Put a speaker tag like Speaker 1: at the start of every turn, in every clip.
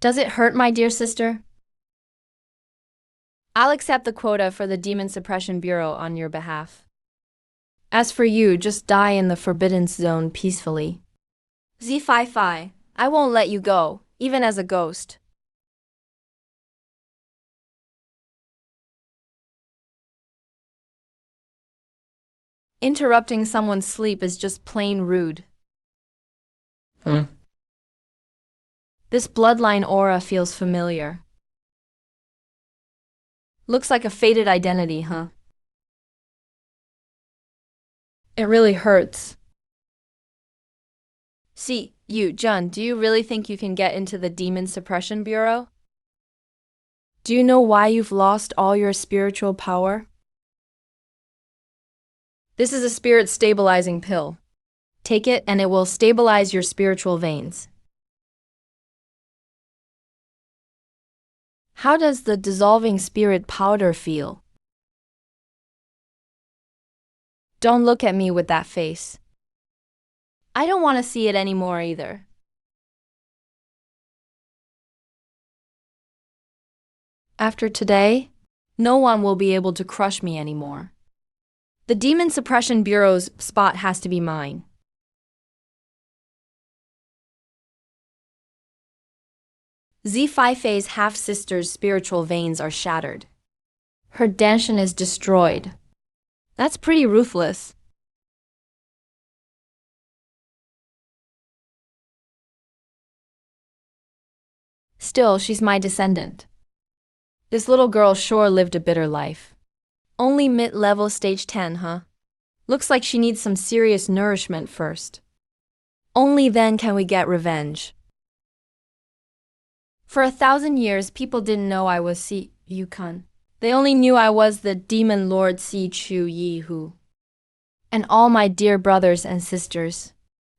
Speaker 1: Does it hurt, my dear sister? I'll accept the quota for the Demon Suppression Bureau on your behalf. As for you, just die in the Forbidden Zone peacefully. Z-Fi-Fi, I won't let you go, even as a ghost. Interrupting someone's sleep is just plain rude. This bloodline aura feels familiar. Looks like a faded identity, huh? It really hurts. See, you, Jun, do you really think you can get into the Demon Suppression Bureau? Do you know why you've lost all your spiritual power? This is a spirit stabilizing pill. Take it and it will stabilize your spiritual veins. How does the dissolving spirit powder feel? Don't look at me with that face. I don't want to see it anymore either. After today, no one will be able to crush me anymore. The Demon Suppression Bureau's spot has to be mine. Z-Fi-Fei's half-sister's spiritual veins are shattered. Her danshan is destroyed. That's pretty ruthless. Still, she's my descendant. This little girl sure lived a bitter life. Only mid-level stage 10, huh? Looks like she needs some serious nourishment first. Only then can we get revenge. For 1,000 years, people didn't know I was Si Yukun. They only knew I was the demon lord Si Chu Yi Hu. And all my dear brothers and sisters.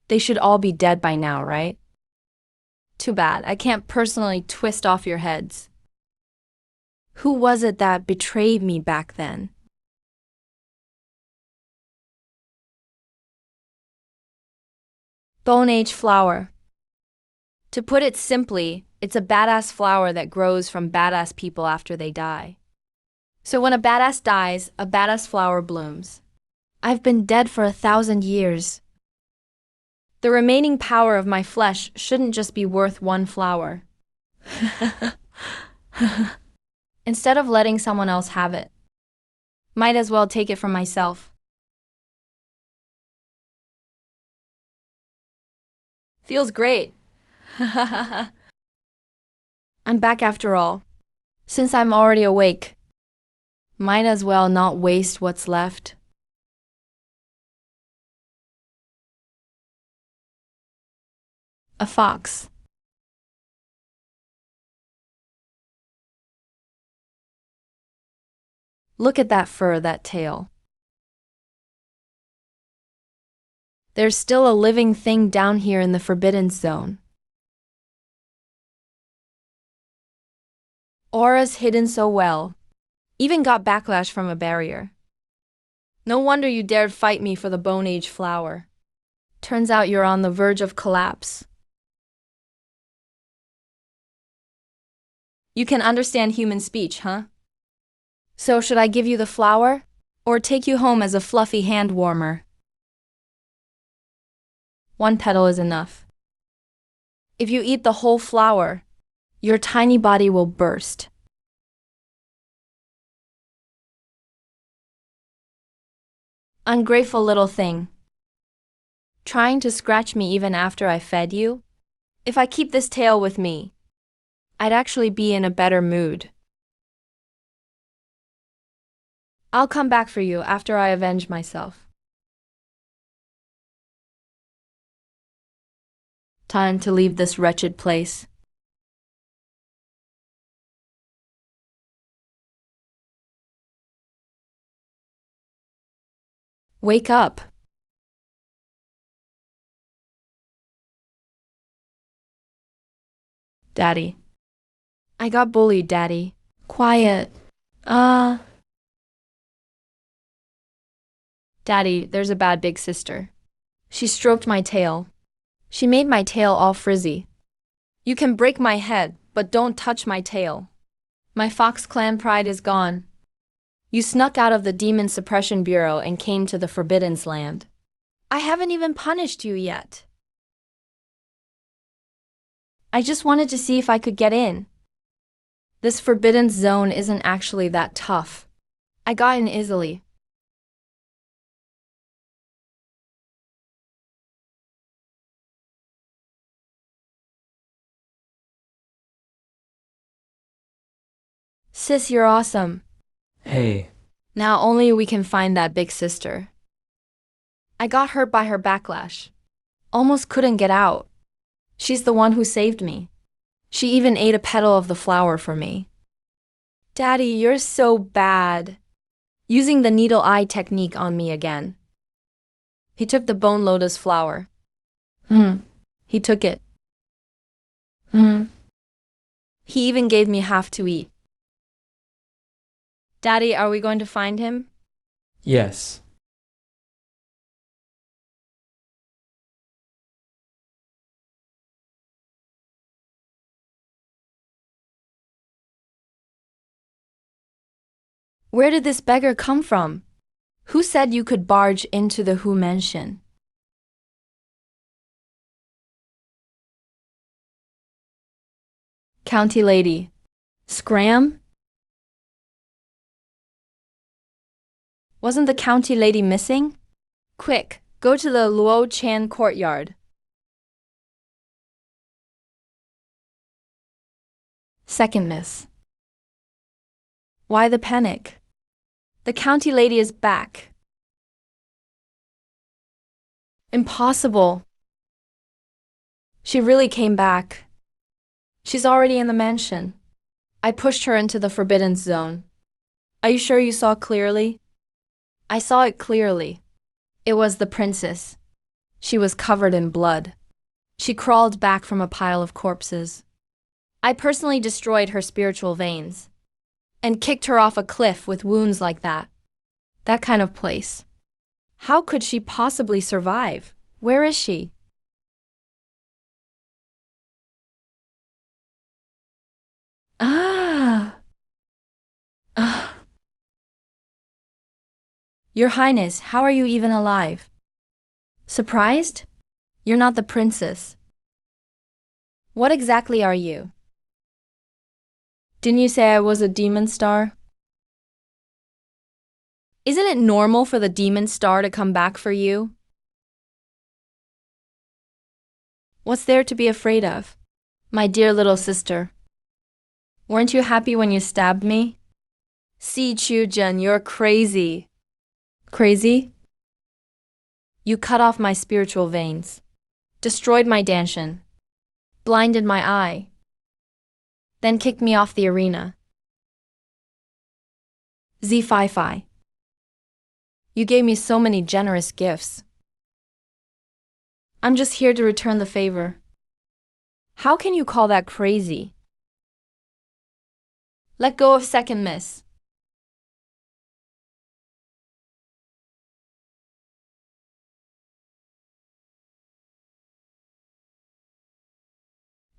Speaker 1: They should all be dead by now, right? Too bad, I can't personally twist off your heads. Who was it that betrayed me back then? Bone Age flower. To put it simply, it's a badass flower that grows from badass people after they die. So when a badass dies, a badass flower blooms. I've been dead for 1,000 years. The remaining power of my flesh shouldn't just be worth one flower. Instead of letting someone else have it, might as well take it from myself. Feels great. I'm back after all. Since I'm already awake, might as well not waste what's left. A fox. Look at that fur, that tail. There's still a living thing down here in the Forbidden Zone. Aura's hidden so well. Even got backlash from a barrier. No wonder you dared fight me for the Bone Age flower. Turns out you're on the verge of collapse. You can understand human speech, huh? So should I give you the flower, or take you home as a fluffy hand warmer? One petal is enough. If you eat the whole flower, your tiny body will burst. Ungrateful little thing. Trying to scratch me even after I fed you? If I keep this tail with me, I'd actually be in a better mood. I'll come back for you after I avenge myself. Time to leave this wretched place. Wake up. Daddy. I got bullied, Daddy. Quiet. Daddy, there's a bad big sister. She stroked my tail. She made my tail all frizzy. You can break my head, but don't touch my tail. My Fox clan pride is gone. You snuck out of the Demon Suppression Bureau and came to the Forbidden's land. I haven't even punished you yet. I just wanted to see if I could get in. This Forbidden Zone isn't actually that tough. I got in easily. Sis, you're awesome.
Speaker 2: Hey,
Speaker 1: Now only we can find that big sister. I got hurt by her backlash. Almost couldn't get out. She's the one who saved me. She even ate a petal of the flower for me. Daddy, you're so bad. Using the needle eye technique on me again. He took the bone lotus flower. He took it. He even gave me half to eat. Daddy, are we going to find him?
Speaker 2: yes.
Speaker 1: Where did this beggar come from? Who said you could barge into the Who mansion? County lady. Scram? Wasn't the county lady missing? Quick, go to the Luo Chan courtyard. Second miss. Why the panic? The county lady is back. Impossible. She really came back. She's already in the mansion. I pushed her into the Forbidden Zone. Are you sure you saw clearly? I saw it clearly. It was the princess. She was covered in blood. She crawled back from a pile of corpses. I personally destroyed her spiritual veins and kicked her off a cliff with wounds like that. That kind of place. How could she possibly survive? Where is she? Ah! Your Highness, how are you even alive? Surprised? You're not the princess. What exactly are you? Didn't you say I was a demon star? Isn't it normal for the demon star to come back for you? What's there to be afraid of? My dear little sister. Weren't you happy when you stabbed me? Si Chu-jun, you're crazy. Crazy? You cut off my spiritual veins, destroyed my danshan, blinded my eye, then kicked me off the arena. Z-Fi-Fi. You gave me so many generous gifts. I'm just here to return the favor. How can you call that crazy? Let go of second miss.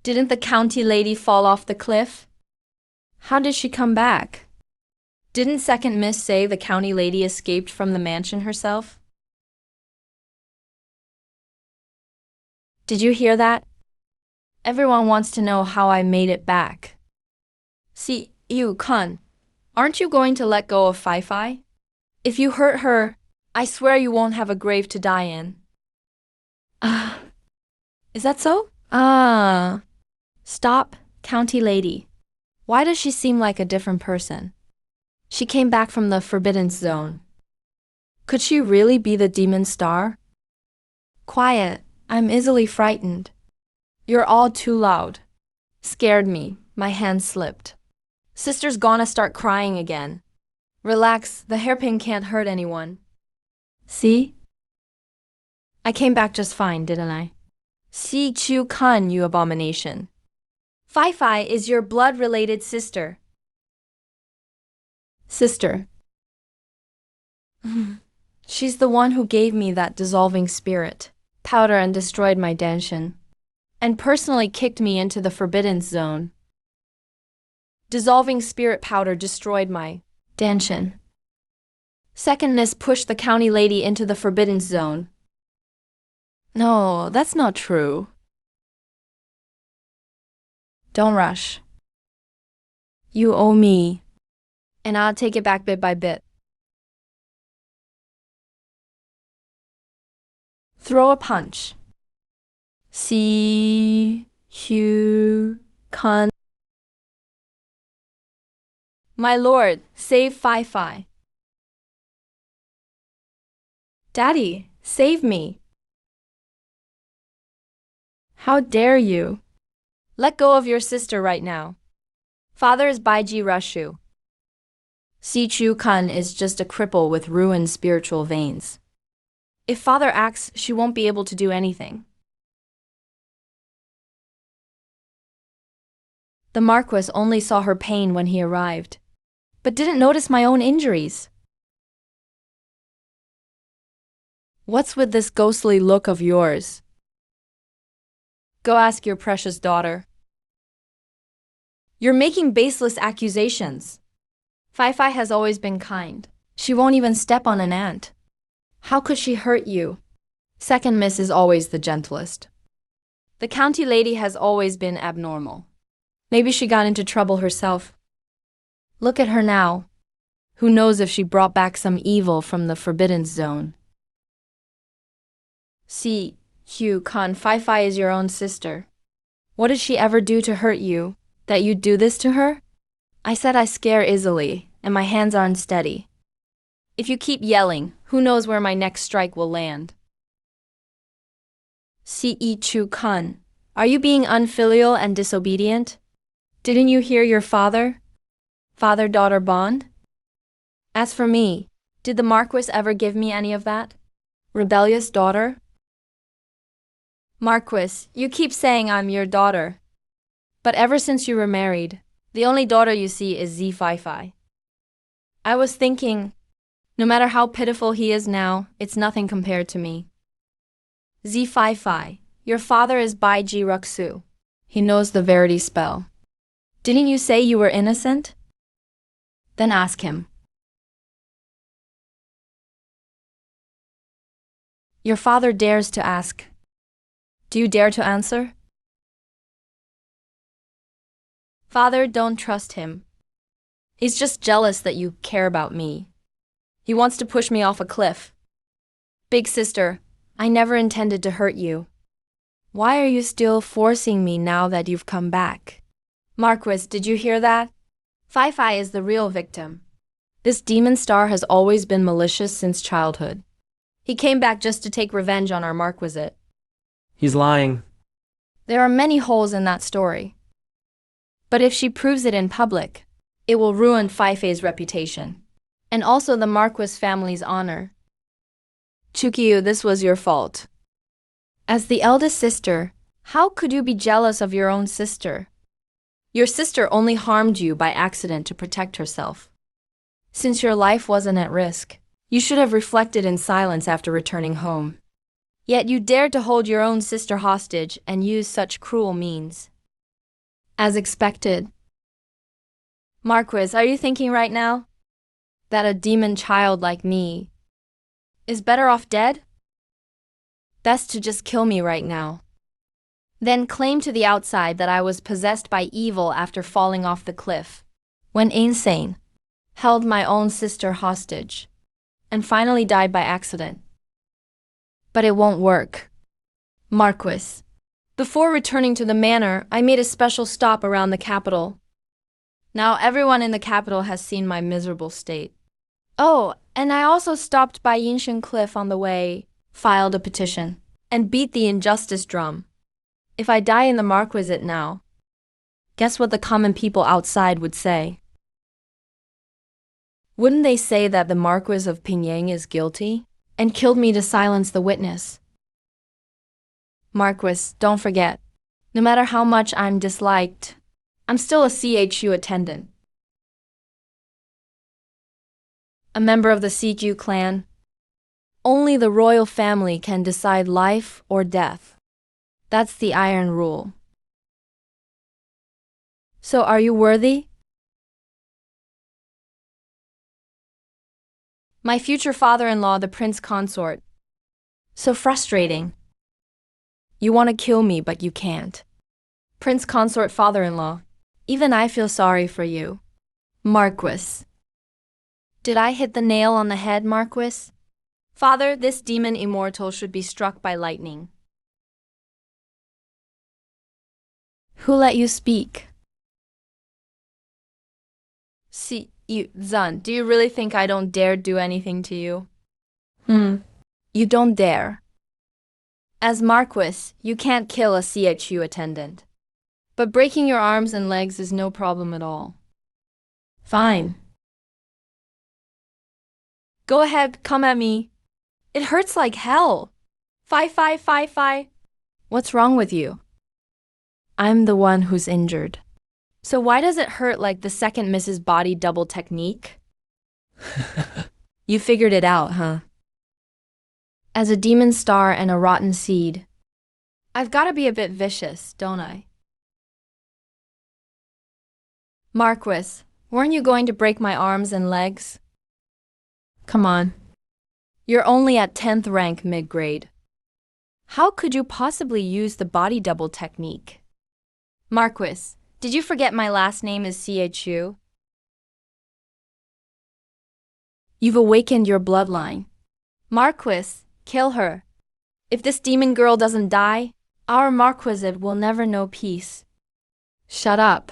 Speaker 1: Didn't the county lady fall off the cliff? How did she come back? Didn't second miss say the county lady escaped from the mansion herself? Did you hear that? Everyone wants to know how I made it back. See, you, Kun, aren't you going to let go of Fi-Fi? If you hurt her, I swear you won't have a grave to die in. Is that so? Stop, county lady. Why does she seem like a different person? She came back from the Forbidden Zone. Could she really be the demon star? Quiet, I'm easily frightened. You're all too loud. Scared me, my hand slipped. Sister's gonna start crying again. Relax, the hairpin can't hurt anyone. See? I came back just fine, didn't I? Si Chu Kun, you abomination. Fi-Fi is your blood-related sister. Sister. She's the one who gave me that dissolving spirit, powder, and destroyed my danshan, and personally kicked me into the Forbidden Zone. Dissolving spirit powder destroyed my danshin. Secondness pushed the county lady into the forbidden zone. No, that's not true. Don't rush. You owe me, and I'll take it back bit by bit. Throw a punch. See, Hugh, Con. My lord, save Fi-Fi. Daddy, save me. How dare you? Let go of your sister right now. Father is Baiji Rashu. Si Chu Kun is just a cripple with ruined spiritual veins. If father acts, she won't be able to do anything. The Marquis only saw her pain when he arrived, but didn't notice my own injuries. What's with this ghostly look of yours? Go ask your precious daughter. You're making baseless accusations. Fi-Fi has always been kind. She won't even step on an ant. How could she hurt you? Second miss is always the gentlest. The county lady has always been abnormal. Maybe she got into trouble herself. Look at her now. Who knows if she brought back some evil from the forbidden zone? See, Hugh Khan, Fi-Fi is your own sister. What did she ever do to hurt you, that you'd do this to her? I said I scare easily, and my hands are unsteady. If you keep yelling, who knows where my next strike will land? C.E. Chu Kun, are you being unfilial and disobedient? Didn't you hear your father? Father-daughter bond? As for me, did the Marquis ever give me any of that? Rebellious daughter? Marquis, you keep saying I'm your daughter. But ever since you were married, the only daughter you see is Z Fi-Fi. I was thinking, no matter how pitiful he is now, it's nothing compared to me. Z Fi-Fi, your father is Baiji Ruxu. He knows the verity spell. Didn't you say you were innocent? Then ask him. Your father dares to ask. Do you dare to answer? Father, don't trust him. He's just jealous that you care about me. He wants to push me off a cliff. Big sister, I never intended to hurt you. Why are you still forcing me now that you've come back? Marquis, did you hear that? Fi-Fi is the real victim. This demon star has always been malicious since childhood. He came back just to take revenge on our Marquisate.
Speaker 2: He's lying.
Speaker 1: There are many holes in that story. But if she proves it in public, it will ruin Fi-Fei's reputation, and also the Marquis family's honor. Chukyu, this was your fault. As the eldest sister, how could you be jealous of your own sister? Your sister only harmed you by accident to protect herself. Since your life wasn't at risk, you should have reflected in silence after returning home. Yet you dared to hold your own sister hostage and use such cruel means. As expected. Marquis, are you thinking right now that a demon child like me is better off dead? Best to just kill me right now. Then claim to the outside that I was possessed by evil after falling off the cliff, went insane, held my own sister hostage, and finally died by accident. But it won't work. Marquis, before returning to the manor, I made a special stop around the capital. Now everyone in the capital has seen my miserable state. Oh, and I also stopped by Yinshan Cliff on the way, filed a petition, and beat the injustice drum. If I die in the Marquisate now, guess what the common people outside would say? Wouldn't they say that the Marquis of Pingyang is guilty and killed me to silence the witness? Marquis, don't forget, no matter how much I'm disliked, I'm still a CHU attendant. A member of the CHU clan. Only the royal family can decide life or death. That's the iron rule. So are you worthy? My future father-in-law, the prince consort. So frustrating. You want to kill me, but you can't. Prince consort father-in-law. Even I feel sorry for you. Marquis. Did I hit the nail on the head, Marquis? Father, this demon Immortal should be struck by lightning. Who let you speak? See, you, Zun, do you really think I don't dare do anything to you? You don't dare. As Marquis, you can't kill a CHU attendant. But breaking your arms and legs is no problem at all. Fine. Go ahead, come at me. It hurts like hell. Fi. What's wrong with you? I'm the one who's injured. So why does it hurt like the second Mrs. Body double technique? You figured it out, huh? As a demon star and a rotten seed, I've got to be a bit vicious, don't I? Marquis, weren't you going to break my arms and legs? Come on. You're only at 10th rank mid-grade. How could you possibly use the body double technique? Marquis, did you forget my last name is CHU? You've awakened your bloodline. Marquis, kill her. If this demon girl doesn't die, our Marquisate will never know peace. Shut up.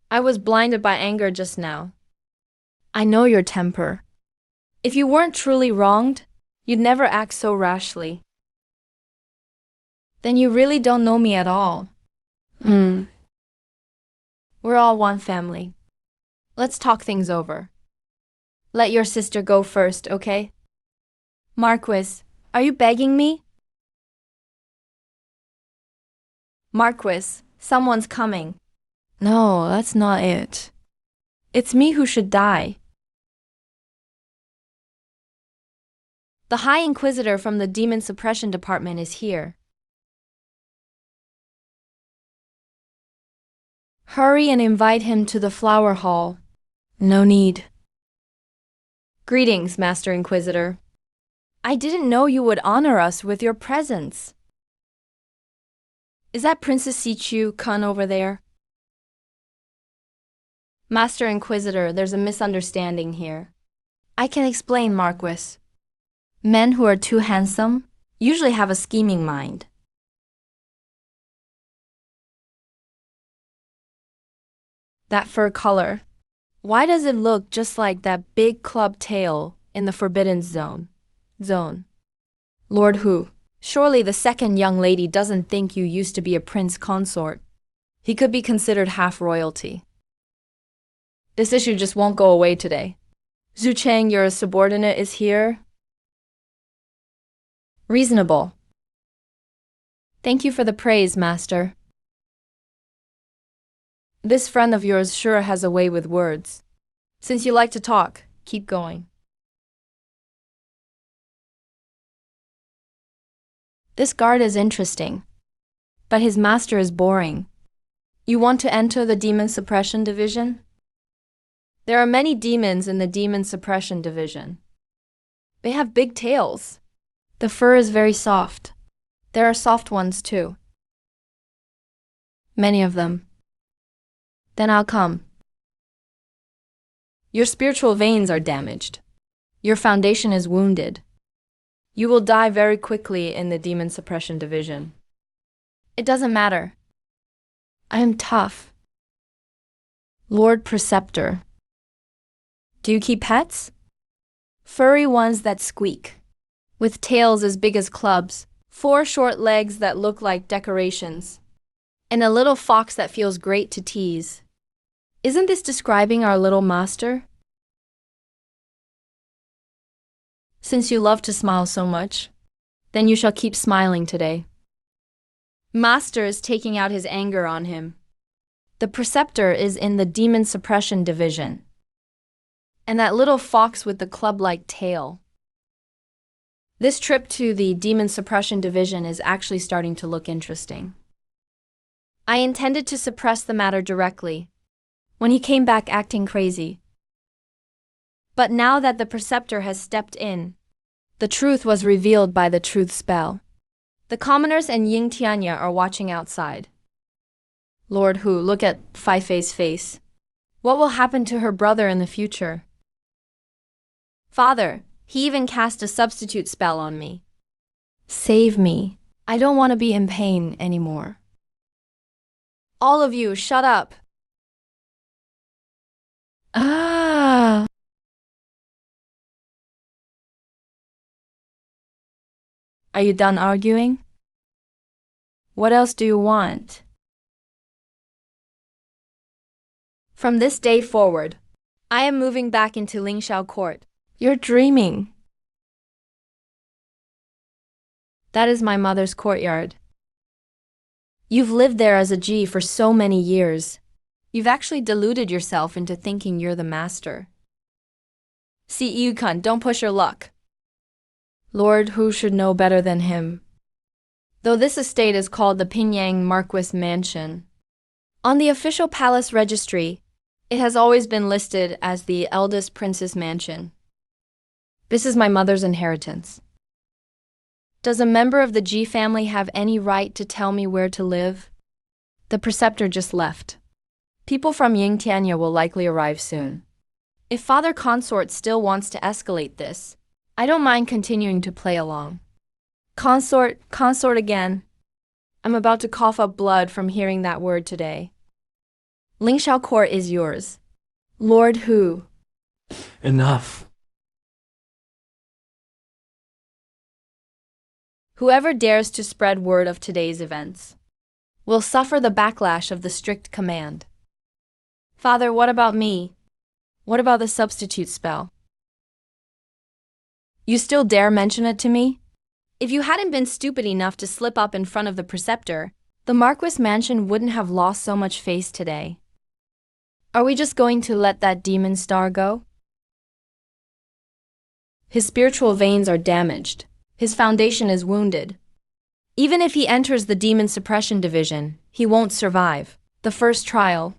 Speaker 1: I was blinded by anger just now. I know your temper. If you weren't truly wronged, you'd never act so rashly. Then you really don't know me at all. We're all one family. Let's talk things over. Let your sister go first, okay? Marquis, are you begging me? Marquis, someone's coming. No, that's not it. It's me who should die. The High Inquisitor from the Demon Suppression Department is here. Hurry and invite him to the Flower Hall. No need. Greetings, Master Inquisitor. I didn't know you would honor us with your presence. Is that Princess Sichu Kun over there? Master Inquisitor, there's a misunderstanding here. I can explain, Marquis. Men who are too handsome usually have a scheming mind. That fur color. Why does it look just like that big club tail in the Forbidden Zone? Lord Hu, surely the second young lady doesn't think you used to be a prince consort. He could be considered half royalty. This issue just won't go away today. Zhu Cheng, your subordinate, is here. Reasonable. Thank you for the praise, Master. This friend of yours sure has a way with words. Since you like to talk, keep going. This guard is interesting, but his master is boring. You want to enter the Demon Suppression Division? There are many demons in the Demon Suppression Division. They have big tails. The fur is very soft. There are soft ones too. Many of them. Then I'll come. Your spiritual veins are damaged. Your foundation is wounded. You will die very quickly in the Demon Suppression Division. It doesn't matter. I am tough. Lord Preceptor. Do you keep pets? Furry ones that squeak, with tails as big as clubs, 4 short legs that look like decorations, and a little fox that feels great to tease. Isn't this describing our little master? Since you love to smile so much, then you shall keep smiling today. Master is taking out his anger on him. The Preceptor is in the Demon Suppression Division. And that little fox with the club-like tail. This trip to the Demon Suppression Division is actually starting to look interesting. I intended to suppress the matter directly, when he came back acting crazy. But now that the preceptor has stepped in, the truth was revealed by the truth spell. The commoners and Ying Tianya are watching outside. Lord Hu, look at Fei Fei's face. What will happen to her brother in the future? Father, he even cast a substitute spell on me. Save me. I don't want to be in pain anymore. All of you, shut up. Ah. Are you done arguing? What else do you want? From this day forward, I am moving back into Lingxiao Court. You're dreaming. That is my mother's courtyard. You've lived there as a G for so many years. You've actually deluded yourself into thinking you're the master. See, Yukon, don't push your luck. Lord Hu should know better than him. Though this estate is called the Pingyang Marquis Mansion, on the official palace registry, it has always been listed as the eldest princess mansion. This is my mother's inheritance. Does a member of the G family have any right to tell me where to live? The preceptor just left. People from Ying Tianya will likely arrive soon. If Father Consort still wants to escalate this, I don't mind continuing to play along. Consort again. I'm about to cough up blood from hearing that word today. Lingxiao Court is yours. Lord Hu.
Speaker 2: Enough.
Speaker 1: Whoever dares to spread word of today's events will suffer the backlash of the strict command. Father, what about me? What about the substitute spell? You still dare mention it to me? If you hadn't been stupid enough to slip up in front of the preceptor, the Marquis Mansion wouldn't have lost so much face today. Are we just going to let that demon star go? His spiritual veins are damaged. His foundation is wounded. Even if he enters the demon suppression division, he won't survive the first trial.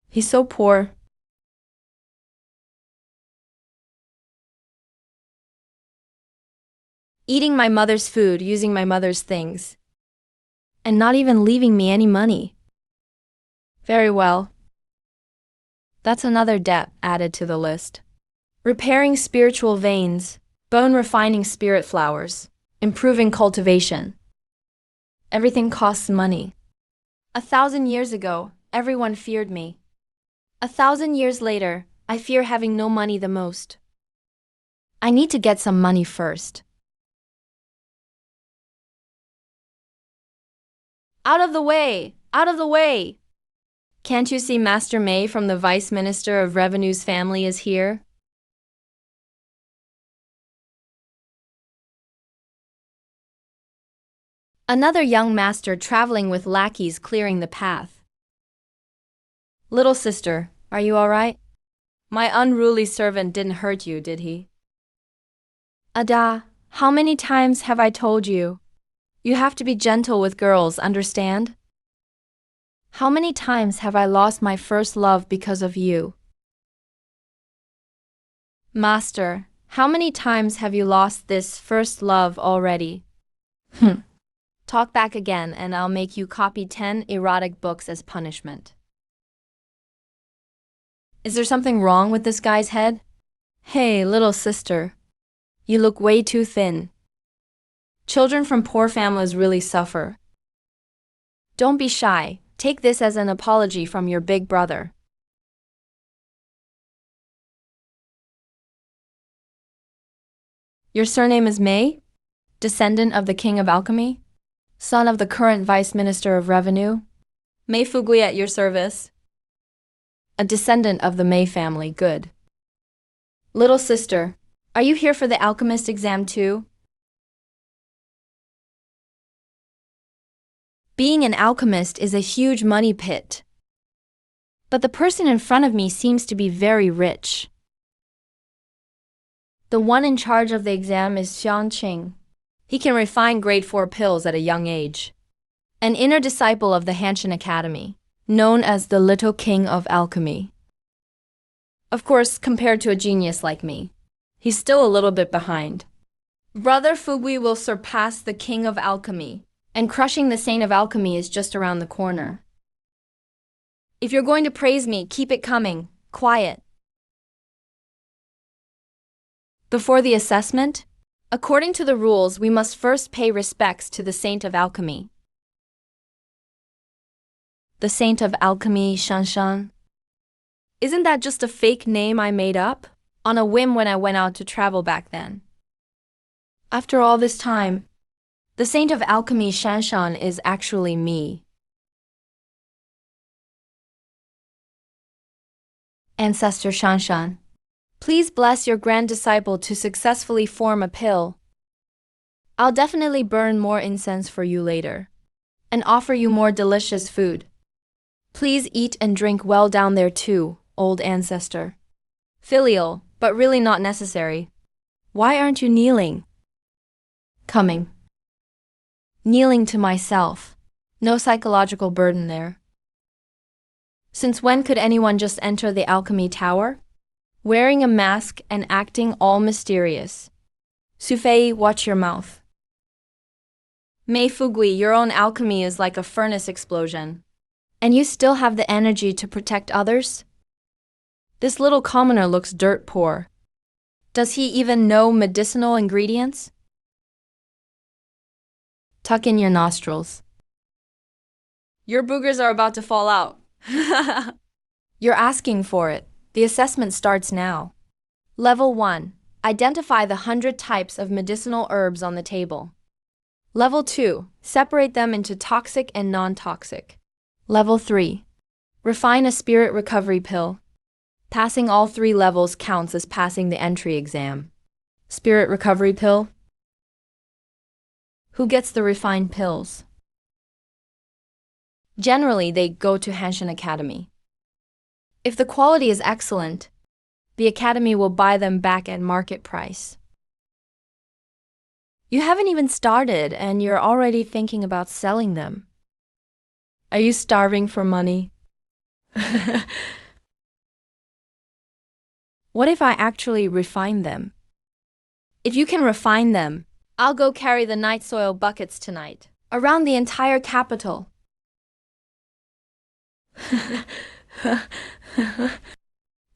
Speaker 1: He's so poor. Eating my mother's food, using my mother's things, and not even leaving me any money. Very well. That's another debt added to the list. Repairing spiritual veins, bone refining spirit flowers, improving cultivation. Everything costs money. 1,000 years ago, everyone feared me. 1,000 years later, I fear having no money the most. I need to get some money first. Out of the way! Out of the way! Can't you see Master Mei from the Vice Minister of Revenue's family is here? Another young master traveling with lackeys clearing the path. Little sister, are you all right? My unruly servant didn't hurt you, did he? Ada, how many times have I told you? You have to be gentle with girls, understand? How many times have I lost my first love because of you? Master, how many times have you lost this first love already? Talk back again and I'll make you copy 10 erotic books as punishment. Is there something wrong with this guy's head? Hey, little sister. You look way too thin. Children from poor families really suffer. Don't be shy. Take this as an apology from your big brother. Your surname is Mei? Descendant of the King of Alchemy? Son of the current Vice Minister of Revenue? Mei Fugui at your service. A descendant of the Mei family, good. Little sister, are you here for the alchemist exam too? Being an alchemist is a huge money pit. But the person in front of me seems to be very rich. The one in charge of the exam is Xiang Qing. He can refine grade 4 pills at a young age. An inner disciple of the Hanshin Academy, known as the Little King of Alchemy. Of course, compared to a genius like me, he's still a little bit behind. Brother Fugui will surpass the King of Alchemy, and crushing the Saint of Alchemy is just around the corner. If you're going to praise me, keep it coming. Quiet. Before the assessment, according to the rules, we must first pay respects to the Saint of Alchemy. The Saint of Alchemy, Shanshan. Isn't that just a fake name I made up on a whim when I went out to travel back then? After all this time, the Saint of Alchemy, Shanshan, is actually me. Ancestor Shanshan, please bless your grand disciple to successfully form a pill. I'll definitely burn more incense for you later and offer you more delicious food. Please eat and drink well down there too, old ancestor. Filial, but really not necessary. Why aren't you kneeling? Coming. Kneeling to myself. No psychological burden there. Since when could anyone just enter the alchemy tower? Wearing a mask and acting all mysterious. Sufei, watch your mouth. Mei Fugui, your own alchemy is like a furnace explosion. And you still have the energy to protect others? This little commoner looks dirt poor. Does he even know medicinal ingredients? Tuck in your nostrils. Your boogers are about to fall out. You're asking for it. The assessment starts now. Level 1. Identify the 100 types of medicinal herbs on the table. Level 2. Separate them into toxic and non-toxic. Level 3. Refine a spirit recovery pill. Passing all 3 levels counts as passing the entry exam. Spirit recovery pill? Who gets the refined pills? Generally, they go to Hanshin Academy. If the quality is excellent, the Academy will buy them back at market price. You haven't even started and you're already thinking about selling them. Are you starving for money? What if I actually refine them? If you can refine them, I'll go carry the night soil buckets tonight, around the entire capital.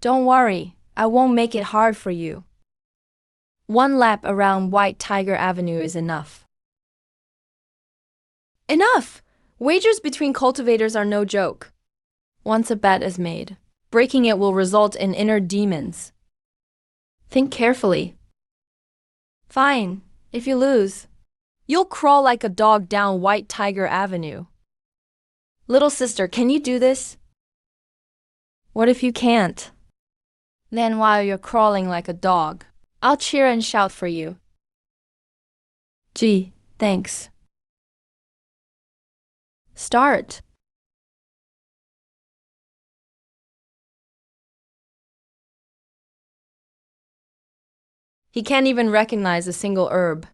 Speaker 1: Don't worry, I won't make it hard for you. 1 lap around White Tiger Avenue is enough. Enough! Wagers between cultivators are no joke. Once a bet is made, breaking it will result in inner demons. Think carefully. Fine, if you lose, you'll crawl like a dog down White Tiger Avenue. Little sister, can you do this? What if you can't? Then while you're crawling like a dog, I'll cheer and shout for you. Gee, thanks. Start. He can't even recognize a single herb.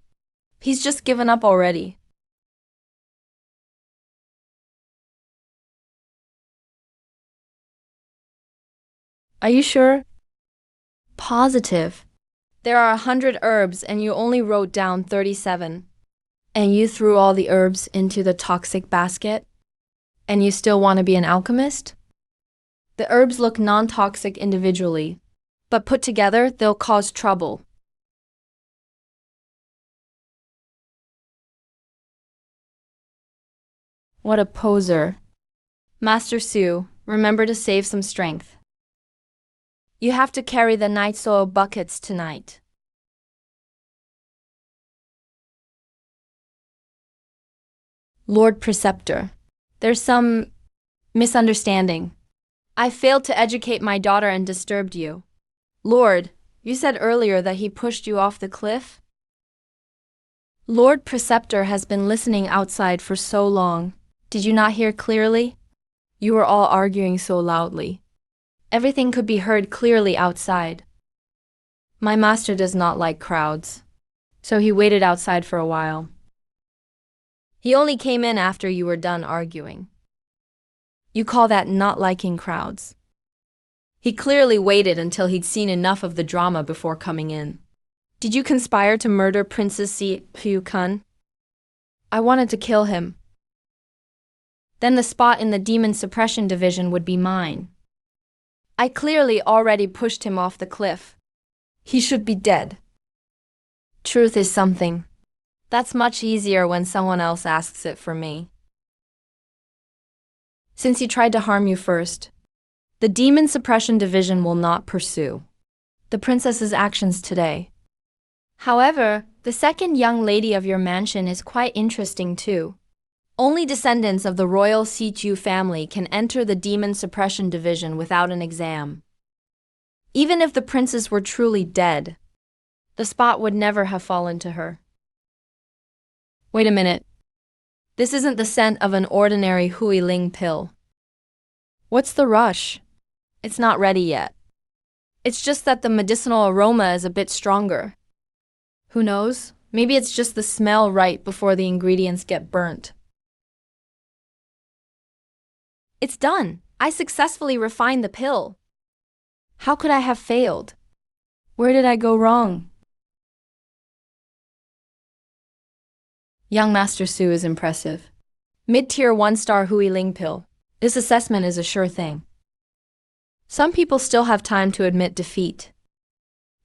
Speaker 1: He's just given up already. Are you sure? Positive. There are 100 herbs and you only wrote down 37. And you threw all the herbs into the toxic basket? And you still want to be an alchemist? The herbs look non-toxic individually, but put together, they'll cause trouble. What a poser. Master Su, remember to save some strength. You have to carry the night soil buckets tonight. Lord Preceptor, there's some misunderstanding. I failed to educate my daughter and disturbed you. Lord, you said earlier that he pushed you off the cliff? Lord Preceptor has been listening outside for so long. Did you not hear clearly? You were all arguing so loudly. Everything could be heard clearly outside. My master does not like crowds. So he waited outside for a while. He only came in after you were done arguing. You call that not liking crowds. He clearly waited until he'd seen enough of the drama before coming in. Did you conspire to murder Princess Si Pyu-kun? I wanted to kill him. Then the spot in the demon suppression division would be mine. I clearly already pushed him off the cliff. He should be dead. Truth is something. That's much easier when someone else asks it for me. Since he tried to harm you first, the demon suppression division will not pursue the princess's actions today. However, the second young lady of your mansion is quite interesting too. Only descendants of the royal Sichu family can enter the demon suppression division without an exam. Even if the princess were truly dead, the spot would never have fallen to her. Wait a minute. This isn't the scent of an ordinary Hui Ling pill. What's the rush? It's not ready yet. It's just that the medicinal aroma is a bit stronger. Who knows? Maybe it's just the smell right before the ingredients get burnt. It's done. I successfully refined the pill. How could I have failed? Where did I go wrong? Young Master Su is impressive. Mid-tier 1-star Hui Ling pill. This assessment is a sure thing. Some people still have time to admit defeat.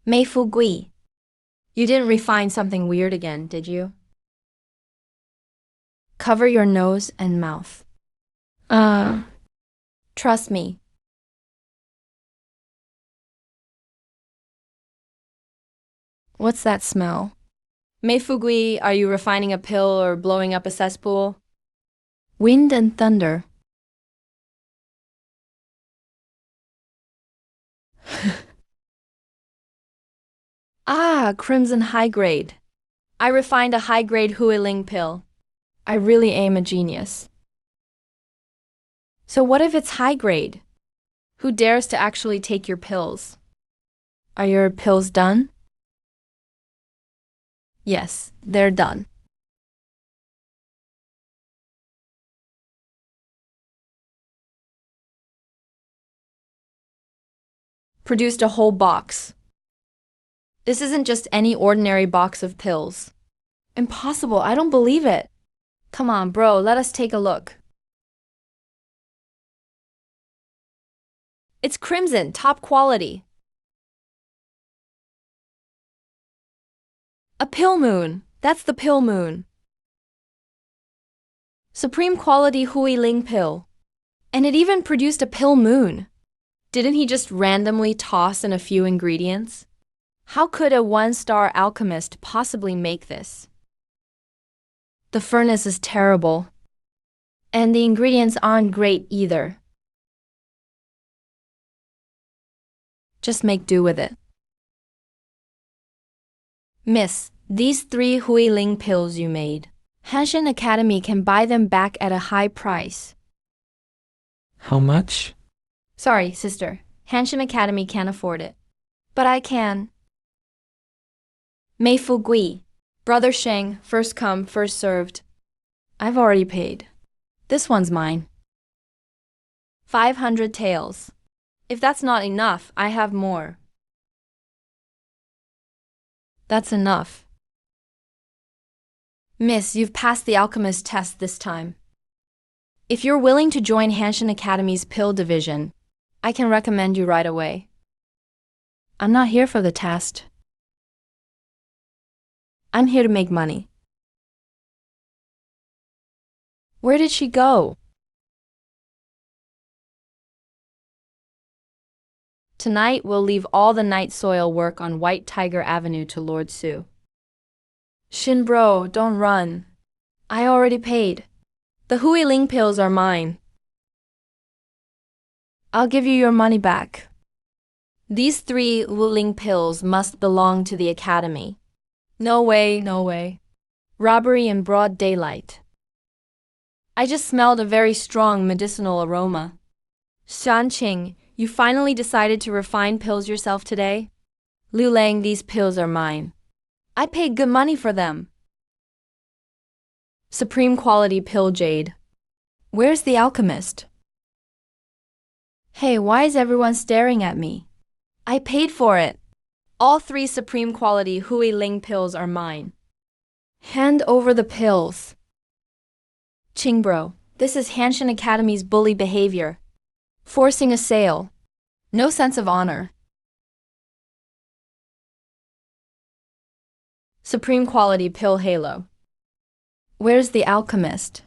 Speaker 1: Mei Fu Gui. You didn't refine something weird again, did you? Cover your nose and mouth. Trust me. What's that smell? Mei Fu Gui, are you refining a pill or blowing up a cesspool? Wind and thunder. Crimson high grade. I refined a high grade Hui Ling pill. I really am a genius. So what if it's high grade? Who dares to actually take your pills? Are your pills done? Yes, they're done. Produced a whole box. This isn't just any ordinary box of pills. Impossible, I don't believe it. Come on, bro, let us take a look. It's crimson, top quality. A pill moon. That's the pill moon. Supreme quality Hui Ling pill. And it even produced a pill moon. Didn't he just randomly toss in a few ingredients? How could a 1-star alchemist possibly make this? The furnace is terrible. And the ingredients aren't great either. Just make do with it. Miss, these 3 Hui Ling pills you made. Hanshin Academy can buy them back at a high price.
Speaker 2: How much?
Speaker 1: Sorry, sister. Hanshin Academy can't afford it. But I can. Mei Fu Gui. Brother Sheng, first come, first served. I've already paid. This one's mine. 500 taels. If that's not enough, I have more. That's enough. Miss, you've passed the alchemist test this time. If you're willing to join Hanshin Academy's pill division, I can recommend you right away. I'm not here for the test. I'm here to make money. Where did she go? Tonight, we'll leave all the night soil work on White Tiger Avenue to Lord Su. Shin bro, don't run. I already paid. The Hui Ling pills are mine. I'll give you your money back. These 3 Hui Ling pills must belong to the academy. No way, no way. Robbery in broad daylight. I just smelled a very strong medicinal aroma. Shanqing, you finally decided to refine pills yourself today? Liu Lang, these pills are mine. I paid good money for them. Supreme quality pill jade. Where's the alchemist? Hey, why is everyone staring at me? I paid for it. All 3 supreme quality Hui Ling pills are mine. Hand over the pills. Qingbro, this is Hanshin Academy's bully behavior. Forcing a sale. No sense of honor. Supreme quality pill halo. Where's the alchemist?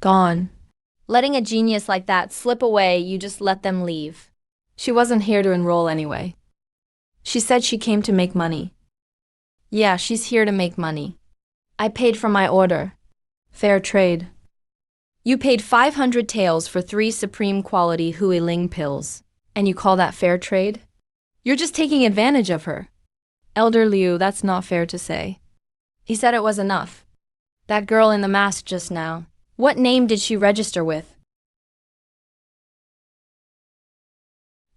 Speaker 1: Gone. Letting a genius like that slip away, you just let them leave. She wasn't here to enroll anyway. She said she came to make money. Yeah, she's here to make money. I paid for my order. Fair trade. You paid 500 taels for 3 supreme quality Hui Ling pills, and you call that fair trade? You're just taking advantage of her. Elder Liu, that's not fair to say. He said it was enough. That girl in the mask just now, what name did she register with?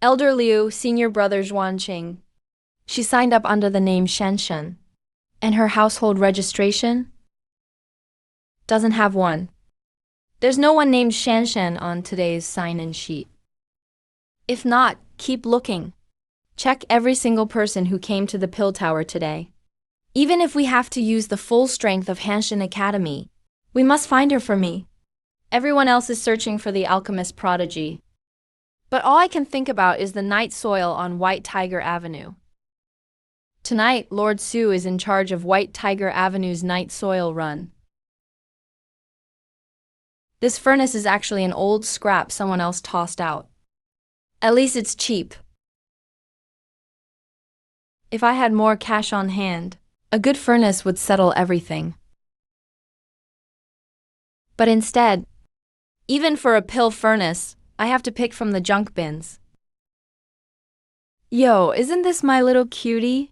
Speaker 1: Elder Liu, senior brother Zhuanqing. She signed up under the name Shanshan. And her household registration? Doesn't have one. There's no one named Shanshan on today's sign-in sheet. If not, keep looking. Check every single person who came to the pill tower today. Even if we have to use the full strength of Hanshin Academy, we must find her for me. Everyone else is searching for the alchemist prodigy. But all I can think about is the night soil on White Tiger Avenue. Tonight, Lord Su is in charge of White Tiger Avenue's night soil run. This furnace is actually an old scrap someone else tossed out. At least it's cheap. If I had more cash on hand, a good furnace would settle everything. But instead, even for a pill furnace, I have to pick from the junk bins. Yo, isn't this my little cutie?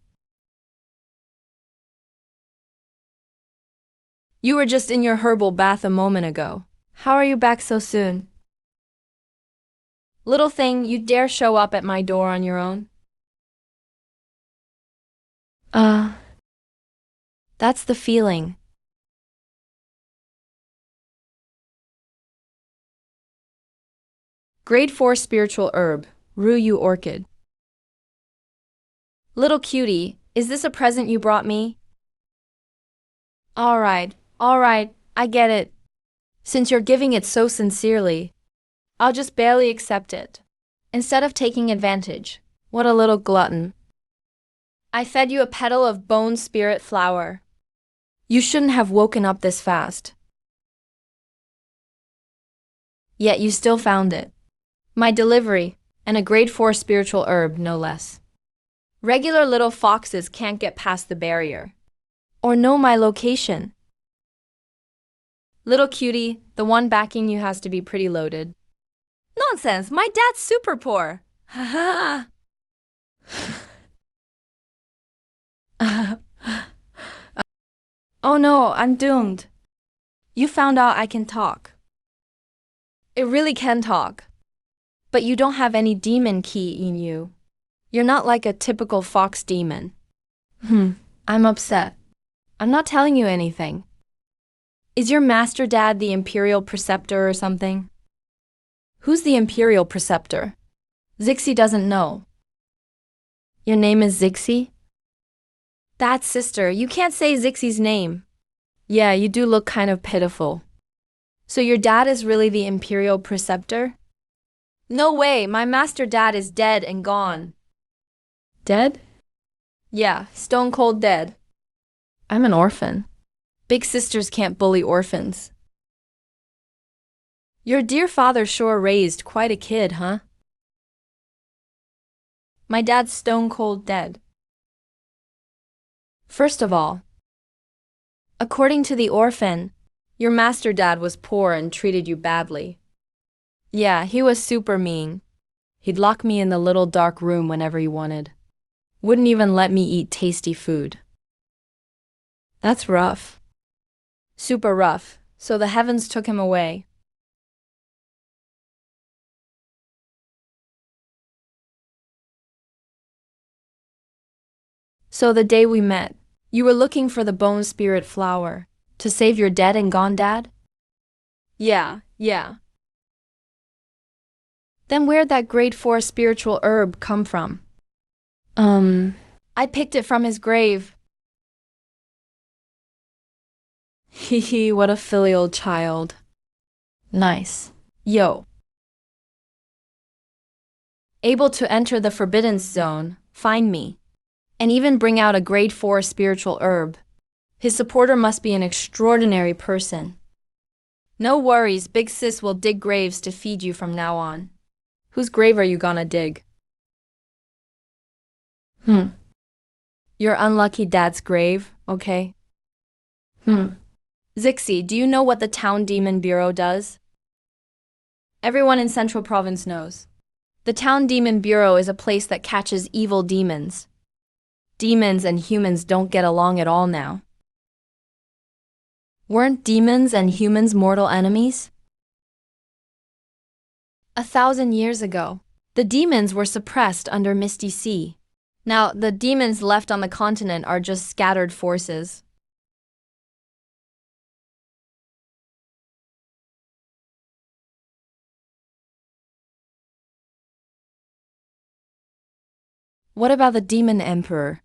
Speaker 1: You were just in your herbal bath a moment ago. How are you back so soon? Little thing, you dare show up at my door on your own? That's the feeling. Grade 4 spiritual herb, Ruyu orchid. Little cutie, is this a present you brought me? Alright, I get it. Since you're giving it so sincerely, I'll just barely accept it. Instead of taking advantage, what a little glutton. I fed you a petal of bone spirit flower. You shouldn't have woken up this fast. Yet you still found it. My delivery, and a grade 4 spiritual herb, no less. Regular little foxes can't get past the barrier. Or know my location. Little cutie, the one backing you has to be pretty loaded. Nonsense, my dad's super poor. Ha ha. Oh no, I'm doomed. You found out I can talk. It really can talk. But you don't have any demon key in you. You're not like a typical fox demon. I'm upset. I'm not telling you anything. Is your master dad the Imperial Preceptor or something? Who's the Imperial Preceptor? Zixi doesn't know. Your name is Zixi? That's sister, you can't say Zixi's name. Yeah, you do look kind of pitiful. So your dad is really the Imperial Preceptor? No way, my master dad is dead and gone. Dead? Yeah, stone cold dead. I'm an orphan. Big sisters can't bully orphans. Your dear father sure raised quite a kid, huh? My dad's stone cold dead. First of all, according to the orphan, your master dad was poor and treated you badly. Yeah, he was super mean. He'd lock me in the little dark room whenever he wanted. Wouldn't even let me eat tasty food. That's rough. Super rough, so the heavens took him away. So the day we met, you were looking for the bone spirit flower to save your dead and gone dad? Yeah. Then where'd that grade 4 spiritual herb come from? I picked it from his grave. Hee, what a filial child. Nice. Yo. Able to enter the forbidden zone, find me, and even bring out a grade 4 spiritual herb. His supporter must be an extraordinary person. No worries, Big Sis will dig graves to feed you from now on. Whose grave are you gonna dig? Your unlucky dad's grave, okay? Zixi, do you know what the Town Demon Bureau does? Everyone in Central Province knows. The Town Demon Bureau is a place that catches evil demons. Demons and humans don't get along at all now. Weren't demons and humans mortal enemies? 1,000 years ago, the demons were suppressed under Misty Sea. Now, the demons left on the continent are just scattered forces. What about the Demon Emperor?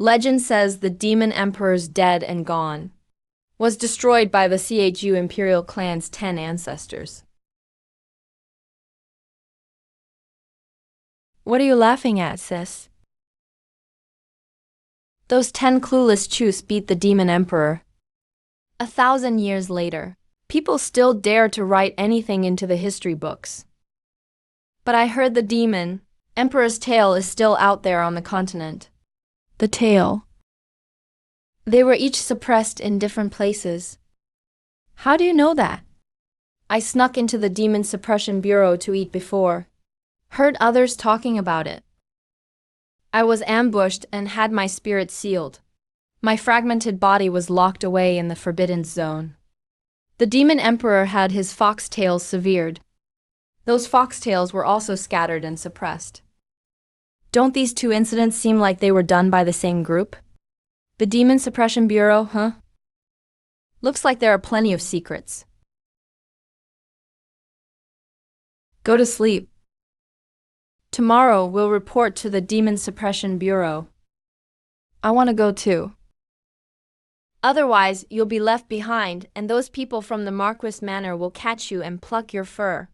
Speaker 1: Legend says the Demon Emperor's dead and gone. Was destroyed by the CHU Imperial clan's 10 ancestors. What are you laughing at, sis? Those 10 clueless Chus beat the Demon Emperor. 1,000 years later, people still dare to write anything into the history books. But I heard the Demon Emperor's tail is still out there on the continent. The tail. They were each suppressed in different places. How do you know that? I snuck into the Demon Suppression Bureau to eat before. Heard others talking about it. I was ambushed and had my spirit sealed. My fragmented body was locked away in the Forbidden Zone. The Demon Emperor had his foxtails severed. Those foxtails were also scattered and suppressed. Don't these two incidents seem like they were done by the same group? The Demon Suppression Bureau, huh? Looks like there are plenty of secrets. Go to sleep. Tomorrow we'll report to the Demon Suppression Bureau. I want to go too. Otherwise, you'll be left behind, and those people from the Marquis Manor will catch you and pluck your fur.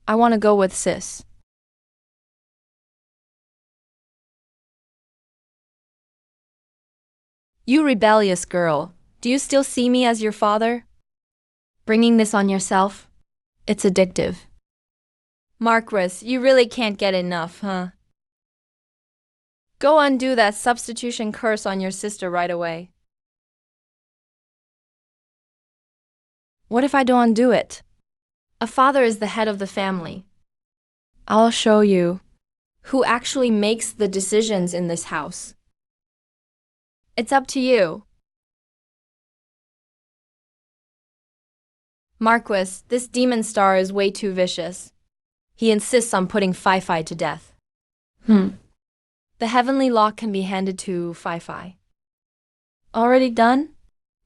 Speaker 1: I want to go with Sis. You rebellious girl, do you still see me as your father? Bringing this on yourself? It's addictive. Marquis, you really can't get enough, huh? Go undo that substitution curse on your sister right away. What if I don't undo it? A father is the head of the family. I'll show you who actually makes the decisions in this house. It's up to you. Marquis, this demon star is way too vicious. He insists on putting Fi-Fi to death. The heavenly lock can be handed to Fi-Fi. Already done?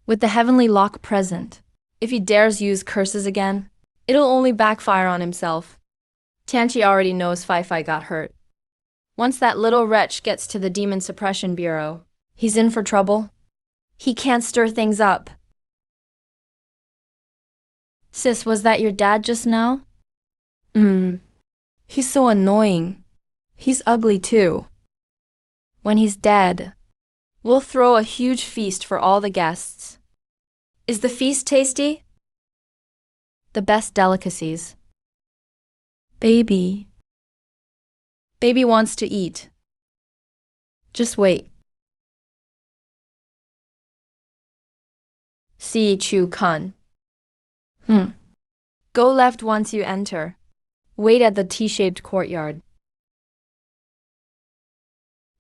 Speaker 1: With the heavenly lock present, if he dares use curses again, it'll only backfire on himself. Tianchi already knows Fi-Fi got hurt. Once that little wretch gets to the Demon Suppression Bureau, he's in for trouble. He can't stir things up. Sis, was that your dad just now? He's so annoying. He's ugly too. When he's dead, we'll throw a huge feast for all the guests. Is the feast tasty? The best delicacies. Baby wants to eat. Just wait. Si Chu Kun. Go left once you enter. Wait at the T-shaped courtyard.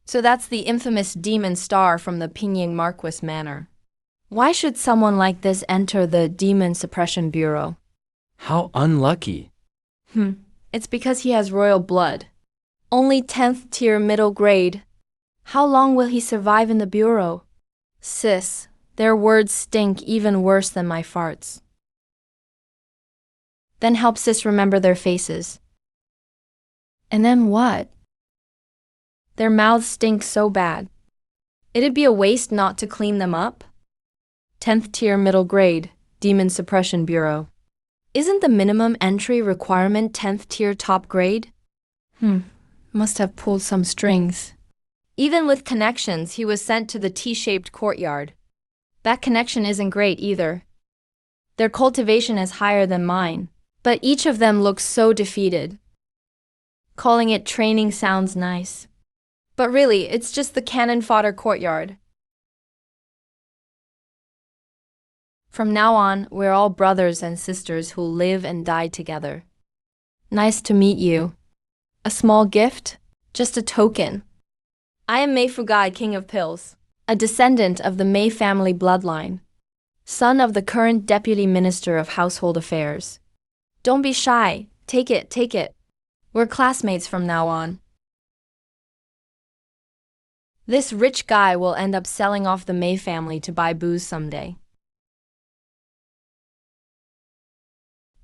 Speaker 1: So that's the infamous demon star from the Pingying Marquis Manor. Why should someone like this enter the Demon Suppression Bureau?
Speaker 2: How unlucky.
Speaker 1: It's because he has royal blood. Only 10th tier middle grade. How long will he survive in the bureau? Sis, their words stink even worse than my farts. Then help sis remember their faces. And then what? Their mouths stink so bad. It'd be a waste not to clean them up. 10th tier middle grade, Demon Suppression Bureau. Isn't the minimum entry requirement 10th tier top grade? Must have pulled some strings. Even with connections, he was sent to the T-shaped courtyard. That connection isn't great either. Their cultivation is higher than mine, but each of them looks so defeated. Calling it training sounds nice. But really, it's just the cannon fodder courtyard. From now on, we're all brothers and sisters who live and die together. Nice to meet you. A small gift? Just a token. I am Mei Fugai, King of Pills, a descendant of the Mei family bloodline, son of the current Deputy Minister of Household Affairs. Don't be shy. Take it, take it. We're classmates from now on. This rich guy will end up selling off the Mei family to buy booze someday.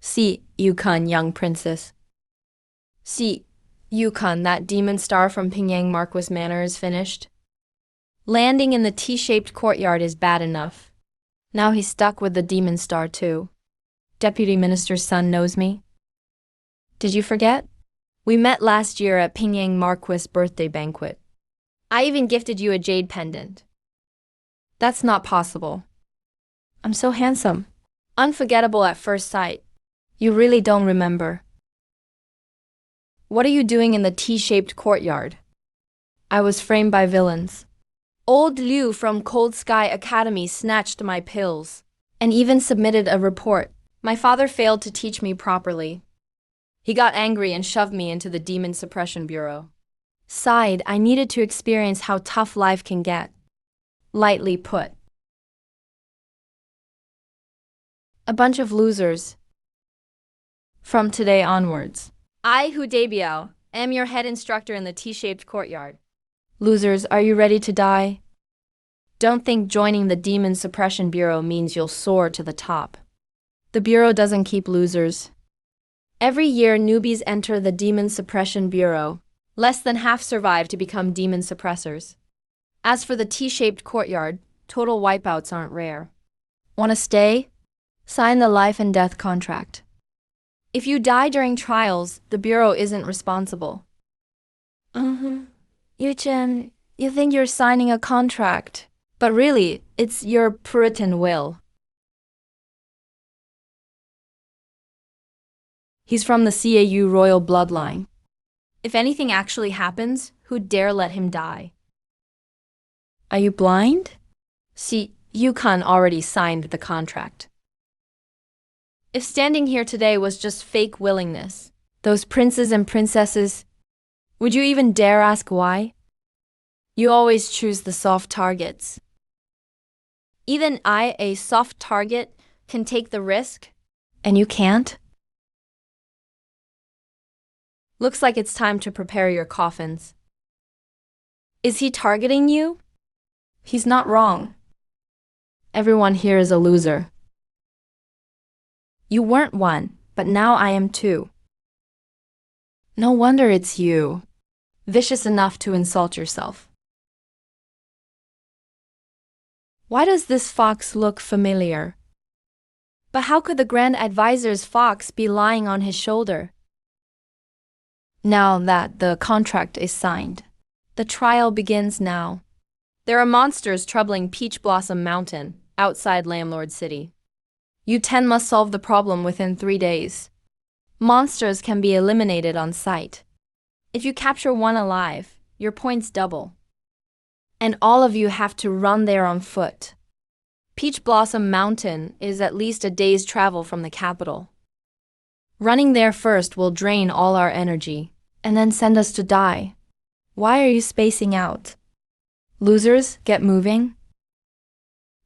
Speaker 1: See, Yukon, young princess. See, Yukon, that demon star from Pingyang Marquis Manor is finished. Landing in the T-shaped courtyard is bad enough. Now he's stuck with the demon star too. Deputy Minister's son knows me. Did you forget? We met last year at Pingyang Marquis' birthday banquet. I even gifted you a jade pendant. That's not possible. I'm so handsome. Unforgettable at first sight. You really don't remember. What are you doing in the T-shaped courtyard? I was framed by villains. Old Liu from Cold Sky Academy snatched my pills and even submitted a report. My father failed to teach me properly. He got angry and shoved me into the Demon Suppression Bureau. Sighed, I needed to experience how tough life can get. Lightly put. A bunch of losers. From today onwards, I, Hu Debiao, am your head instructor in the T-shaped courtyard. Losers, are you ready to die? Don't think joining the Demon Suppression Bureau means you'll soar to the top. The Bureau doesn't keep losers. Every year, newbies enter the Demon Suppression Bureau. Less than half survive to become demon suppressors. As for the T-shaped courtyard, total wipeouts aren't rare. Want to stay? Sign the life and death contract. If you die during trials, the Bureau isn't responsible. Yu-chan, you think you're signing a contract, but really, it's your Puritan will. He's from the CAU royal bloodline. If anything actually happens, who'd dare let him die? Are you blind? See, Yukon already signed the contract. If standing here today was just fake willingness, those princes and princesses, would you even dare ask why? You always choose the soft targets. Even I, a soft target, can take the risk, and you can't? Looks like it's time to prepare your coffins. Is he targeting you? He's not wrong. Everyone here is a loser. You weren't one, but now I am too. No wonder it's you. Vicious enough to insult yourself. Why does this fox look familiar? But how could the Grand Advisor's fox be lying on his shoulder? Now that the contract is signed, the trial begins now. There are monsters troubling Peach Blossom Mountain, outside Landlord City. You 10 must solve the problem within 3 days. Monsters can be eliminated on sight. If you capture one alive, your points double. And all of you have to run there on foot. Peach Blossom Mountain is at least a day's travel from the capital. Running there first will drain all our energy, and then send us to die. Why are you spacing out? Losers, get moving.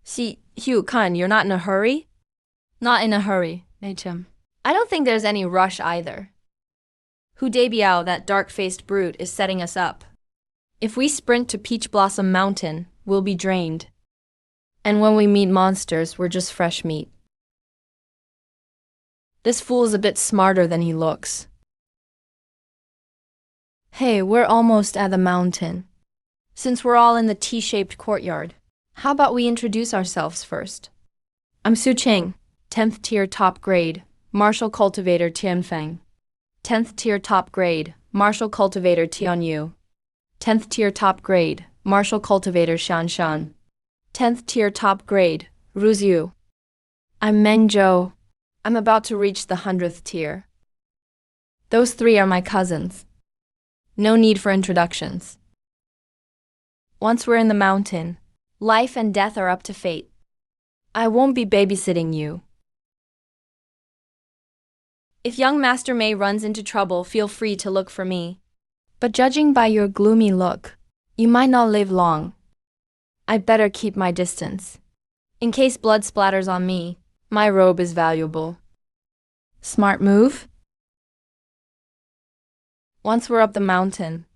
Speaker 1: See, Hugh Kun, you're not in a hurry? Not in a hurry, HM. I don't think there's any rush either. Hu Debiao, that dark-faced brute, is setting us up. If we sprint to Peach Blossom Mountain, we'll be drained. And when we meet monsters, we're just fresh meat. This fool is a bit smarter than he looks. Hey, we're almost at the mountain. Since we're all in the T-shaped courtyard, how about we introduce ourselves first? I'm Su Cheng, 10th tier top grade, Martial Cultivator Tianfeng. 10th tier top grade, Martial Cultivator Tianyu. 10th tier top grade, Martial Cultivator Shanshan. 10th tier top grade, Ruzyu. I'm Meng Zhou. I'm about to reach the 100th tier. Those three are my cousins. No need for introductions. Once we're in the mountain, life and death are up to fate. I won't be babysitting you. If young Master Mei runs into trouble, feel free to look for me. But judging by your gloomy look, you might not live long. I'd better keep my distance. In case blood splatters on me, my robe is valuable. Smart move? Once we're up the mountain,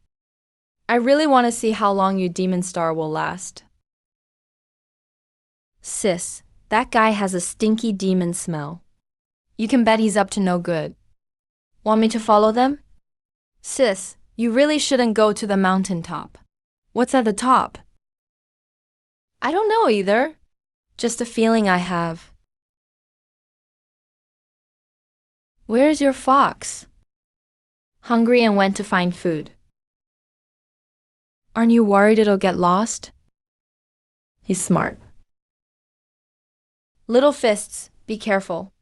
Speaker 1: I really want to see how long your demon star will last. Sis, that guy has a stinky demon smell. You can bet he's up to no good. Want me to follow them? Sis, you really shouldn't go to the mountaintop. What's at the top? I don't know either. Just a feeling I have. Where's your fox? Hungry and went to find food. Aren't you worried it'll get lost? He's smart. Little fists, be careful.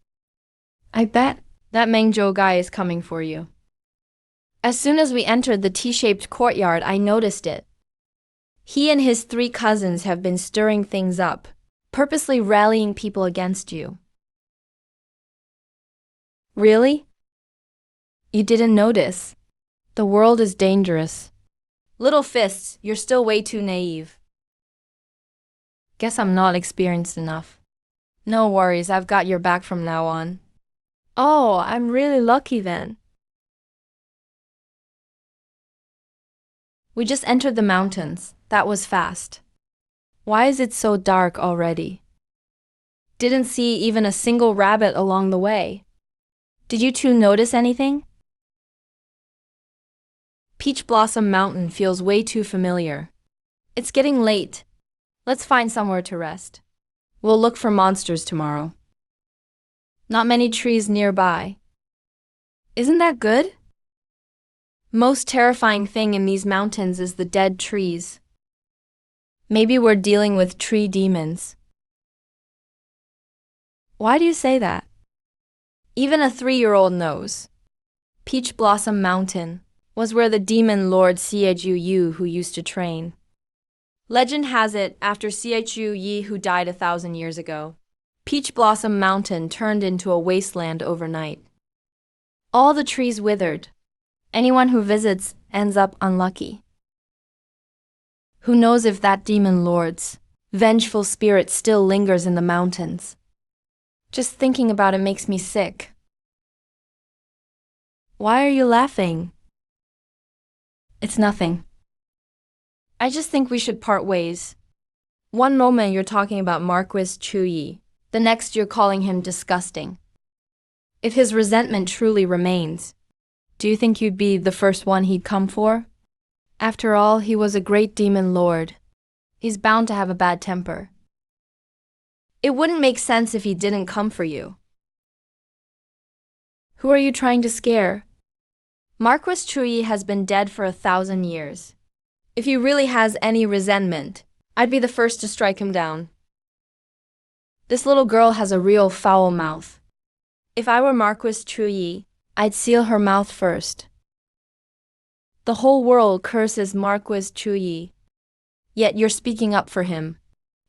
Speaker 1: I bet that Meng Zhou guy is coming for you. As soon as we entered the T-shaped courtyard, I noticed it. He and his three cousins have been stirring things up, purposely rallying people against you. Really? You didn't notice? The world is dangerous. Little fists, you're still way too naive. Guess I'm not experienced enough. No worries, I've got your back from now on. Oh, I'm really lucky then. We just entered the mountains. That was fast. Why is it so dark already? Didn't see even a single rabbit along the way. Did you two notice anything? Peach Blossom Mountain feels way too familiar. It's getting late. Let's find somewhere to rest. We'll look for monsters tomorrow. Not many trees nearby. Isn't that good? Most terrifying thing in these mountains is the dead trees. Maybe we're dealing with tree demons. Why do you say that? Even a 3-year-old knows. Peach Blossom Mountain was where the demon lord Chu Yi who used to train. Legend has it, after Chu Yi who died 1,000 years ago, Peach Blossom Mountain turned into a wasteland overnight. All the trees withered. Anyone who visits ends up unlucky. Who knows if that demon lord's vengeful spirit still lingers in the mountains? Just thinking about it makes me sick. Why are you laughing? It's nothing. I just think we should part ways. One moment you're talking about Marquis Chu Yi, the next you're calling him disgusting. If his resentment truly remains, do you think you'd be the first one he'd come for? After all, he was a great demon lord. He's bound to have a bad temper. It wouldn't make sense if he didn't come for you. Who are you trying to scare? Marquis Chu Yi has been dead for 1,000 years. If he really has any resentment, I'd be the first to strike him down. This little girl has a real foul mouth. If I were Marquis Chu Yi, I'd seal her mouth first. The whole world curses Marquis Chu Yi, yet you're speaking up for him.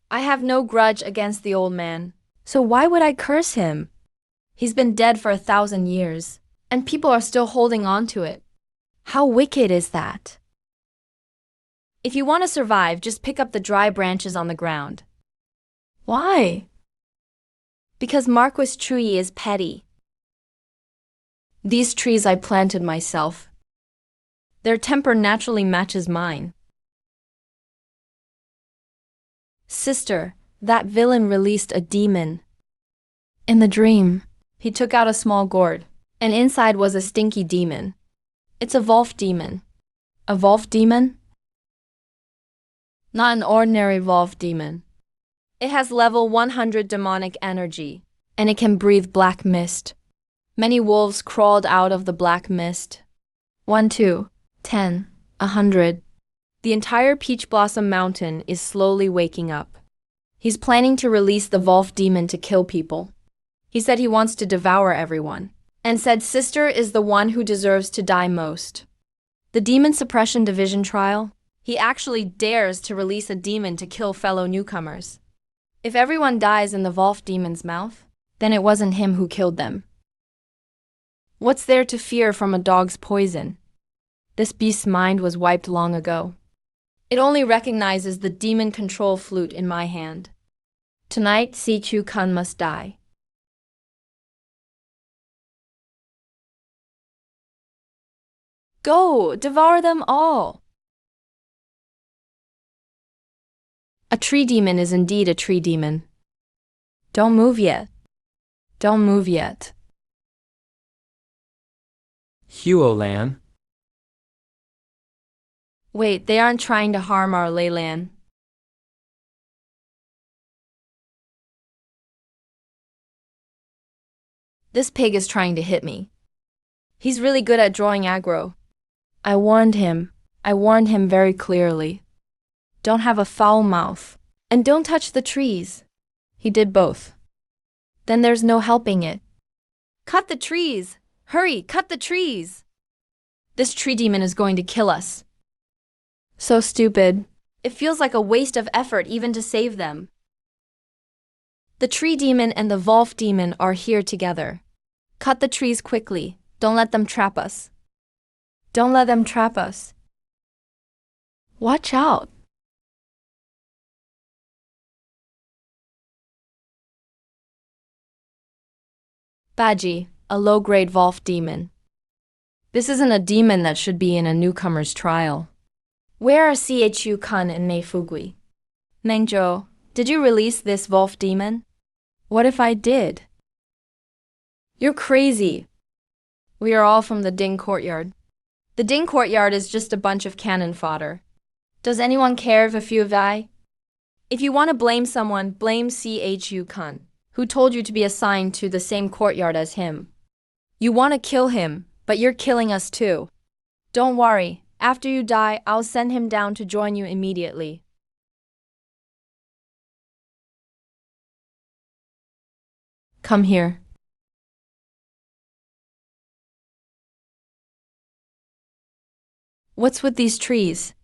Speaker 1: I have no grudge against the old man, so why would I curse him? He's been dead for 1,000 years, and people are still holding on to it. How wicked is that? If you want to survive, just pick up the dry branches on the ground. Why? Because Marquis Chu Yi is petty. These trees I planted myself. Their temper naturally matches mine. Sister, that villain released a demon. In the dream, he took out a small gourd, and inside was a stinky demon. It's a wolf demon. A wolf demon? Not an ordinary wolf demon. It has level 100 demonic energy, and it can breathe black mist. Many wolves crawled out of the black mist. 1, 2, 10, 100. The entire Peach Blossom Mountain is slowly waking up. He's planning to release the wolf demon to kill people. He said he wants to devour everyone, and said Sister is the one who deserves to die most. The Demon Suppression Division trial, he actually dares to release a demon to kill fellow newcomers. If everyone dies in the wolf demon's mouth, then it wasn't him who killed them. What's there to fear from a dog's poison? This beast's mind was wiped long ago. It only recognizes the demon control flute in my hand. Tonight, Si-Chu-Kun must die. Go, devour them all! A tree demon is indeed a tree demon. Don't move yet. Don't move yet.
Speaker 2: Huolan.
Speaker 1: Wait, they aren't trying to harm our Leyland. This pig is trying to hit me. He's really good at drawing aggro. I warned him very clearly. Don't have a foul mouth. And don't touch the trees. He did both. Then there's no helping it. Cut the trees! Hurry, cut the trees! This tree demon is going to kill us. So stupid. It feels like a waste of effort even to save them. The tree demon and the wolf demon are here together. Cut the trees quickly. Don't let them trap us. Don't let them trap us. Watch out. Baji, a low-grade wolf demon. This isn't a demon that should be in a newcomer's trial. Where are Si-Chu-Kun and Mei Fugui? Mengzhou, did you release this wolf demon? What if I did? You're crazy. We are all from the Ding Courtyard. The Ding Courtyard is just a bunch of cannon fodder. Does anyone care if a few die? If you want to blame someone, blame Si-Chu-Kun, who told you to be assigned to the same courtyard as him. You want to kill him, but you're killing us too. Don't worry, after you die, I'll send him down to join you immediately. Come here. What's with these trees?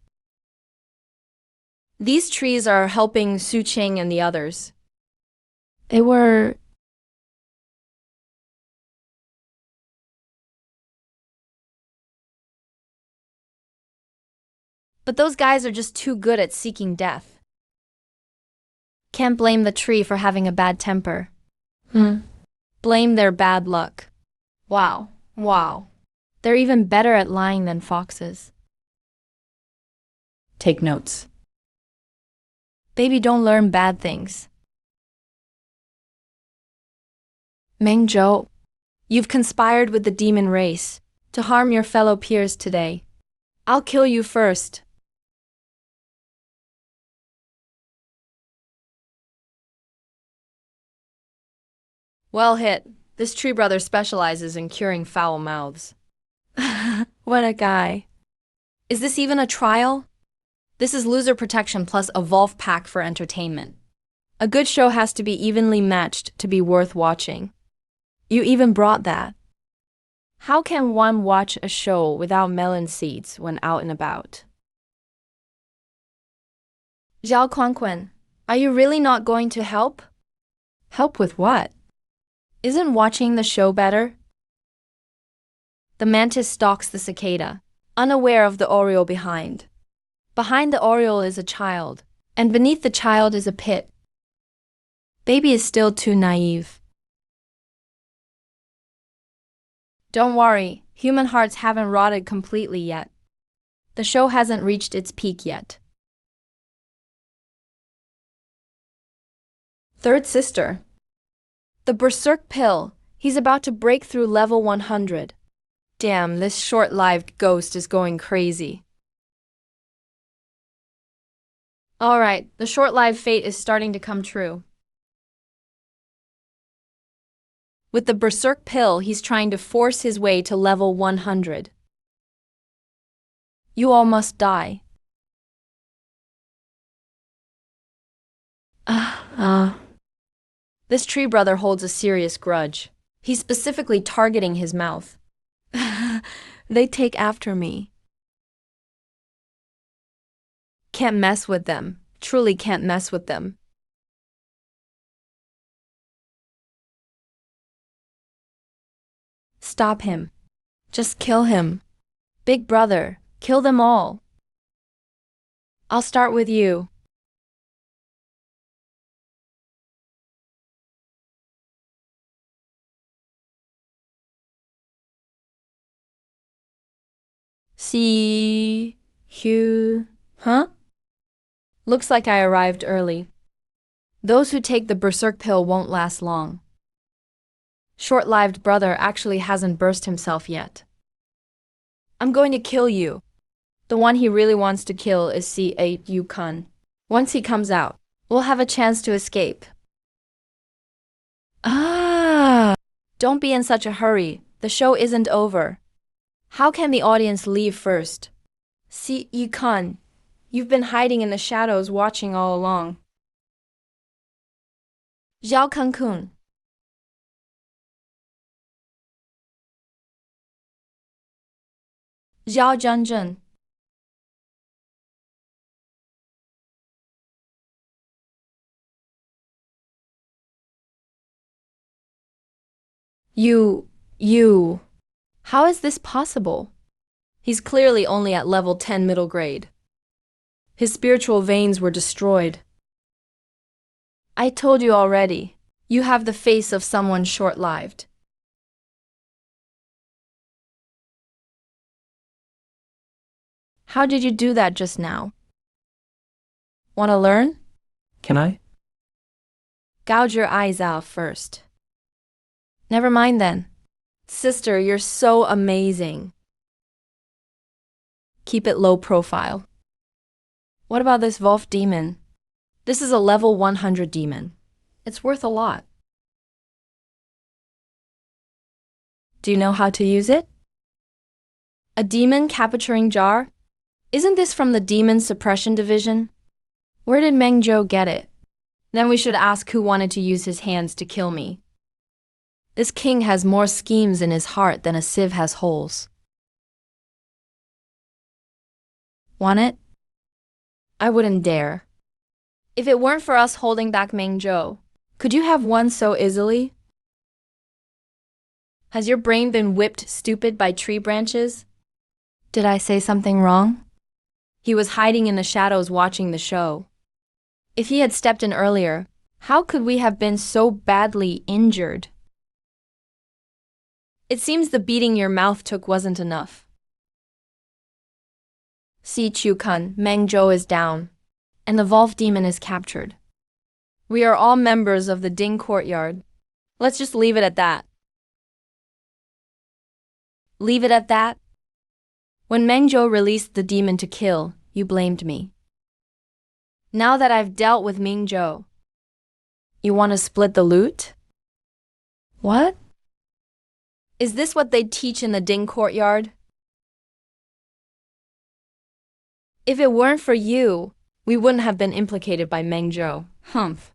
Speaker 1: These trees are helping Su Qing and the others. They were... But those guys are just too good at seeking death. Can't blame the tree for having a bad temper. Blame their bad luck. Wow, wow. They're even better at lying than foxes. Take notes. Baby, don't learn bad things. Mengzhou, you've conspired with the demon race to harm your fellow peers today. I'll kill you first. Well hit. This tree brother specializes in curing foul mouths. What a guy. Is this even a trial? This is loser protection plus a wolf pack for entertainment. A good show has to be evenly matched to be worth watching. You even brought that. How can one watch a show without melon seeds when out and about? Zhao Kuan, are you really not going to help? Help with what? Isn't watching the show better? The mantis stalks the cicada, unaware of the oriole behind. Behind the oriole is a child, and beneath the child is a pit. Baby is still too naive. Don't worry, human hearts haven't rotted completely yet. The show hasn't reached its peak yet. Third sister. The berserk pill. He's about to break through level 100. Damn, this short-lived ghost is going crazy. Alright, the short-lived fate is starting to come true. With the berserk pill, he's trying to force his way to level 100. You all must die. This tree brother holds a serious grudge. He's specifically targeting his mouth. They take after me. Can't mess with them. Truly can't mess with them. Stop him. Just kill him. Big brother, kill them all. I'll start with you. See, Hugh, huh? Looks like I arrived early. Those who take the berserk pill won't last long. Short-lived brother actually hasn't burst himself yet. I'm going to kill you. The one he really wants to kill is C8 Yukon. Once he comes out, we'll have a chance to escape. Don't be in such a hurry. The show isn't over. How can the audience leave first? See, Yukon, you've been hiding in the shadows watching all along. Zhao Kangkun. Zhao Zhanzhen. You. How is this possible? He's clearly only at level 10 middle grade. His spiritual veins were destroyed. I told you already. You have the face of someone short-lived. How did you do that just now? Want to learn?
Speaker 2: Can I?
Speaker 1: Gouge your eyes out first. Never mind then. Sister, you're so amazing. Keep it low profile. What about this Wolf demon? This is a level 100 demon. It's worth a lot. Do you know how to use it? A demon capturing jar? Isn't this from the demon suppression division? Where did Meng Zhou get it? Then we should ask who wanted to use his hands to kill me. This king has more schemes in his heart than a sieve has holes. Want it? I wouldn't dare. If it weren't for us holding back Meng Zhou, could you have won so easily? Has your brain been whipped stupid by tree branches? Did I say something wrong? He was hiding in the shadows watching the show. If he had stepped in earlier, how could we have been so badly injured? It seems the beating your mouth took wasn't enough. See, Chu-kun, Meng Zhou is down, and the Wolf demon is captured. We are all members of the Ding courtyard. Let's just leave it at that. Leave it at that? When Meng Zhou released the demon to kill, you blamed me. Now that I've dealt with Meng Zhou, you want to split the loot? What? Is this what they teach in the Ding courtyard? If it weren't for you, we wouldn't have been implicated by Meng Zhou. Humph.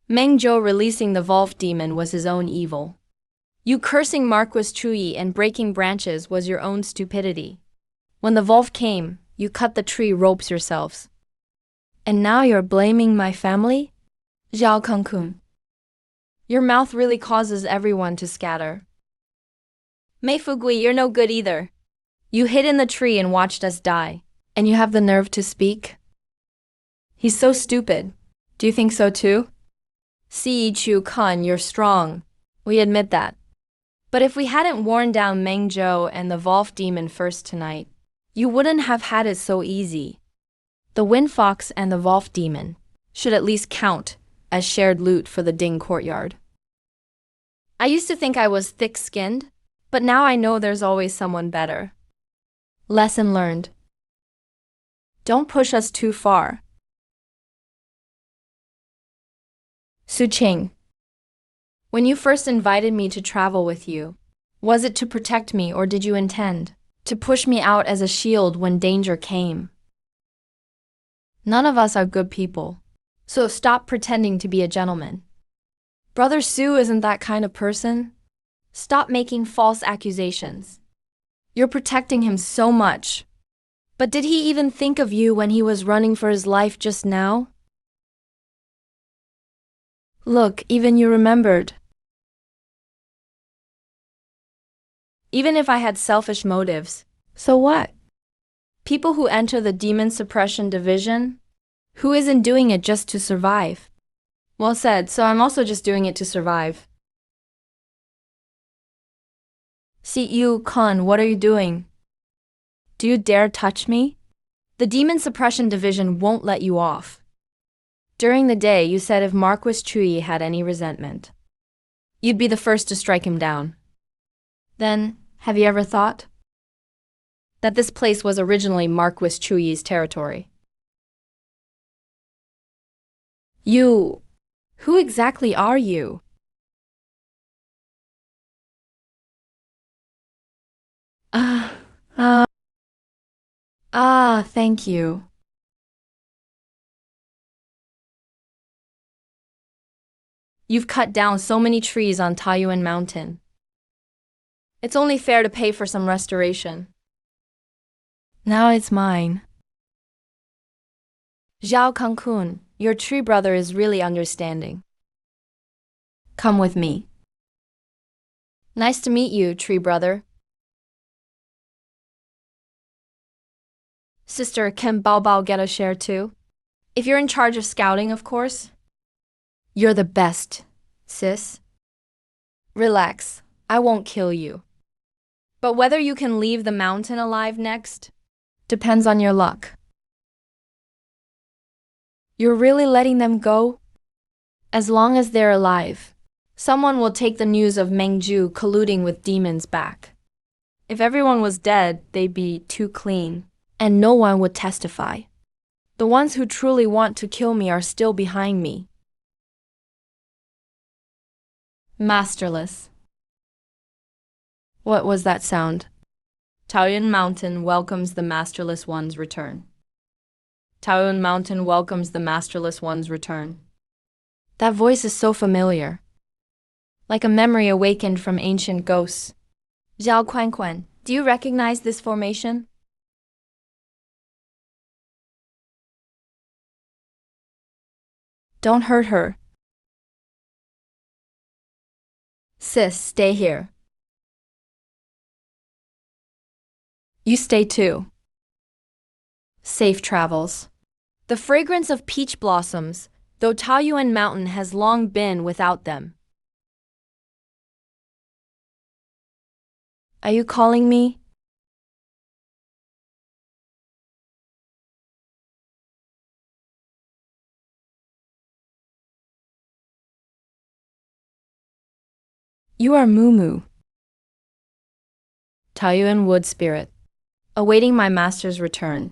Speaker 1: Meng Zhou releasing the Wolf demon was his own evil. You cursing Marquis Chuyi and breaking branches was your own stupidity. When the Wolf came, you cut the tree ropes yourselves. And now you're blaming my family? Zhao Kangkun. Your mouth really causes everyone to scatter. Mei Fugui, you're no good either. You hid in the tree and watched us die, and you have the nerve to speak? He's so stupid. Do you think so too? Si Chu Kun, you're strong. We admit that. But if we hadn't worn down Mengzhou and the Wolf Demon first tonight, you wouldn't have had it so easy. The Wind Fox and the Wolf Demon should at least count as shared loot for the Ding courtyard. I used to think I was thick-skinned, but now I know there's always someone better. Lesson learned. Don't push us too far. Su Qing. When you first invited me to travel with you, was it to protect me or did you intend to push me out as a shield when danger came? None of us are good people, so stop pretending to be a gentleman. Brother Su isn't that kind of person. Stop making false accusations. You're protecting him so much. But did he even think of you when he was running for his life just now? Look, even you remembered. Even if I had selfish motives, so what? People who enter the Demon Suppression Division, who isn't doing it just to survive? Well said, so I'm also just doing it to survive. See you, Kun, what are you doing? Do you dare touch me? The Demon Suppression Division won't let you off. During the day, you said if Marquis Chuyi had any resentment, you'd be the first to strike him down. Then, have you ever thought that this place was originally Marquis Chuyi's territory? You... Who exactly are you? Thank you. You've cut down so many trees on Taiyuan Mountain. It's only fair to pay for some restoration. Now it's mine. Zhao Kangkun, your tree brother is really understanding. Come with me. Nice to meet you, tree brother. Sister, can Bao Bao get a share too? If you're in charge of scouting, of course. You're the best, sis. Relax, I won't kill you. But whether you can leave the mountain alive next depends on your luck. You're really letting them go? As long as they're alive, someone will take the news of Mengzhu colluding with demons back. If everyone was dead, they'd be too clean, and no one would testify. The ones who truly want to kill me are still behind me. Masterless. What was that sound? Taoyuan Mountain welcomes the Masterless One's return. Taoyuan Mountain welcomes the Masterless One's return. That voice is so familiar, like a memory awakened from ancient ghosts. Zhao Quanquan, do you recognize this formation? Don't hurt her. Sis, stay here. You stay too. Safe travels. The fragrance of peach blossoms, though Taoyuan Mountain has long been without them. Are you calling me? You are Mumu. Taoyuan Wood Spirit, awaiting my master's return.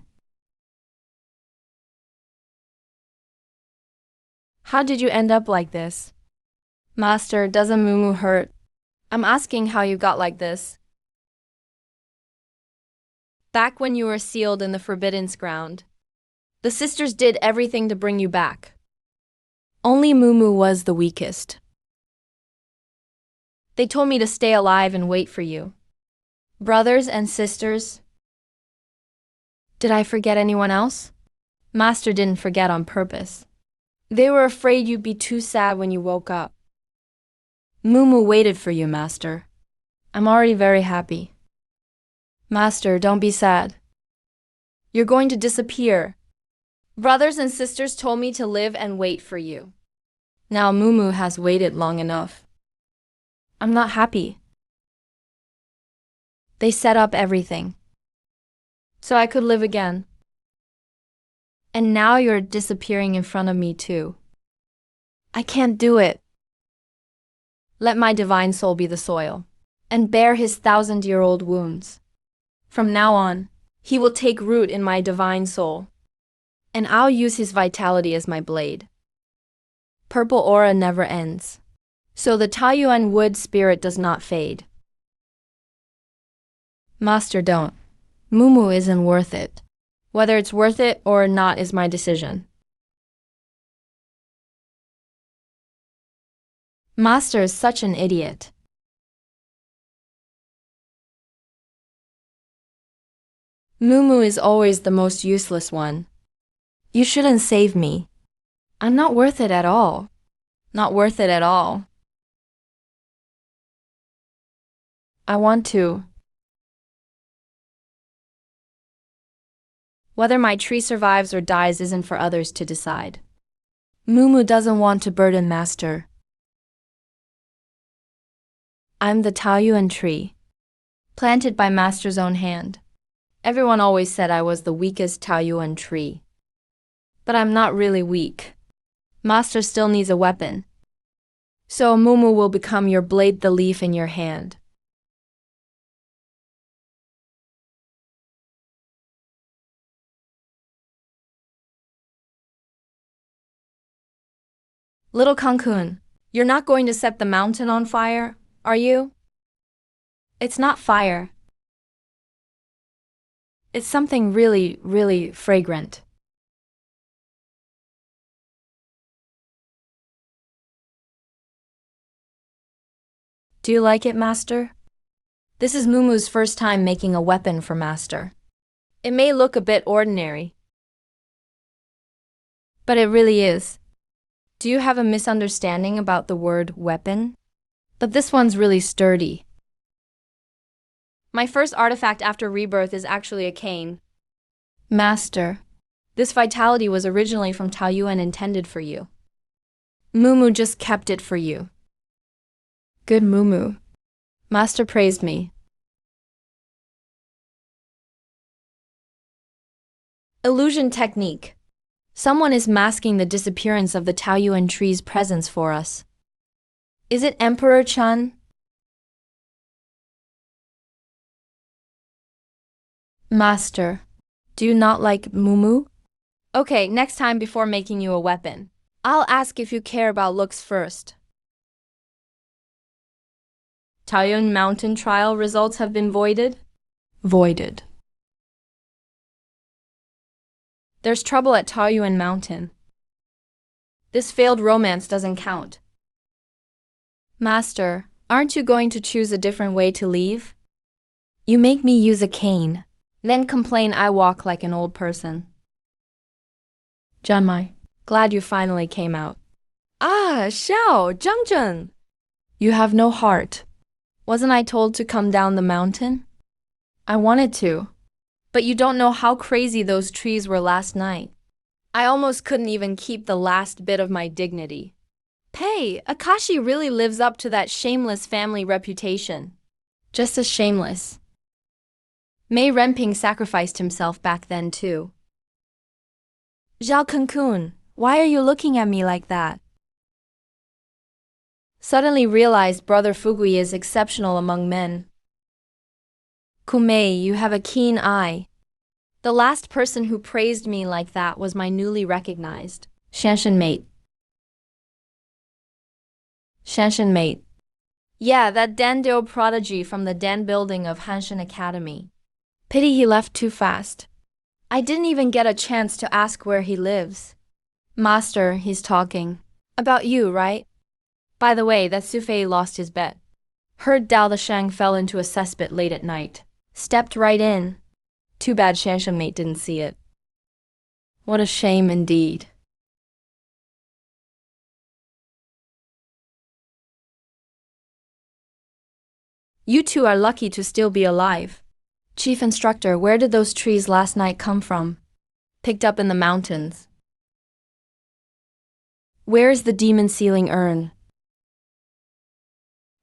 Speaker 1: How did you end up like this? Master, doesn't Mumu hurt? I'm asking how you got like this. Back when you were sealed in the Forbidden's ground, the sisters did everything to bring you back. Only Mumu was the weakest. They told me to stay alive and wait for you. Brothers and sisters. Did I forget anyone else? Master didn't forget on purpose. They were afraid you'd be too sad when you woke up. Mumu waited for you, Master. I'm already very happy. Master, don't be sad. You're going to disappear. Brothers and sisters told me to live and wait for you. Now Mumu has waited long enough. I'm not happy. They set up everything so I could live again. And now you're disappearing in front of me too. I can't do it. Let my divine soul be the soil and bear his 1,000-year-old wounds. From now on, he will take root in my divine soul, and I'll use his vitality as my blade. Purple aura never ends, so the Taiyuan wood spirit does not fade. Master, don't. Mumu isn't worth it. Whether it's worth it or not is my decision. Master is such an idiot. Mumu is always the most useless one. You shouldn't save me. I'm not worth it at all. Not worth it at all. I want to. Whether my tree survives or dies isn't for others to decide. Mumu doesn't want to burden Master. I'm the Taoyuan tree, planted by Master's own hand. Everyone always said I was the weakest Taoyuan tree. But I'm not really weak. Master still needs a weapon. So Mumu will become your blade, the leaf in your hand. Little Cancun, you're not going to set the mountain on fire, are you? It's not fire. It's something really, really fragrant. Do you like it, Master? This is Mumu's first time making a weapon for Master. It may look a bit ordinary, but it really is. Do you have a misunderstanding about the word weapon? But this one's really sturdy. My first artifact after rebirth is actually a cane. Master, this vitality was originally from Taoyuan intended for you. Mumu just kept it for you. Good Mumu. Master praised me. Illusion technique. Someone is masking the disappearance of the Taoyuan tree's presence for us. Is it Emperor Chun? Master, do you not like Mumu? Okay, next time before making you a weapon, I'll ask if you care about looks first. Taoyuan mountain trial results have been voided? Voided. There's trouble at Taoyuan Mountain. This failed romance doesn't count. Master, aren't you going to choose a different way to leave? You make me use a cane, then complain I walk like an old person. Junmai, glad you finally came out. Ah, Xiao, Zhangzhen. You have no heart. Wasn't I told to come down the mountain? I wanted to. But you don't know how crazy those trees were last night. I almost couldn't even keep the last bit of my dignity. Hey, Akashi really lives up to that shameless family reputation. Just as shameless. Mei Renping sacrificed himself back then too. Zhao Cancun, why are you looking at me like that? Suddenly realized Brother Fugui is exceptional among men. Kumei, you have a keen eye. The last person who praised me like that was my newly recognized Shanshan mate. Shanshan mate. Yeah, that Dandeo prodigy from the Dan building of Hanshan Academy. Pity he left too fast. I didn't even get a chance to ask where he lives. Master, he's talking. About you, right? By the way, that Sufei lost his bet. Heard Dao the Shang fell into a cesspit late at night. Stepped right in. Too bad Shanshan mate didn't see it. What a shame indeed. You two are lucky to still be alive. Chief Instructor, where did those trees last night come from? Picked up in the mountains. Where is the demon sealing urn?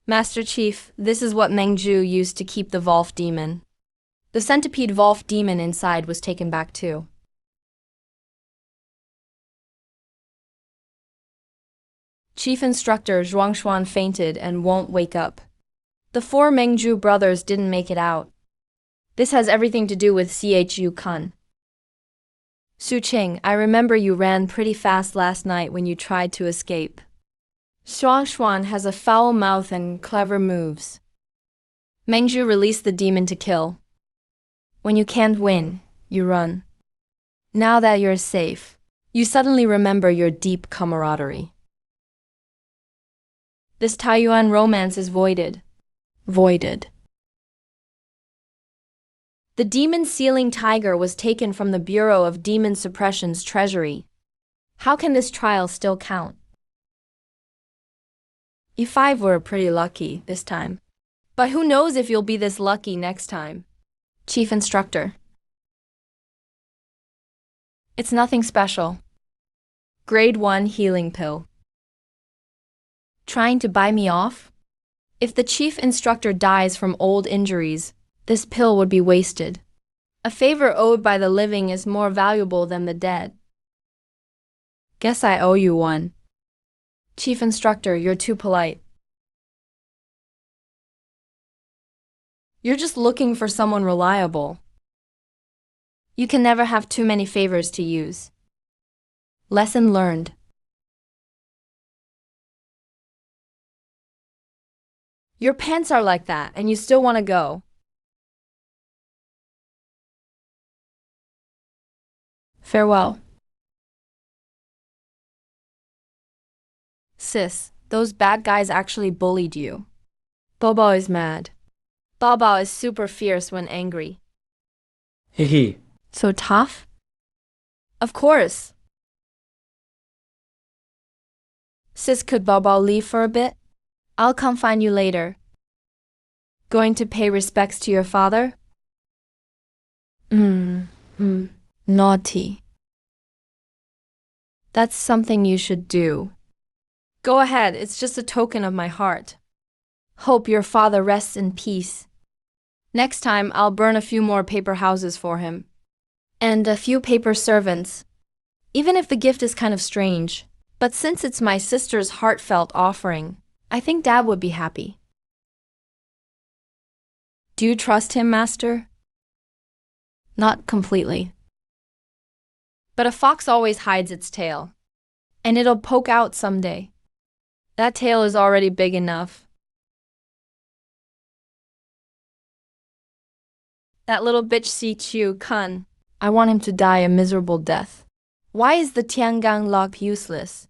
Speaker 1: Master Chief, this is what Mengju used to keep the Volf demon. The centipede Volf demon inside was taken back too. Chief Instructor Zhuangshuan fainted and won't wake up. The 4 Mengju brothers didn't make it out. This has everything to do with Chu Kun. Su Qing, I remember you ran pretty fast last night when you tried to escape. Zhuangshuan has a foul mouth and clever moves. Mengju released the demon to kill. When you can't win, you run. Now that you're safe, you suddenly remember your deep camaraderie. This Taiyuan romance is voided. Voided. The demon sealing tiger was taken from the Bureau of Demon Suppression's treasury. How can this trial still count? E5 were pretty lucky this time. But who knows if you'll be this lucky next time? Chief Instructor. It's nothing special. Grade 1 healing pill. Trying to buy me off? If the Chief Instructor dies from old injuries, this pill would be wasted. A favor owed by the living is more valuable than the dead. Guess I owe you one. Chief Instructor, you're too polite. You're just looking for someone reliable. You can never have too many favors to use. Lesson learned. Your pants are like that, and you still want to go. Farewell. Sis, those bad guys actually bullied you. Bobo is mad. Bao is super fierce when angry.
Speaker 2: Hee.
Speaker 1: So tough? Of course. Sis, could Bao leave for a bit? I'll come find you later. Going to pay respects to your father? Naughty. That's something you should do. Go ahead, it's just a token of my heart. Hope your father rests in peace. Next time, I'll burn a few more paper houses for him. And a few paper servants. Even if the gift is kind of strange. But since it's my sister's heartfelt offering, I think Dad would be happy. Do you trust him, Master? Not completely. But a fox always hides its tail. And it'll poke out someday. That tail is already big enough. That little bitch Chu Kun, I want him to die a miserable death. Why is the Tiangang lock useless?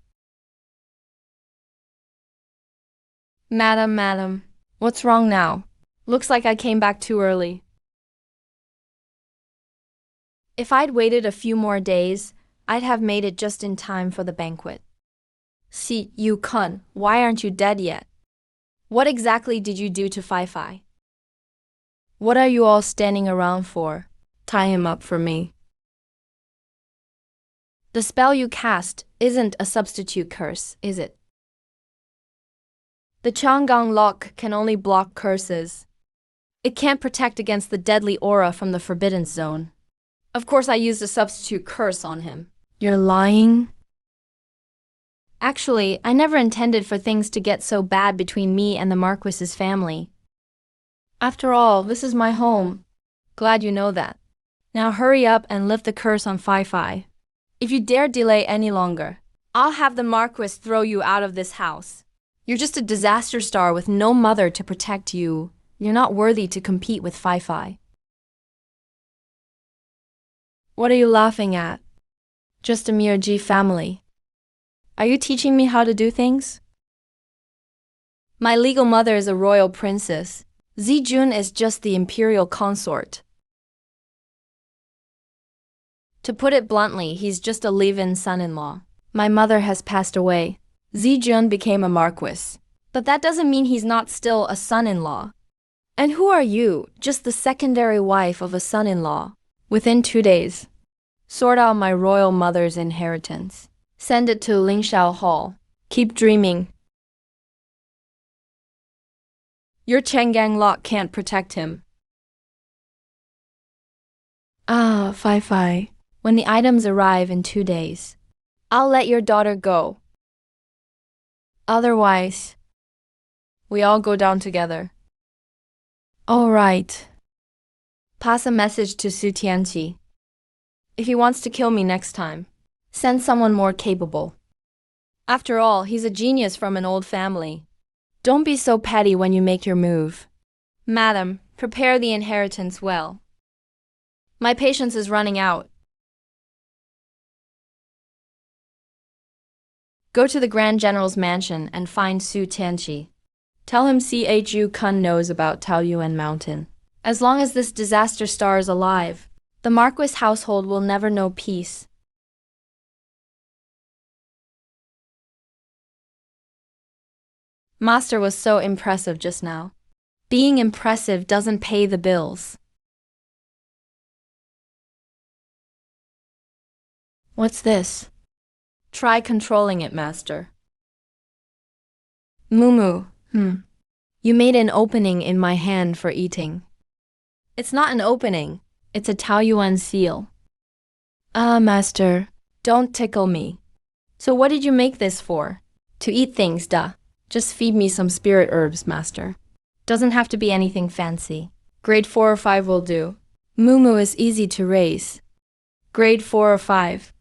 Speaker 1: Madam, what's wrong now? Looks like I came back too early. If I'd waited a few more days, I'd have made it just in time for the banquet. Chu Kun, why aren't you dead yet? What exactly did you do to Fai? What are you all standing around for? Tie him up for me. The spell you cast isn't a substitute curse, is it? The Chang'an lock can only block curses. It can't protect against the deadly aura from the forbidden zone. Of course I used a substitute curse on him. You're lying? Actually, I never intended for things to get so bad between me and the Marquis's family. After all, this is my home. Glad you know that. Now hurry up and lift the curse on Fai. If you dare delay any longer, I'll have the Marquis throw you out of this house. You're just a disaster star with no mother to protect you. You're not worthy to compete with Fai. What are you laughing at? Just a mere G family. Are you teaching me how to do things? My legal mother is a royal princess. Zijun is just the imperial consort. To put it bluntly, he's just a live-in son-in-law. My mother has passed away. Zijun became a marquis. But that doesn't mean he's not still a son-in-law. And who are you? Just the secondary wife of a son-in-law. Within 2 days. Sort out my royal mother's inheritance. Send it to Lingxiao Hall. Keep dreaming. Your Changgang lock can't protect him. Ah, Fai. When the items arrive in 2 days, I'll let your daughter go. Otherwise, we all go down together. All right. Pass a message to Su Tianqi. If he wants to kill me next time, send someone more capable. After all, he's a genius from an old family. Don't be so petty when you make your move. Madam, prepare the inheritance well. My patience is running out. Go to the Grand General's mansion and find Su Tianqi. Tell him Chu Kun knows about Taoyuan Mountain. As long as this disaster star is alive, the Marquis household will never know peace. Master was so impressive just now. Being impressive doesn't pay the bills. What's this? Try controlling it, Master. Mumu, You made an opening in my hand for eating. It's not an opening, it's a Taoyuan seal. Ah, Master, don't tickle me. So what did you make this for? To eat things, duh. Just feed me some spirit herbs, Master. Doesn't have to be anything fancy. Grade 4 or 5 will do. Mumu is easy to raise. Grade 4 or 5.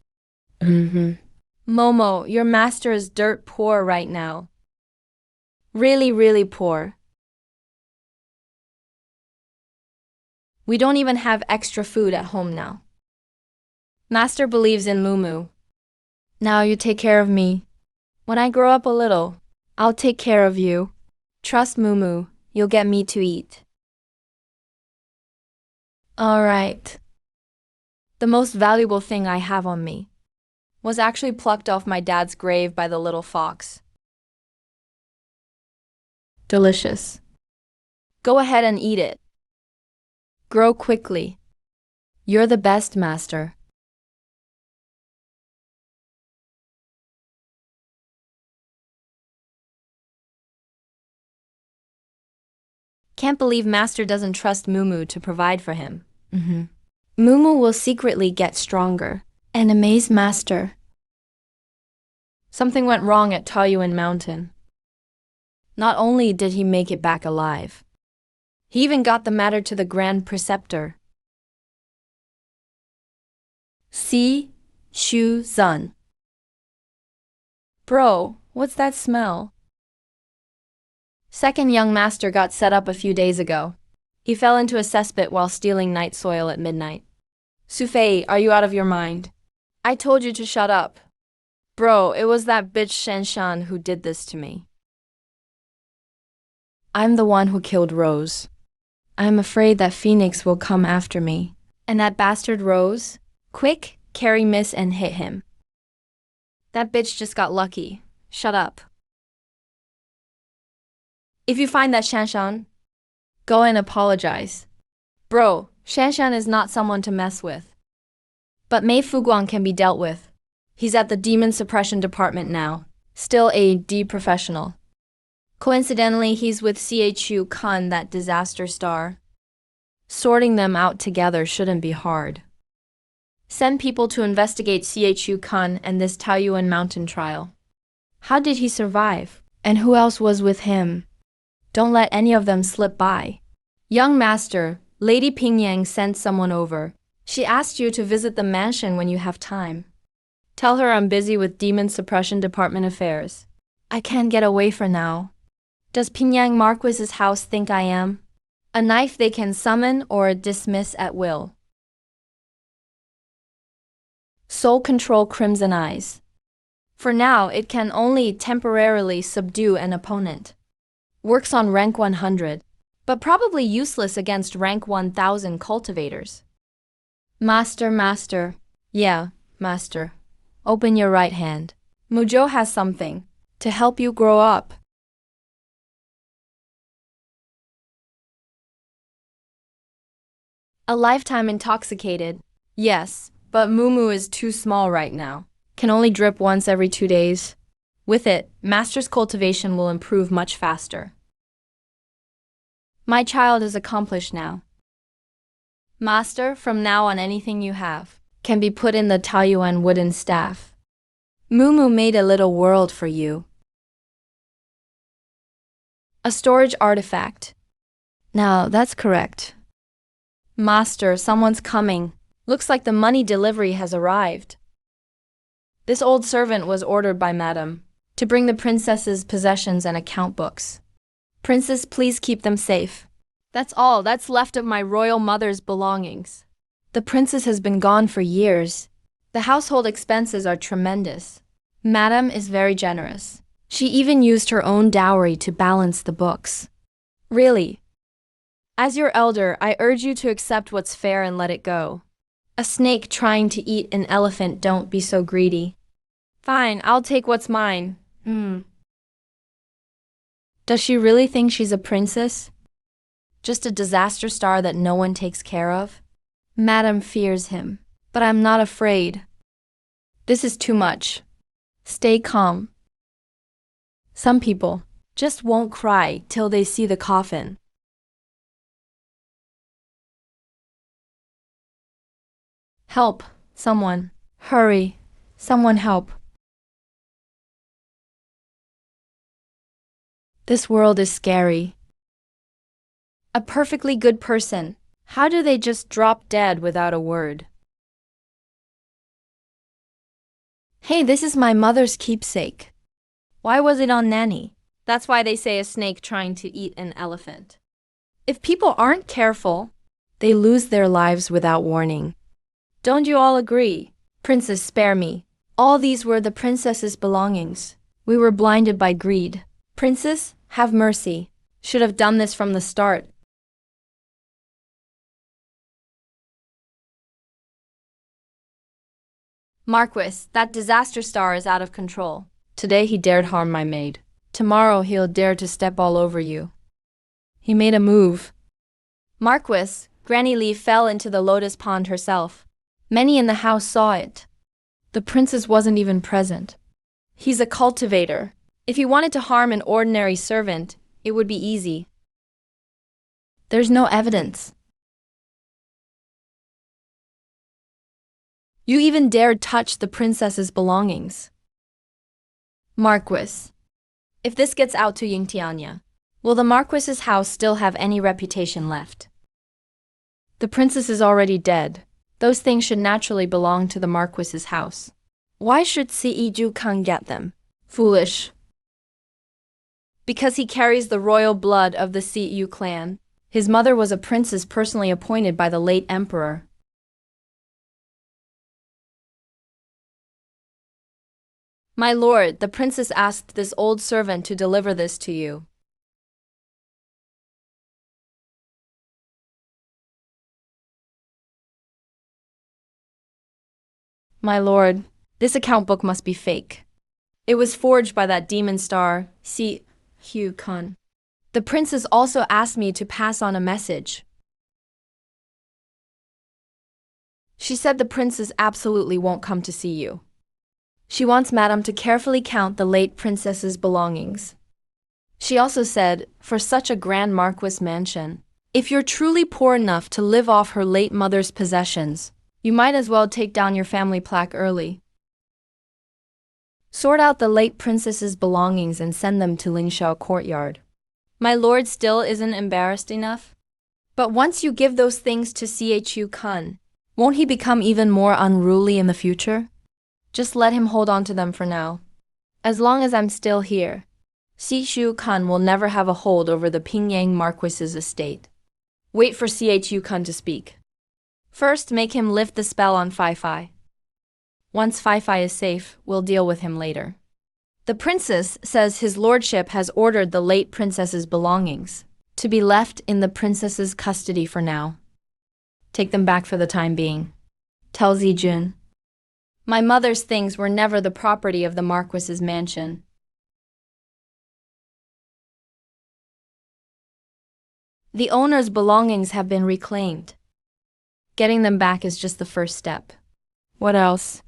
Speaker 1: Momo, your master is dirt poor right now. Really, really poor. We don't even have extra food at home now. Master believes in Mumu. Now you take care of me. When I grow up a little, I'll take care of you. Trust Mumu, you'll get meat to eat. All right. The most valuable thing I have on me was actually plucked off my dad's grave by the little fox. Delicious. Go ahead and eat it. Grow quickly. You're the best, Master. Can't believe Master doesn't trust Mumu to provide for him. Mumu will secretly get stronger and amaze Master. Something went wrong at Taoyuan Mountain. Not only did he make it back alive, he even got the matter to the Grand Preceptor. Shu Zun. Bro, what's that smell? Second young master got set up a few days ago. He fell into a cesspit while stealing night soil at midnight. Sufei, are you out of your mind? I told you to shut up. Bro, it was that bitch Shanshan who did this to me. I'm the one who killed Rose. I'm afraid that Phoenix will come after me. And that bastard Rose? Quick, carry Miss and hit him. That bitch just got lucky. Shut up. If you find that Shanshan, go and apologize. Bro, Shanshan is not someone to mess with. But Mei Fuguang can be dealt with. He's at the Demon Suppression Department now. Still a D professional. Coincidentally, he's with Chu Kun, that disaster star. Sorting them out together shouldn't be hard. Send people to investigate Chu Kun and this Taoyuan Mountain trial. How did he survive? And who else was with him? Don't let any of them slip by. Young master, Lady Pingyang sent someone over. She asked you to visit the mansion when you have time. Tell her I'm busy with Demon Suppression Department affairs. I can't get away for now. Does Pingyang Marquis's house think I am? A knife they can summon or dismiss at will. Soul control Crimson Eyes. For now, it can only temporarily subdue an opponent. Works on rank 100, but probably useless against rank 1000 cultivators. Master. Yeah, master. Open your right hand. Mujo has something to help you grow up. A lifetime intoxicated. Yes, but Mumu is too small right now. Can only drip once every 2 days. With it, master's cultivation will improve much faster. My child is accomplished now. Master, from now on anything you have can be put in the Taoyuan wooden staff. Mumu made a little world for you. A storage artifact. Now, that's correct. Master, someone's coming. Looks like the money delivery has arrived. This old servant was ordered by Madam to bring the princess's possessions and account books. Princess, please keep them safe. That's all that's left of my royal mother's belongings. The princess has been gone for years. The household expenses are tremendous. Madam is very generous. She even used her own dowry to balance the books. Really? As your elder, I urge you to accept what's fair and let it go. A snake trying to eat an elephant, don't be so greedy. Fine, I'll take what's mine. Does she really think she's a princess? Just a disaster star that no one takes care of? Madam fears him, but I'm not afraid. This is too much. Stay calm. Some people just won't cry till they see the coffin. Help, someone. Hurry, someone help. This world is scary. A perfectly good person. How do they just drop dead without a word? Hey, this is my mother's keepsake. Why was it on Nanny? That's why they say a snake trying to eat an elephant. If people aren't careful, they lose their lives without warning. Don't you all agree? Princess, spare me. All these were the princess's belongings. We were blinded by greed. Princess, have mercy. Should have done this from the start. Marquis, that disaster star is out of control. Today he dared harm my maid. Tomorrow he'll dare to step all over you. He made a move. Marquis, Granny Lee fell into the lotus pond herself. Many in the house saw it. The princess wasn't even present. He's a cultivator. If he wanted to harm an ordinary servant, it would be easy. There's no evidence. You even dared touch the princess's belongings. Marquis. If this gets out to Yingtianya, will the Marquis's house still have any reputation left? The princess is already dead. Those things should naturally belong to the Marquis's house. Why should Siiju Kang get them? Foolish. Because he carries the royal blood of the Siyu clan. His mother was a princess personally appointed by the late emperor. My lord, the princess asked this old servant to deliver this to you. My lord, this account book must be fake. It was forged by that demon star, Si Hugh Kun. The princess also asked me to pass on a message. She said the princess absolutely won't come to see you. She wants Madam to carefully count the late princess's belongings. She also said, for such a grand Marquis mansion, if you're truly poor enough to live off her late mother's possessions, you might as well take down your family plaque early. Sort out the late princess's belongings and send them to Lingxiao courtyard. My lord still isn't embarrassed enough? But once you give those things to Chu Kun, won't he become even more unruly in the future? Just let him hold on to them for now. As long as I'm still here, Chu Kun will never have a hold over the Pingyang Marquis's estate. Wait for Chu Kun to speak. First, make him lift the spell on Fai Fai. Once Fai Fai is safe, we'll deal with him later. The princess says his lordship has ordered the late princess's belongings to be left in the princess's custody for now. Take them back for the time being. Tell Zijun. My mother's things were never the property of the Marquis's mansion. The owner's belongings have been reclaimed. Getting them back is just the first step. What else?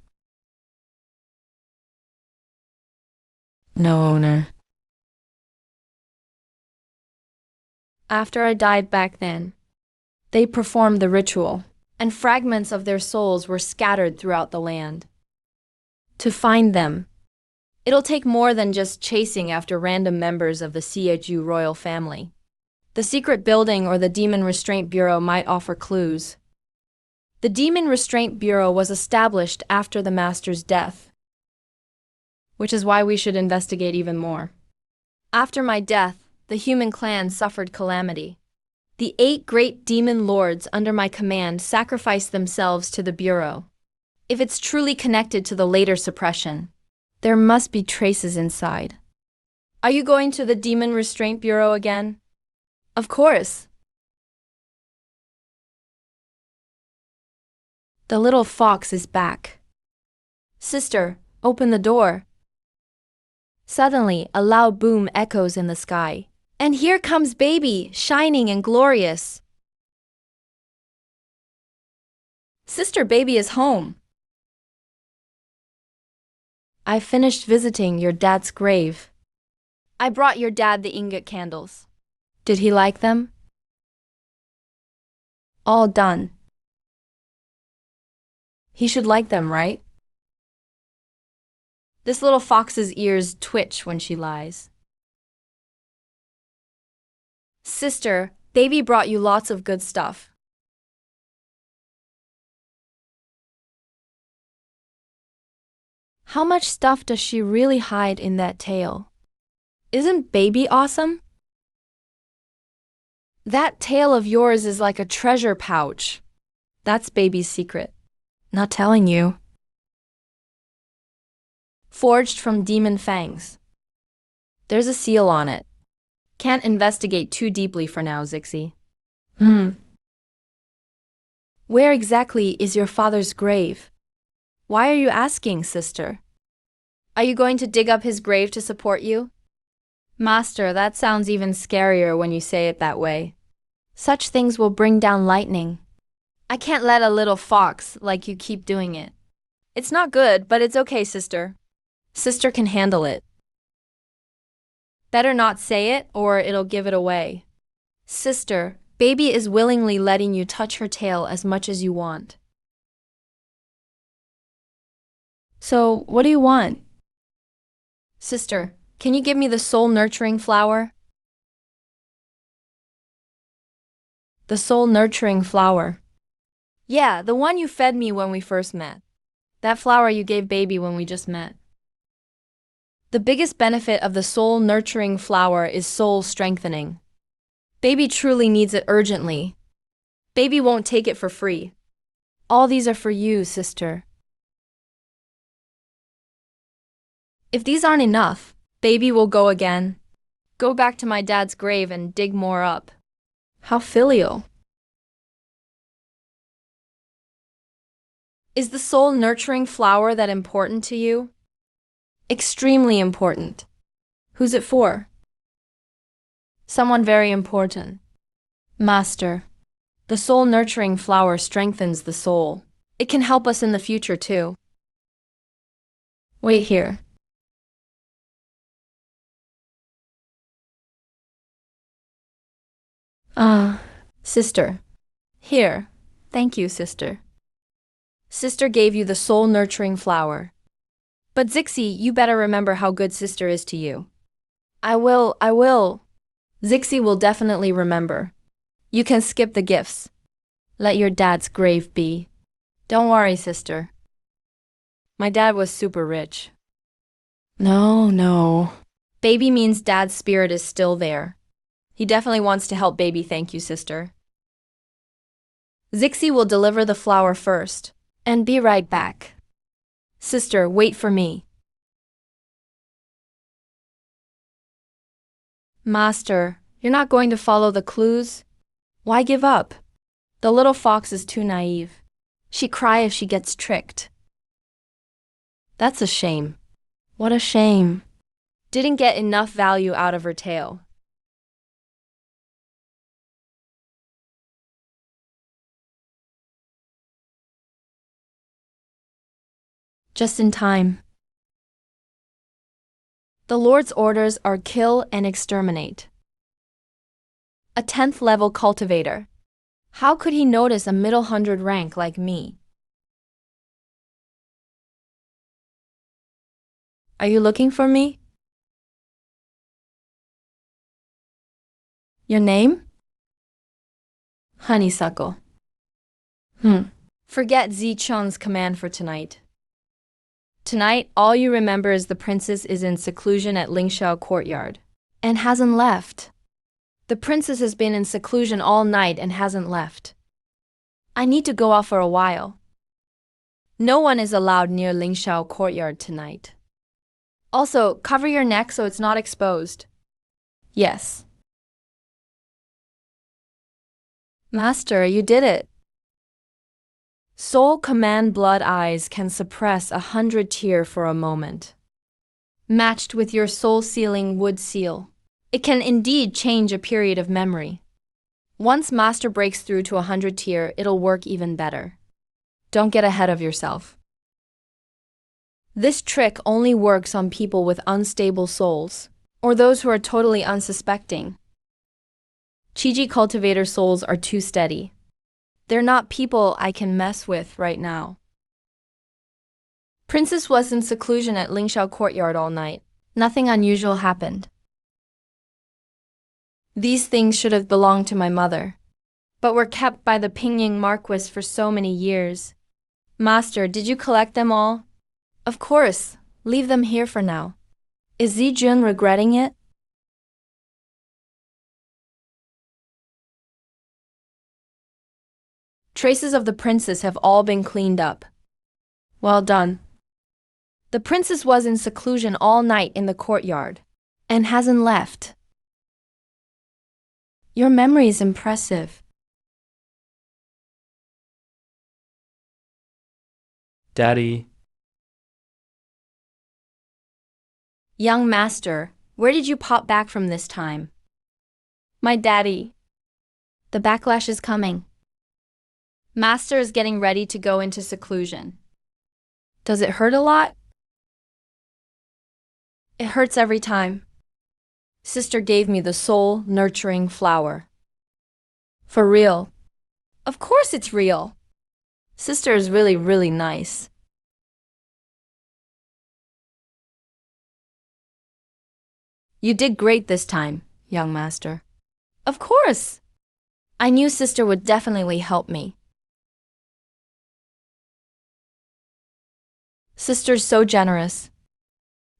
Speaker 1: No owner. After I died back then, they performed the ritual, and fragments of their souls were scattered throughout the land. To find them, it'll take more than just chasing after random members of the CHU royal family. The secret building or the Demon Restraint Bureau might offer clues. The Demon Restraint Bureau was established after the Master's death, which is why we should investigate even more. After my death, the human clan suffered calamity. The 8 great demon lords under my command sacrificed themselves to the Bureau. If it's truly connected to the later suppression, there must be traces inside. Are you going to the Demon Restraint Bureau again? Of course. The little fox is back. Sister, open the door. Suddenly, a loud boom echoes in the sky. And here comes baby, shining and glorious. Sister, baby is home. I finished visiting your dad's grave. I brought your dad the ingot candles. Did he like them? All done. He should like them, right? This little fox's ears twitch when she lies. Sister, baby brought you lots of good stuff. How much stuff does she really hide in that tail? Isn't baby awesome? That tail of yours is like a treasure pouch. That's baby's secret. Not telling you. Forged from demon fangs. There's a seal on it. Can't investigate too deeply for now, Zixi. Where exactly is your father's grave? Why are you asking, sister? Are you going to dig up his grave to support you? Master, that sounds even scarier when you say it that way. Such things will bring down lightning. I can't let a little fox like you keep doing it. It's not good, but it's okay, sister. Sister can handle it. Better not say it, or it'll give it away. Sister, baby is willingly letting you touch her tail as much as you want. So, what do you want? Sister, can you give me the soul-nurturing flower? The soul-nurturing flower. Yeah, the one you fed me when we first met. That flower you gave baby when we just met. The biggest benefit of the soul-nurturing flower is soul strengthening. Baby truly needs it urgently. Baby won't take it for free. All these are for you, sister. If these aren't enough, baby will go again. Go back to my dad's grave and dig more up. How filial. Is the soul-nurturing flower that important to you? Extremely important. Who's it for? Someone very important. Master, the soul-nurturing flower strengthens the soul. It can help us in the future too. Wait here. Sister. Here. Thank you, sister. Sister gave you the soul-nurturing flower. But Zixi, you better remember how good sister is to you. I will. Zixi will definitely remember. You can skip the gifts. Let your dad's grave be. Don't worry, sister. My dad was super rich. No. Baby means dad's spirit is still there. He definitely wants to help baby, thank you, sister. Zixi will deliver the flower first, and be right back. Sister, wait for me. Master, you're not going to follow the clues? Why give up? The little fox is too naive. She'd cry if she gets tricked. That's a shame. What a shame. Didn't get enough value out of her tail. Just in time. The Lord's orders are kill and exterminate. A 10th level cultivator. How could he notice a middle 100 rank like me? Are you looking for me? Your name? Honeysuckle. Forget Zichun's command for tonight. Tonight, all you remember is the princess is in seclusion at Lingxiao courtyard and hasn't left. The princess has been in seclusion all night and hasn't left. I need to go out for a while. No one is allowed near Lingxiao courtyard tonight. Also, cover your neck so it's not exposed. Yes. Master, you did it. Soul command blood eyes can suppress 100 tear for a moment. Matched with your soul sealing wood seal, it can indeed change a period of memory. Once master breaks through to 100 tier, it'll work even better. Don't get ahead of yourself. This trick only works on people with unstable souls, or those who are totally unsuspecting. Qiji cultivator souls are too steady. They're not people I can mess with right now. Princess was in seclusion at Lingxiao courtyard all night. Nothing unusual happened. These things should have belonged to my mother, but were kept by the Pingying Marquis for so many years. Master, did you collect them all? Of course, leave them here for now. Is Zijun regretting it? Traces of the princess have all been cleaned up. Well done. The princess was in seclusion all night in the courtyard and hasn't left. Your memory is impressive.
Speaker 2: Daddy.
Speaker 1: Young master, where did you pop back from this time? My daddy. The backlash is coming. Master is getting ready to go into seclusion. Does it hurt a lot? It hurts every time. Sister gave me the soul nurturing flower. For real? Of course it's real. Sister is really, really nice. You did great this time, young master. Of course. I knew sister would definitely help me. Sister's so generous.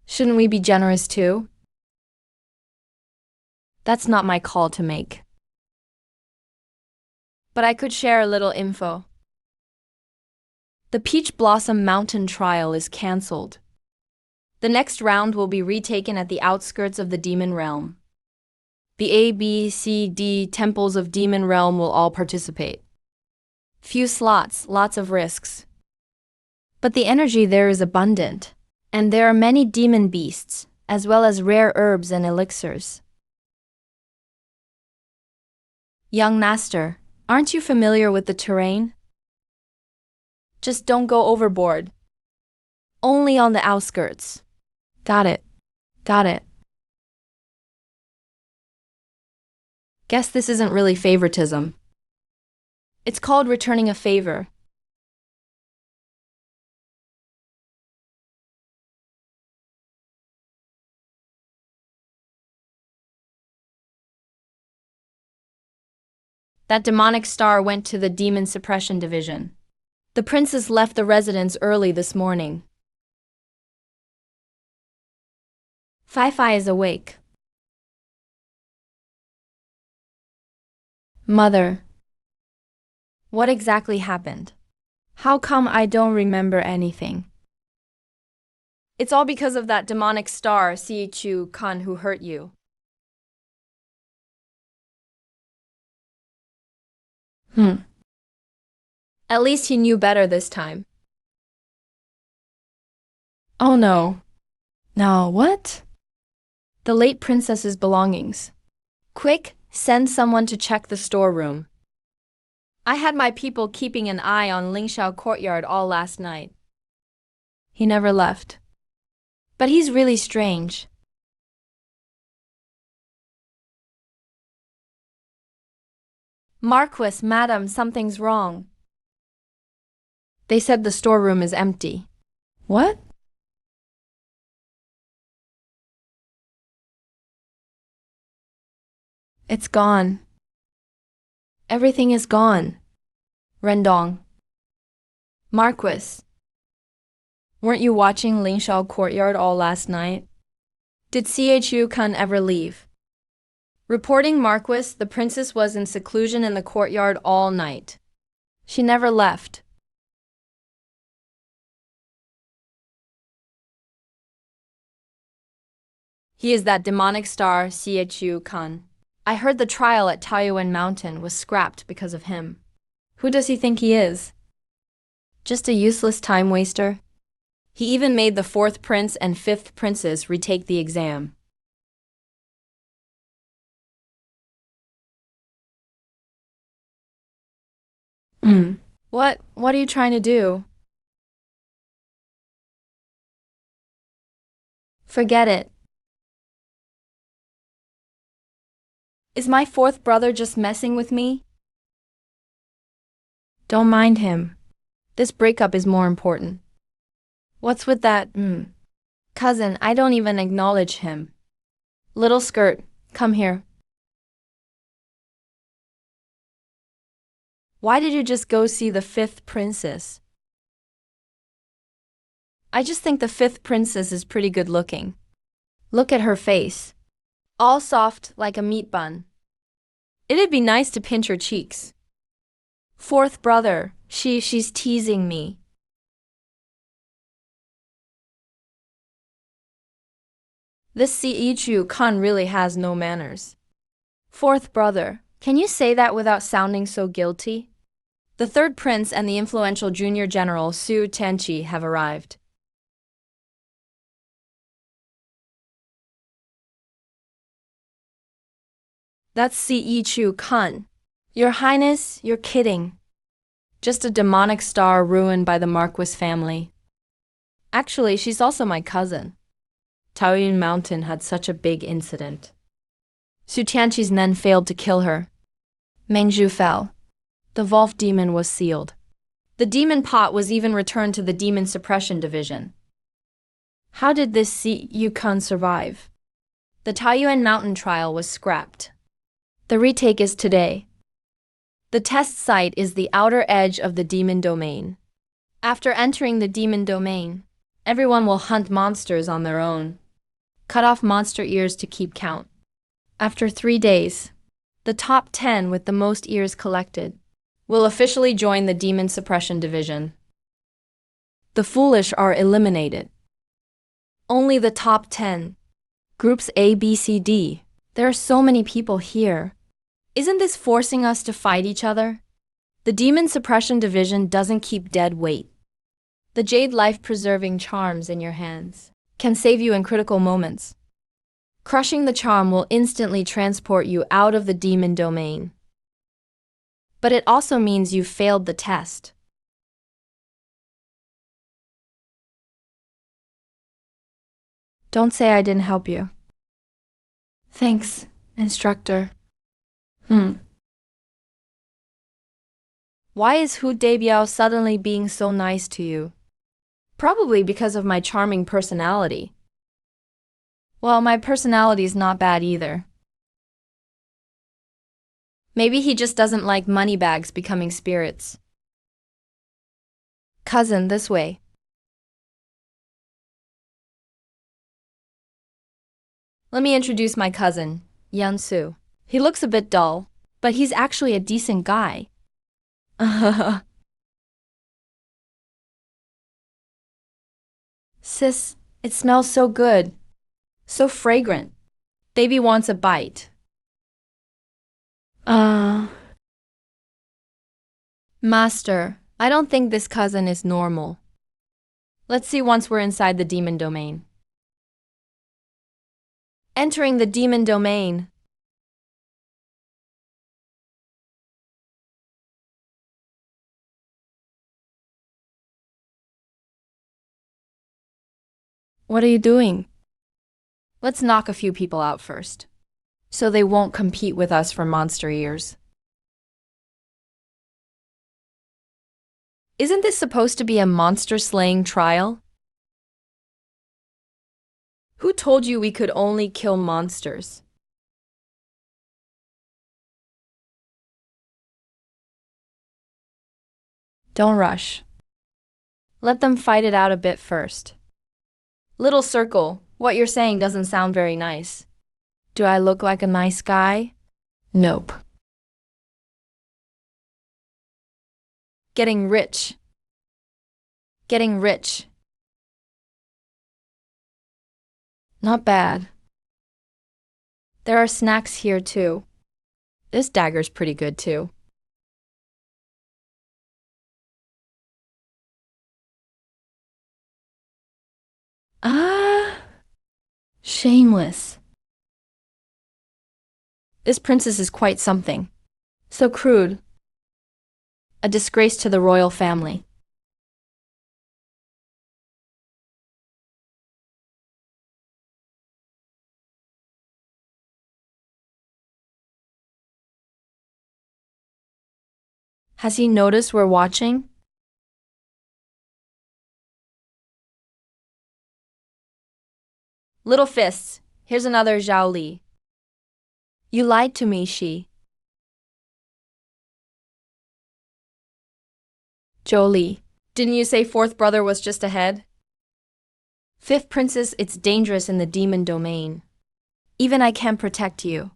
Speaker 1: Shouldn't we be generous too? That's not my call to make. But I could share a little info. The Peach Blossom Mountain trial is cancelled. The next round will be retaken at the outskirts of the Demon Realm. The A, B, C, D temples of Demon Realm will all participate. Few slots, lots of risks. But the energy there is abundant, and there are many demon beasts, as well as rare herbs and elixirs. Young master, aren't you familiar with the terrain? Just don't go overboard. Only on the outskirts. Got it. Got it. Guess this isn't really favoritism. It's called returning a favor. That demonic star went to the Demon Suppression Division. The princess left the residence early this morning. Fi is awake. Mother. What exactly happened? How come I don't remember anything? It's all because of that demonic star, Chu Kun, who hurt you. At least he knew better this time. Oh no. No, what? The late princess's belongings. Quick, send someone to check the storeroom. I had my people keeping an eye on Lingxiao courtyard all last night. He never left. But he's really strange. Marquis, madam, something's wrong. They said the storeroom is empty. What? It's gone. Everything is gone. Rendong. Marquis. Weren't you watching Lingshao Courtyard all last night? Did Chu Kun ever leave? Reporting Marquis, the princess was in seclusion in the courtyard all night. She never left. He is that demonic star, Chu Kun. I heard the trial at Taoyuan Mountain was scrapped because of him. Who does he think he is? Just a useless time waster? He even made the 4th prince and 5th princess retake the exam. What are you trying to do? Forget it. Is my 4th brother just messing with me? Don't mind him. This breakup is more important. What's with that, cousin? I don't even acknowledge him. Little skirt, come here. Why did you just go see the 5th princess? I just think the 5th princess is pretty good looking. Look at her face. All soft like a meat bun. It'd be nice to pinch her cheeks. 4th brother, she's teasing me. This Chu Kun really has no manners. 4th brother, can you say that without sounding so guilty? The 3rd prince and the influential junior general Su Tianqi have arrived. That's Chu Kun. Your Highness, you're kidding. Just a demonic star ruined by the Marquis family. Actually, she's also my cousin. Taoyuan Mountain had such a big incident. Su Tianqi's men failed to kill her. Mengzhu fell. The Wolf demon was sealed. The demon pot was even returned to the demon suppression division. How did this Chu Kun survive? The Taoyuan Mountain trial was scrapped. The retake is today. The test site is the outer edge of the demon domain. After entering the demon domain, everyone will hunt monsters on their own. Cut off monster ears to keep count. After 3 days, the top 10 with the most ears collected will officially join the demon suppression division. The foolish are eliminated. Only the top 10. Groups A, B, C, D. There are so many people here. Isn't this forcing us to fight each other? The demon suppression division doesn't keep dead weight. The jade life-preserving charms in your hands can save you in critical moments. Crushing the charm will instantly transport you out of the demon domain. But it also means you've failed the test. Don't say I didn't help you. Thanks, instructor. Why is Hu Debiao suddenly being so nice to you? Probably because of my charming personality. Well, my personality's not bad either. Maybe he just doesn't like moneybags becoming spirits. Cousin, this way. Let me introduce my cousin, Yan Su. He looks a bit dull, but he's actually a decent guy. Sis, it smells so good. So fragrant. Baby wants a bite. Master, I don't think this cousin is normal. Let's see once we're inside the demon domain. Entering the demon domain. What are you doing? Let's knock a few people out first, so they won't compete with us for monster ears. Isn't this supposed to be a monster-slaying trial? Who told you we could only kill monsters? Don't rush. Let them fight it out a bit first. Little Circle, what you're saying doesn't sound very nice. Do I look like a nice guy? Nope. Getting rich. Getting rich. Not bad. There are snacks here too. This dagger's pretty good too. Ah, shameless. This princess is quite something. So crude. A disgrace to the royal family. Has he noticed we're watching? Little fists, here's another Zhao Li. You lied to me, she. Zhou Li. Didn't you say fourth brother was just ahead? Fifth princess, it's dangerous in the demon domain. Even I can't protect you.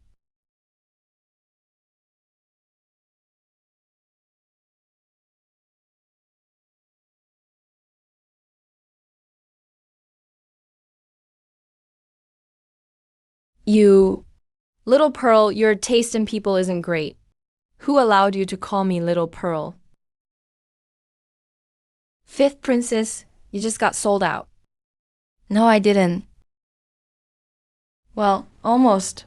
Speaker 1: You. Little Pearl, your taste in people isn't great. Who allowed you to call me Little Pearl? Fifth princess, you just got sold out. No, I didn't. Well, almost.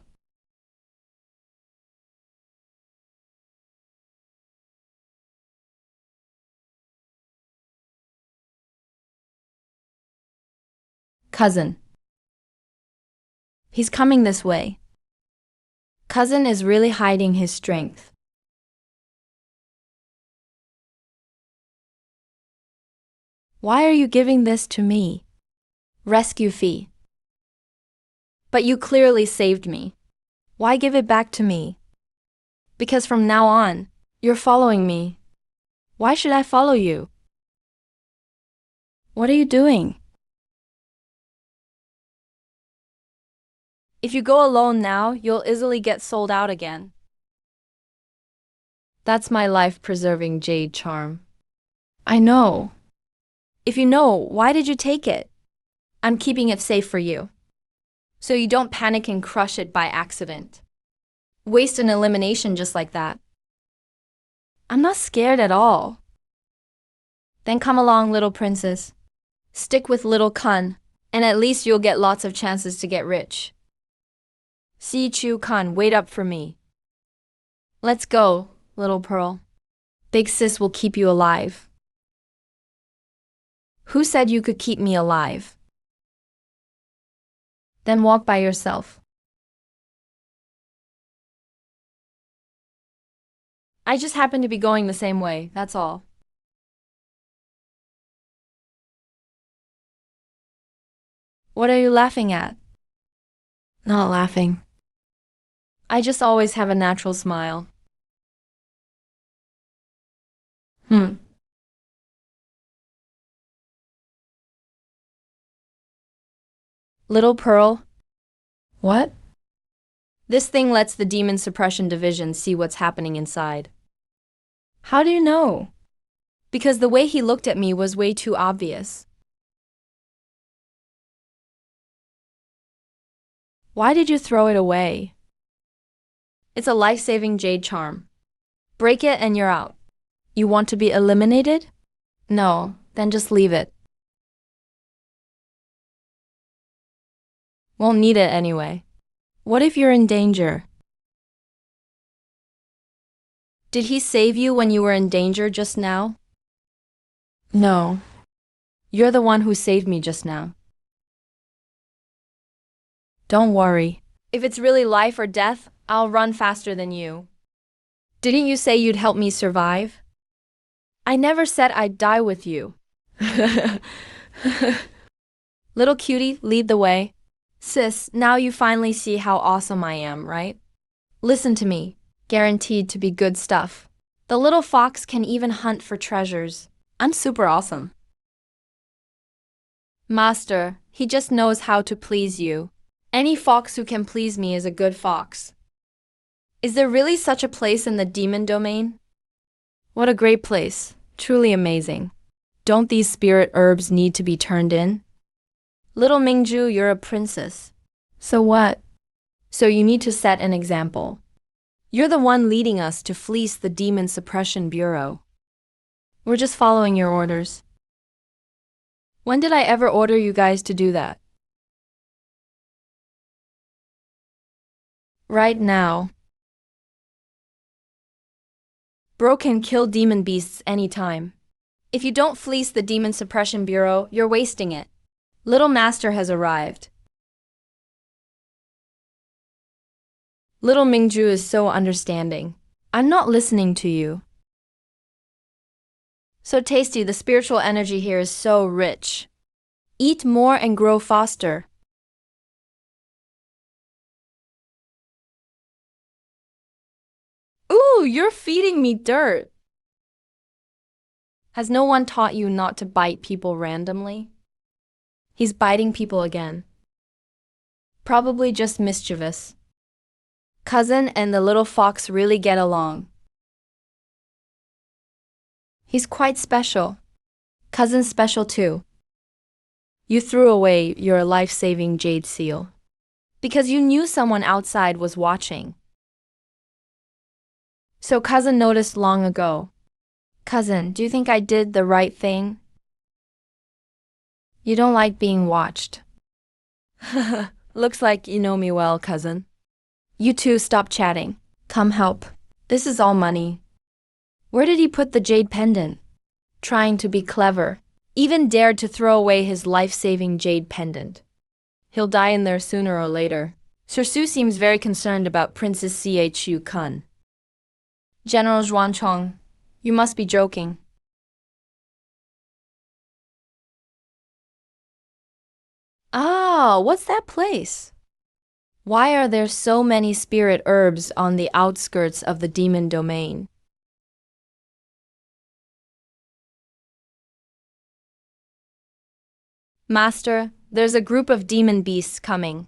Speaker 1: Cousin. He's coming this way. Cousin is really hiding his strength. Why are you giving this to me? Rescue fee. But you clearly saved me. Why give it back to me? Because from now on, you're following me. Why should I follow you? What are you doing? If you go alone now, you'll easily get sold out again. That's my life-preserving jade charm. I know. If you know, why did you take it? I'm keeping it safe for you. So you don't panic and crush it by accident. Waste an elimination just like that. I'm not scared at all. Then come along, little princess. Stick with little Kun, and at least you'll get lots of chances to get rich. Si Chu Kun, wait up for me. Let's go, little Pearl. Big sis will keep you alive. Who said you could keep me alive? Then walk by yourself. I just happen to be going the same way, that's all. What are you laughing at? Not laughing. I just always have a natural smile. Little Pearl? What? This thing lets the Demon Suppression Division see what's happening inside. How do you know? Because the way he looked at me was way too obvious. Why did you throw it away? It's a life-saving jade charm. Break it and you're out. You want to be eliminated? No, then just leave it. Won't need it anyway. What if you're in danger? Did he save you when you were in danger just now? No. You're the one who saved me just now. Don't worry. If it's really life or death, I'll run faster than you. Didn't you say you'd help me survive? I never said I'd die with you. Little cutie, lead the way. Sis, now you finally see how awesome I am, right? Listen to me. Guaranteed to be good stuff. The little fox can even hunt for treasures. I'm super awesome. Master, he just knows how to please you. Any fox who can please me is a good fox. Is there really such a place in the demon domain? What a great place. Truly amazing. Don't these spirit herbs need to be turned in? Little Mingju, you're a princess. So what? So you need to set an example. You're the one leading us to fleece the Demon Suppression Bureau. We're just following your orders. When did I ever order you guys to do that? Right now. Bro can kill demon beasts anytime. If you don't fleece the Demon Suppression Bureau, you're wasting it. Little Master has arrived. Little Mingju is so understanding. I'm not listening to you. So tasty, the spiritual energy here is so rich. Eat more and grow faster. Ooh, you're feeding me dirt. Has no one taught you not to bite people randomly? He's biting people again. Probably just mischievous. Cousin and the little fox really get along. He's quite special. Cousin's special too. You threw away your life-saving jade seal. Because you knew someone outside was watching. So cousin noticed long ago. Cousin, do you think I did the right thing? You don't like being watched. Looks like you know me well, cousin. You two stop chatting. Come help. This is all money. Where did he put the jade pendant? Trying to be clever. Even dared to throw away his life-saving jade pendant. He'll die in there sooner or later. Sir Su seems very concerned about Princess Chu Kun. General Zhuanchong, you must be joking. Ah, what's that place? Why are there so many spirit herbs on the outskirts of the demon domain? Master, there's a group of demon beasts coming.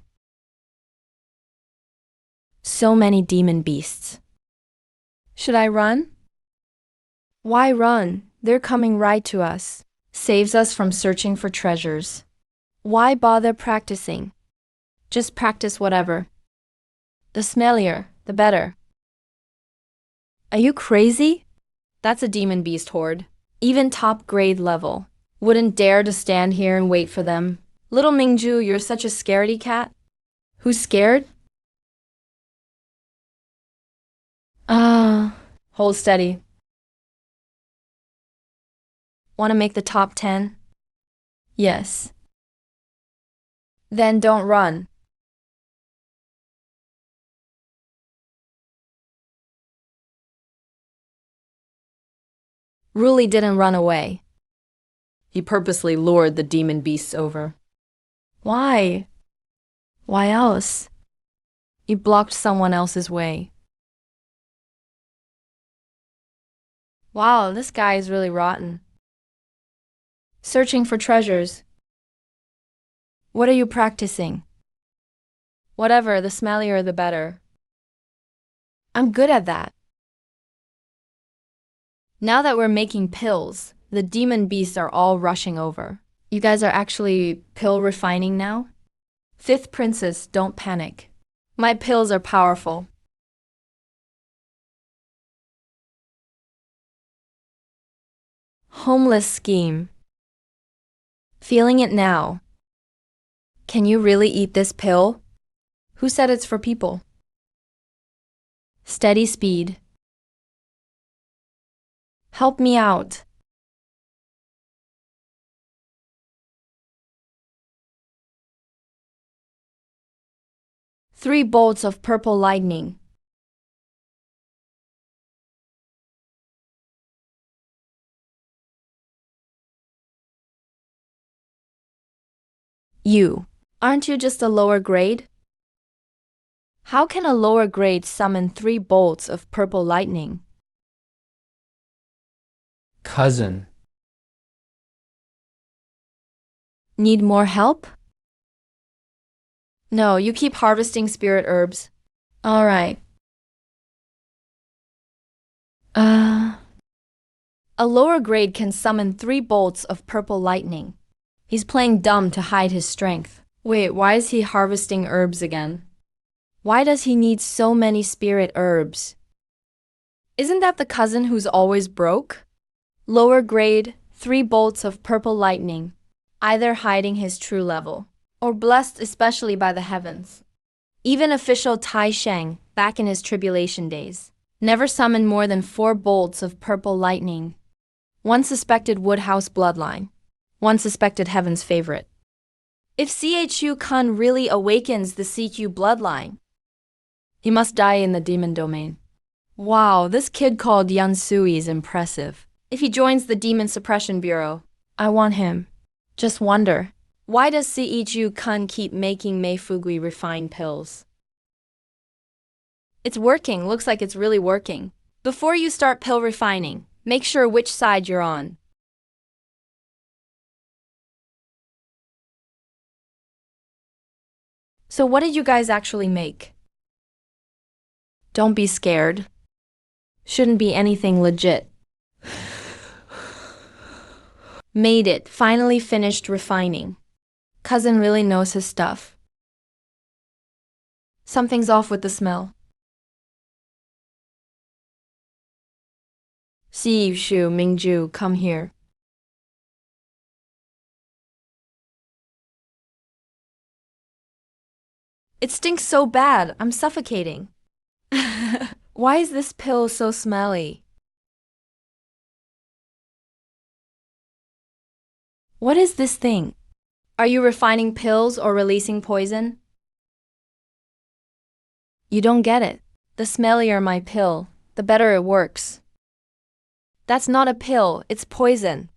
Speaker 1: So many demon beasts. Should I run? Why run? They're coming right to us. Saves us from searching for treasures. Why bother practicing? Just practice whatever. The smellier, the better. Are you crazy? That's a demon beast horde. Even top grade level. Wouldn't dare to stand here and wait for them. Little Mingju, you're such a scaredy cat. Who's scared? Hold steady. Want to make the top 10? Yes. Then don't run. Ruli didn't run away. He purposely lured the demon beasts over. Why? Why else? You blocked someone else's way. Wow, this guy is really rotten. Searching for treasures. What are you practicing? Whatever, the smellier the better. I'm good at that. Now that we're making pills, the demon beasts are all rushing over. You guys are actually pill refining now? Fifth princess, don't panic. My pills are powerful. Homeless scheme. Feeling it now. Can you really eat this pill? Who said it's for people? Steady speed. Help me out. Three bolts of purple lightning. You. Aren't you just a lower grade? How can a lower grade summon 3 bolts of purple lightning?
Speaker 2: Cousin.
Speaker 1: Need more help? No, you keep harvesting spirit herbs. Alright. A lower grade can summon 3 bolts of purple lightning. He's playing dumb to hide his strength. Wait, why is he harvesting herbs again? Why does he need so many spirit herbs? Isn't that the cousin who's always broke? Lower grade, 3 bolts of purple lightning, either hiding his true level, or blessed especially by the heavens. Even official Tai Sheng, back in his tribulation days, never summoned more than 4 bolts of purple lightning. One suspected Woodhouse bloodline. One suspected heaven's favorite. If Chu Kun really awakens the CQ bloodline, he must die in the demon domain. Wow, this kid called Yan Sui is impressive. If he joins the Demon Suppression Bureau, I want him. Just wonder, why does Chu Kun keep making Mei Fugui refine pills? It's working, looks like it's really working. Before you start pill refining, make sure which side you're on. So what did you guys actually make? Don't be scared. Shouldn't be anything legit. Made it, finally finished refining. Cousin really knows his stuff. Something's off with the smell. Si Shu Mingju, come here. It stinks so bad, I'm suffocating. Why is this pill so smelly? What is this thing? Are you refining pills or releasing poison? You don't get it. The smellier my pill, the better it works. That's not a pill, it's poison.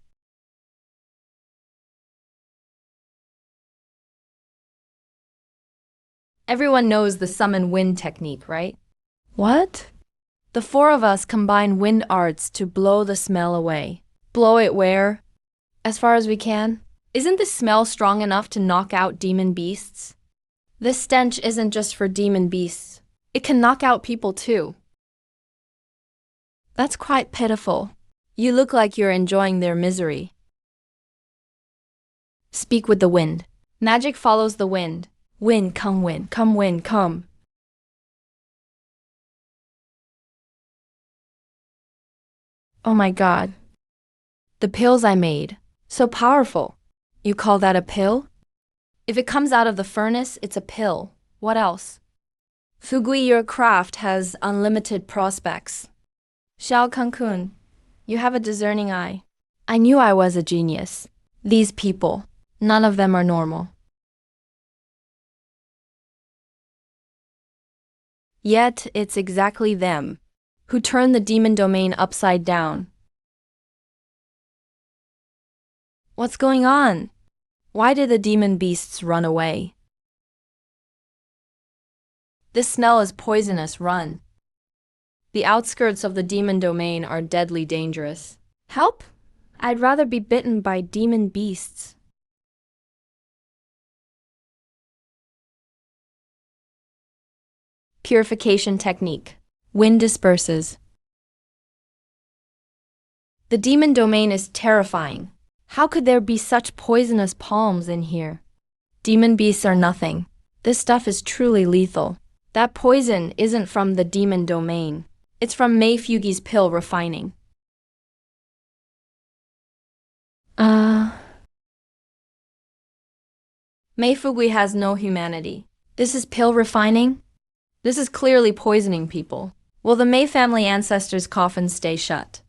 Speaker 1: Everyone knows the summon wind technique, right? What? The 4 of us combine wind arts to blow the smell away. Blow it where? As far as we can. Isn't the smell strong enough to knock out demon beasts? This stench isn't just for demon beasts. It can knock out people too. That's quite pitiful. You look like you're enjoying their misery. Speak with the wind. Magic follows the wind. Wind, come wind, come wind, come. Oh my God. The pills I made. So powerful. You call that a pill? If it comes out of the furnace, it's a pill. What else? Fugui, your craft has unlimited prospects. Xiao Kankun, you have a discerning eye. I knew I was a genius. These people, none of them are normal. Yet it's exactly them who turned the demon domain upside down. What's going on? Why did the demon beasts run away? This smell is poisonous, run. The outskirts of the demon domain are deadly dangerous. Help? I'd rather be bitten by demon beasts. Purification technique. Wind disperses. The demon domain is terrifying. How could there be such poisonous palms in here? Demon beasts are nothing. This stuff is truly lethal. That poison isn't from the demon domain. It's from Mei Fugi's pill refining. Mei Fugui has no humanity. This is pill refining? This is clearly poisoning people. Will the Mei family ancestors' coffins stay shut?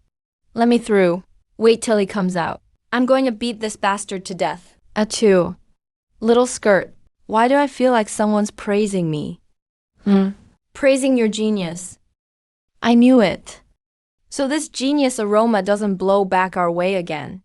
Speaker 1: Let me through. Wait till he comes out. I'm going to beat this bastard to death. Achoo. Little skirt. Why do I feel like someone's praising me? Praising your genius. I knew it. So this genius aroma doesn't blow back our way again.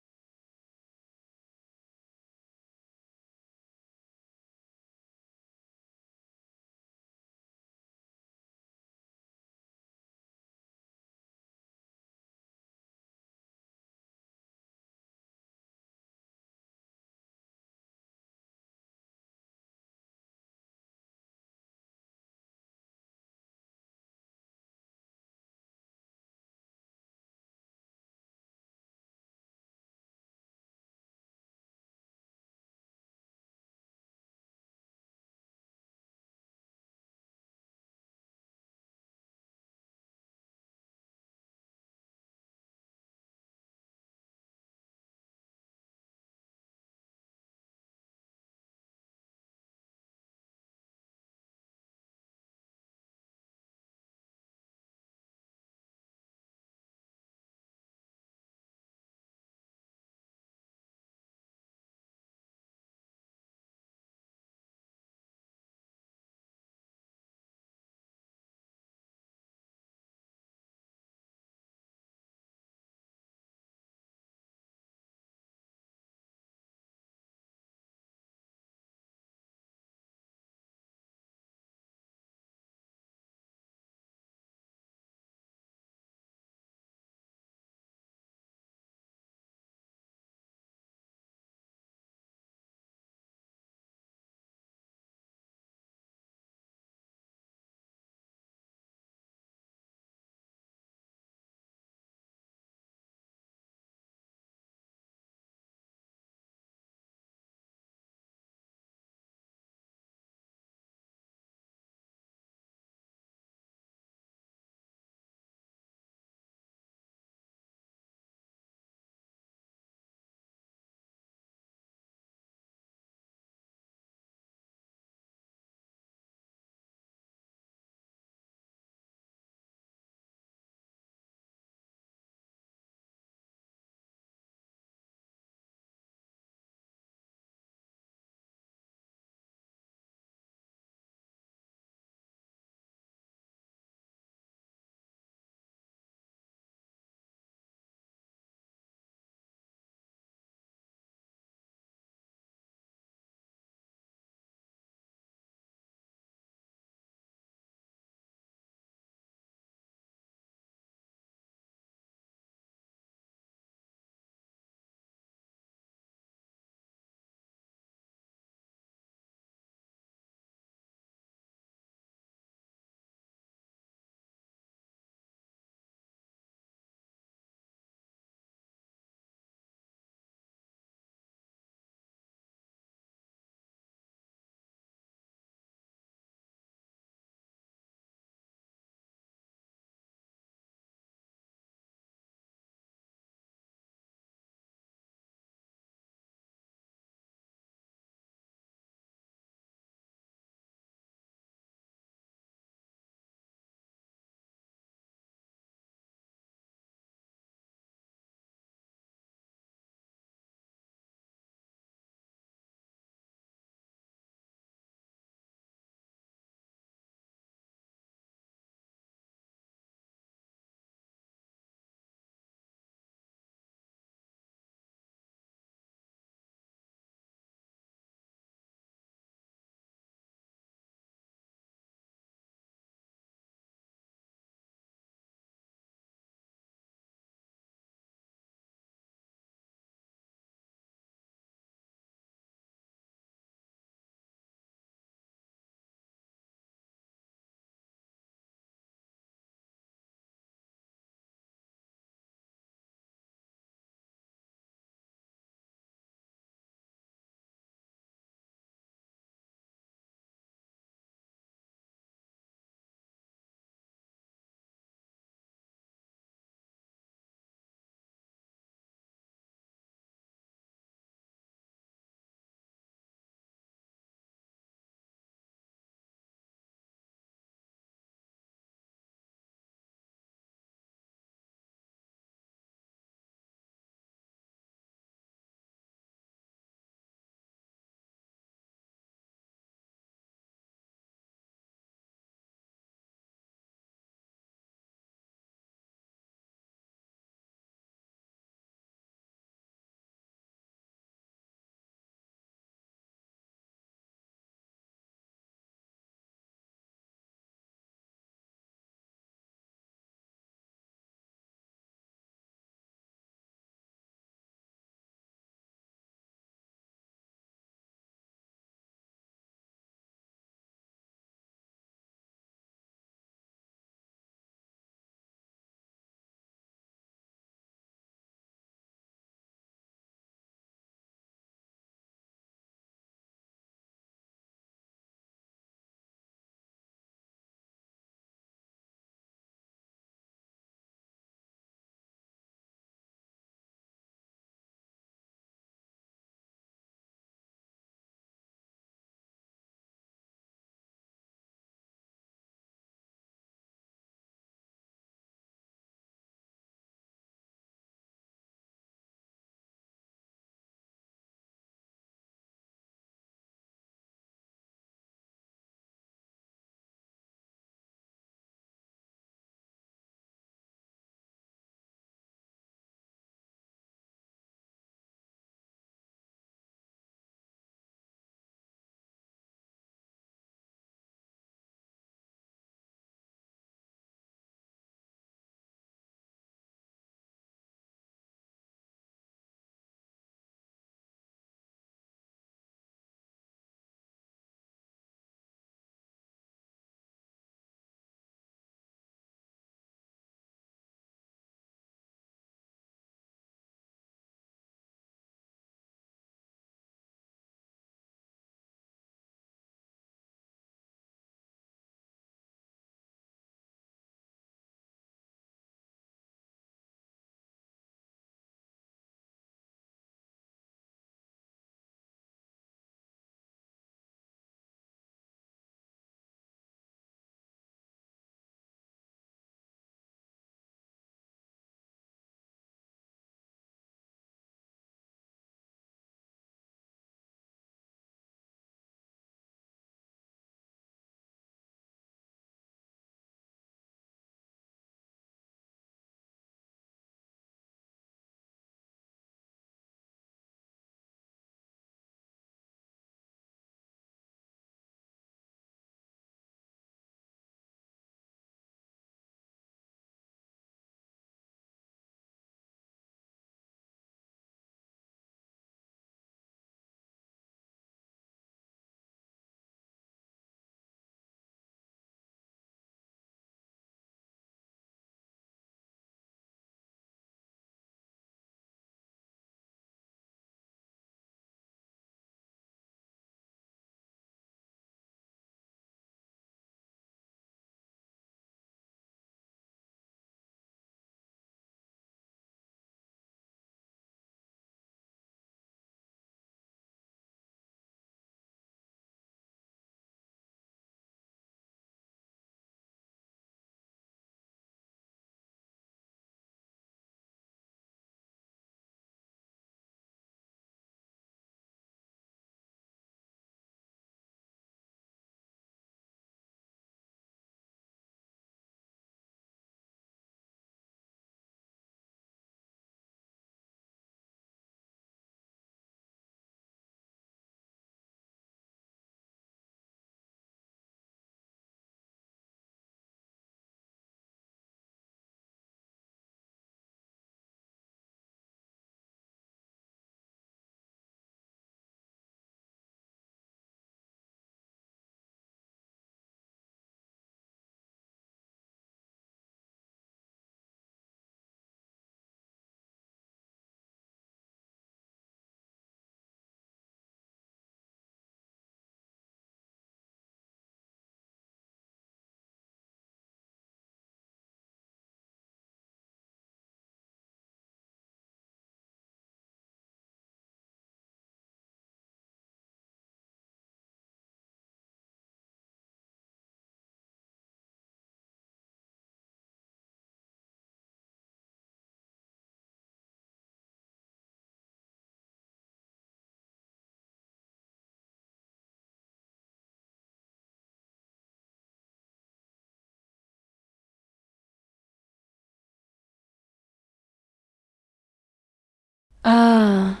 Speaker 1: Ah.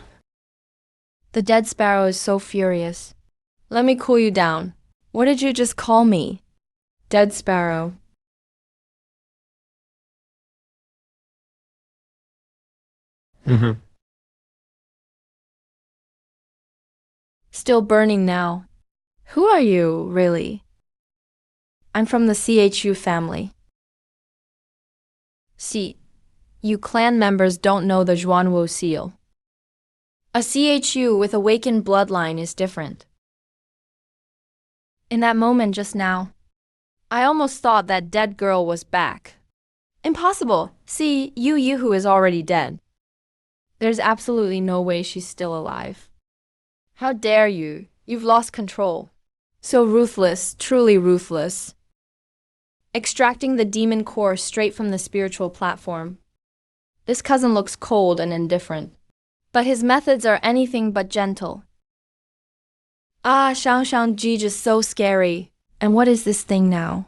Speaker 1: The dead sparrow is so furious. Let me cool you down. What did you just call me? Dead sparrow.
Speaker 2: Mm-hmm.
Speaker 1: Still burning now. Who are you, really? I'm from the CHU family. See, you clan members don't know the Zhuanwu seal. A CHU with awakened bloodline is different. In that moment just now, I almost thought that dead girl was back. Impossible. See, Yu Yihu is already dead. There's absolutely no way she's still alive. How dare you? You've lost control. So ruthless, truly ruthless. Extracting the demon core straight from the spiritual platform. This cousin looks cold and indifferent. But his methods are anything but gentle. Ah, Shang Shang Ji just so scary. And what is this thing now?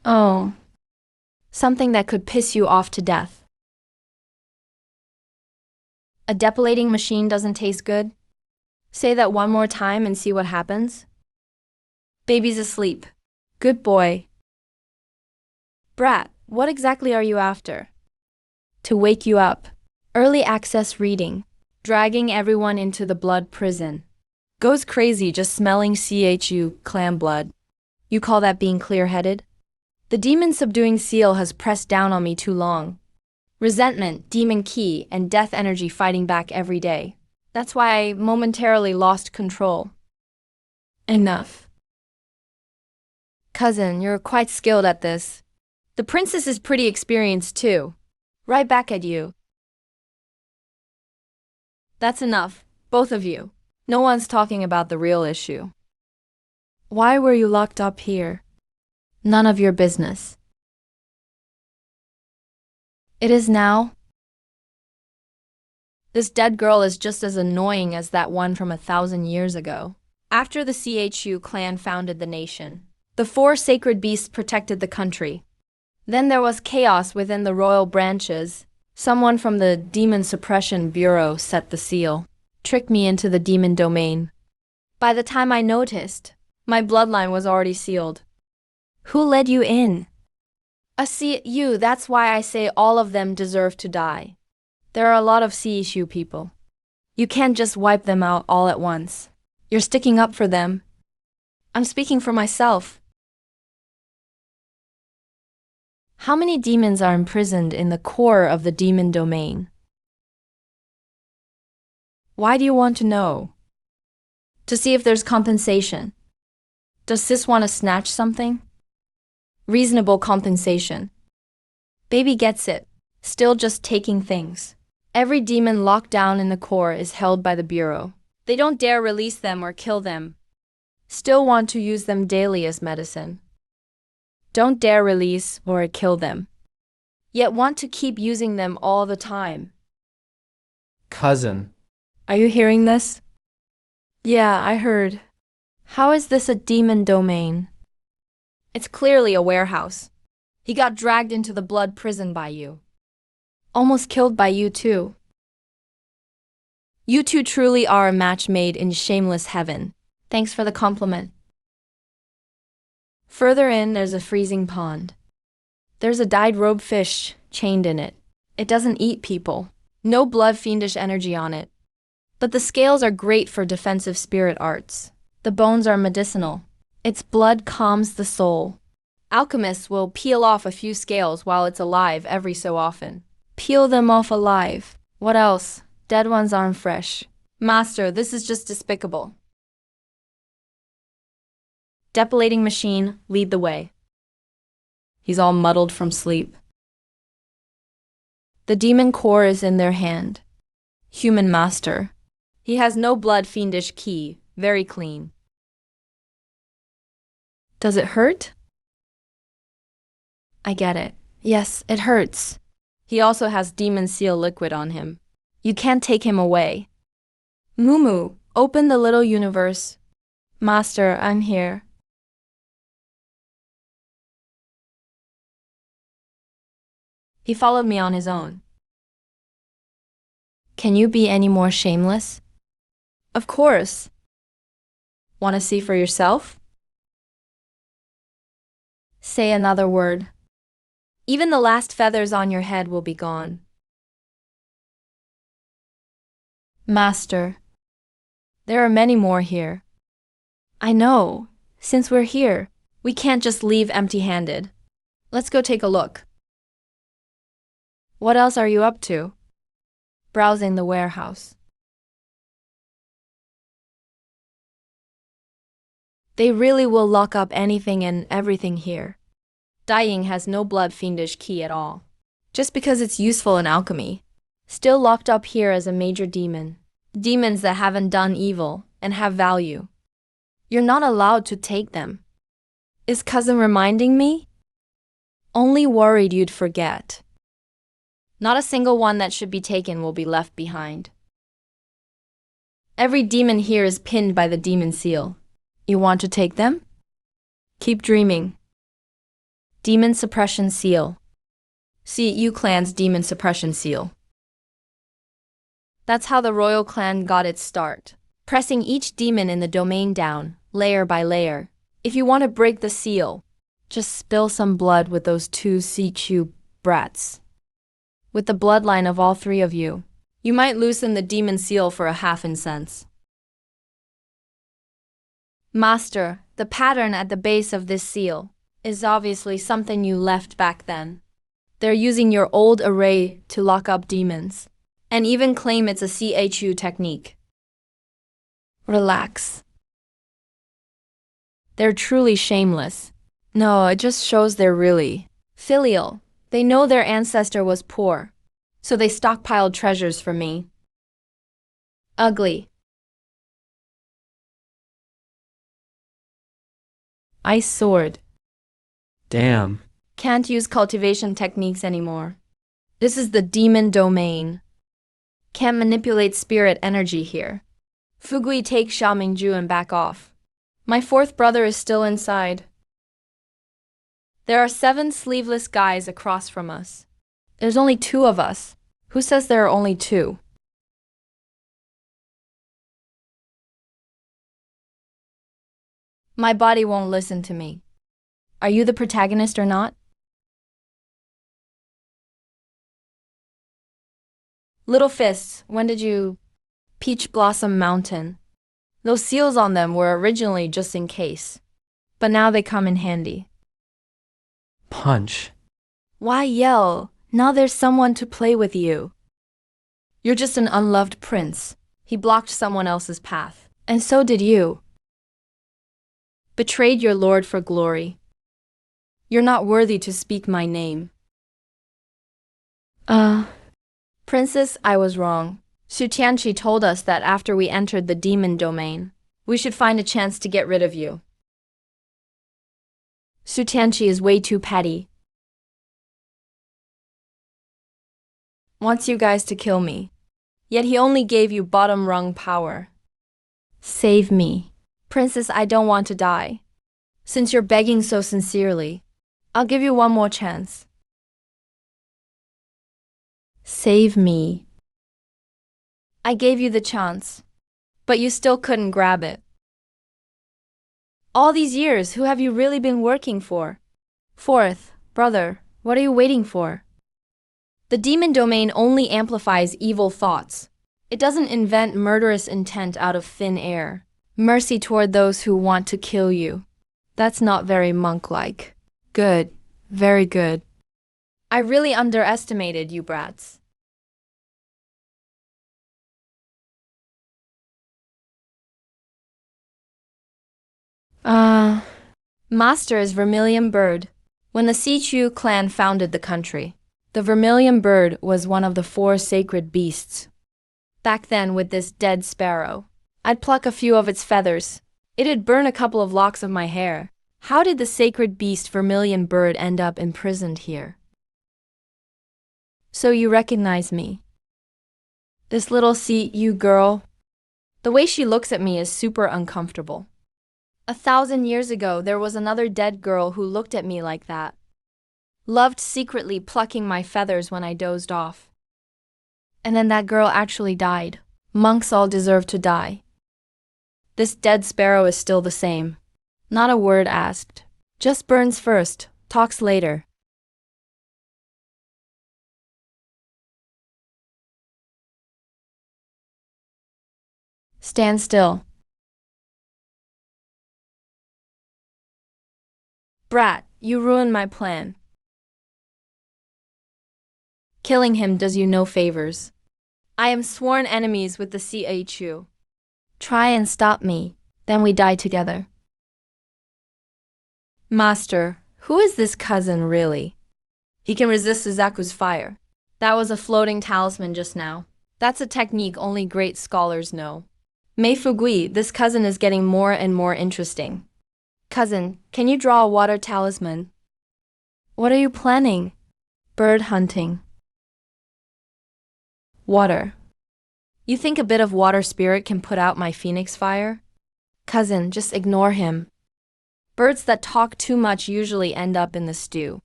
Speaker 1: Oh, something that could piss you off to death. A depilating machine doesn't taste good? Say that one more time and see what happens. Baby's asleep. Good boy. Brat, what exactly are you after? To wake you up. Early access reading. Dragging everyone into the blood prison. Goes crazy just smelling CHU clan blood. You call that being clear-headed? The demon subduing seal has pressed down on me too long. Resentment, demon key, and death energy fighting back every day. That's why I momentarily lost control. Enough. Cousin, you're quite skilled at this. The princess is pretty experienced too. Right back at you. That's enough, both of you. No one's talking about the real issue. Why were you locked up here? None of your business. It is now. This dead girl is just as annoying as that one from 1,000 years ago. After the CHU clan founded the nation, the 4 sacred beasts protected the country. Then there was chaos within the royal branches. Someone from the Demon Suppression Bureau set the seal, tricked me into the demon domain. By the time I noticed, my bloodline was already sealed. Who led you in? You, that's why I say all of them deserve to die. There are a lot of CSU people. You can't just wipe them out all at once. You're sticking up for them. I'm speaking for myself. How many demons are imprisoned in the core of the demon domain? Why do you want to know? To see if there's compensation. Does Sis want to snatch something? Reasonable compensation. Baby gets it. Still just taking things. Every demon locked down in the core is held by the Bureau. They don't dare release them or kill them. Still want to use them daily as medicine. Don't dare release or kill them. Yet want to keep using them all the time.
Speaker 2: Cousin.
Speaker 1: Are you hearing this? Yeah, I heard. How is this a demon domain? It's clearly a warehouse. He got dragged into the blood prison by you. Almost killed by you too. You two truly are a match made in shameless heaven. Thanks for the compliment. Further in, there's a freezing pond. There's a dyed robe fish chained in it. It doesn't eat people. No blood fiendish energy on it. But the scales are great for defensive spirit arts. The bones are medicinal. Its blood calms the soul. Alchemists will peel off a few scales while it's alive every so often. Peel them off alive. What else? Dead ones aren't fresh. Master, this is just despicable. Depilating machine, lead the way. He's all muddled from sleep. The demon core is in their hand. Human master. He has no blood fiendish key, very clean. Does it hurt? I get it. Yes, it hurts. He also has demon seal liquid on him. You can't take him away. Mumu, open the little universe. Master, I'm here. He followed me on his own. Can you be any more shameless? Of course. Want to see for yourself? Say another word. Even the last feathers on your head will be gone. Master, there are many more here. I know. Since we're here, we can't just leave empty-handed. Let's go take a look. What else are you up to? Browsing the warehouse. They really will lock up anything and everything here. Dying has no blood fiendish key at all. Just because it's useful in alchemy. Still locked up here as a major demon. Demons that haven't done evil and have value. You're not allowed to take them. Is cousin reminding me? Only worried you'd forget. Not a single one that should be taken will be left behind. Every demon here is pinned by the demon seal. You want to take them? Keep dreaming. Demon Suppression Seal. CU Clan's Demon Suppression Seal. That's how the royal clan got its start, pressing each demon in the domain down, layer by layer. If you want to break the seal, just spill some blood with those two CQ brats. With the bloodline of all three of you, you might loosen the demon seal for a half incense. Master, the pattern at the base of this seal is obviously something you left back then. They're using your old array to lock up demons, and even claim it's a CHU technique. Relax. They're truly shameless. No, it just shows they're really filial. They know their ancestor was poor, so they stockpiled treasures for me. Ugly. Ice sword.
Speaker 2: Damn.
Speaker 1: Can't use cultivation techniques anymore. This is the demon domain. Can't manipulate spirit energy here. Fugui, take Xiaomingju and back off. My fourth brother is still inside. There are 7 sleeveless guys across from us. There's only 2 of us. Who says there are only 2? My body won't listen to me. Are you the protagonist or not? Little fists, when did you... Peach Blossom Mountain. Those seals on them were originally just in case, but now they come in handy.
Speaker 2: Punch.
Speaker 1: Why yell? Now there's someone to play with you. You're just an unloved prince. He blocked someone else's path, and so did you. Betrayed your lord for glory. You're not worthy to speak my name. Princess, I was wrong. Xu Tianqi told us that after we entered the demon domain, we should find a chance to get rid of you. Xu Tianqi is way too petty. Wants you guys to kill me. Yet he only gave you bottom rung power. Save me. Princess, I don't want to die. Since you're begging so sincerely, I'll give you one more chance. Save me. I gave you the chance, but you still couldn't grab it. All these years, who have you really been working for? Fourth, brother, what are you waiting for? The demon domain only amplifies evil thoughts. It doesn't invent murderous intent out of thin air. Mercy toward those who want to kill you. That's not very monk-like. Good. Very good. I really underestimated you brats. Master is Vermilion Bird. When the Sichu clan founded the country, the Vermilion Bird was one of the 4 sacred beasts. Back then, with this dead sparrow, I'd pluck a few of its feathers. It'd burn a couple of locks of my hair. How did the sacred beast Vermilion Bird end up imprisoned here? So you recognize me. This little CU girl, the way she looks at me is super uncomfortable. 1,000 years ago, there was another dead girl who looked at me like that. Loved secretly plucking my feathers when I dozed off. And then that girl actually died. Monks all deserve to die. This dead sparrow is still the same. Not a word asked. Just burns first, talks later. Stand still. Brat, you ruined my plan. Killing him does you no favors. I am sworn enemies with the CHU. Try and stop me, then we die together. Master, who is this cousin really? He can resist Suzaku's fire. That was a floating talisman just now. That's a technique only great scholars know. Mei Fugui, this cousin is getting more and more interesting. Cousin, can you draw a water talisman? What are you planning? Bird hunting. Water. You think a bit of water spirit can put out my phoenix fire? Cousin, just ignore him. Birds that talk too much usually end up in the stew.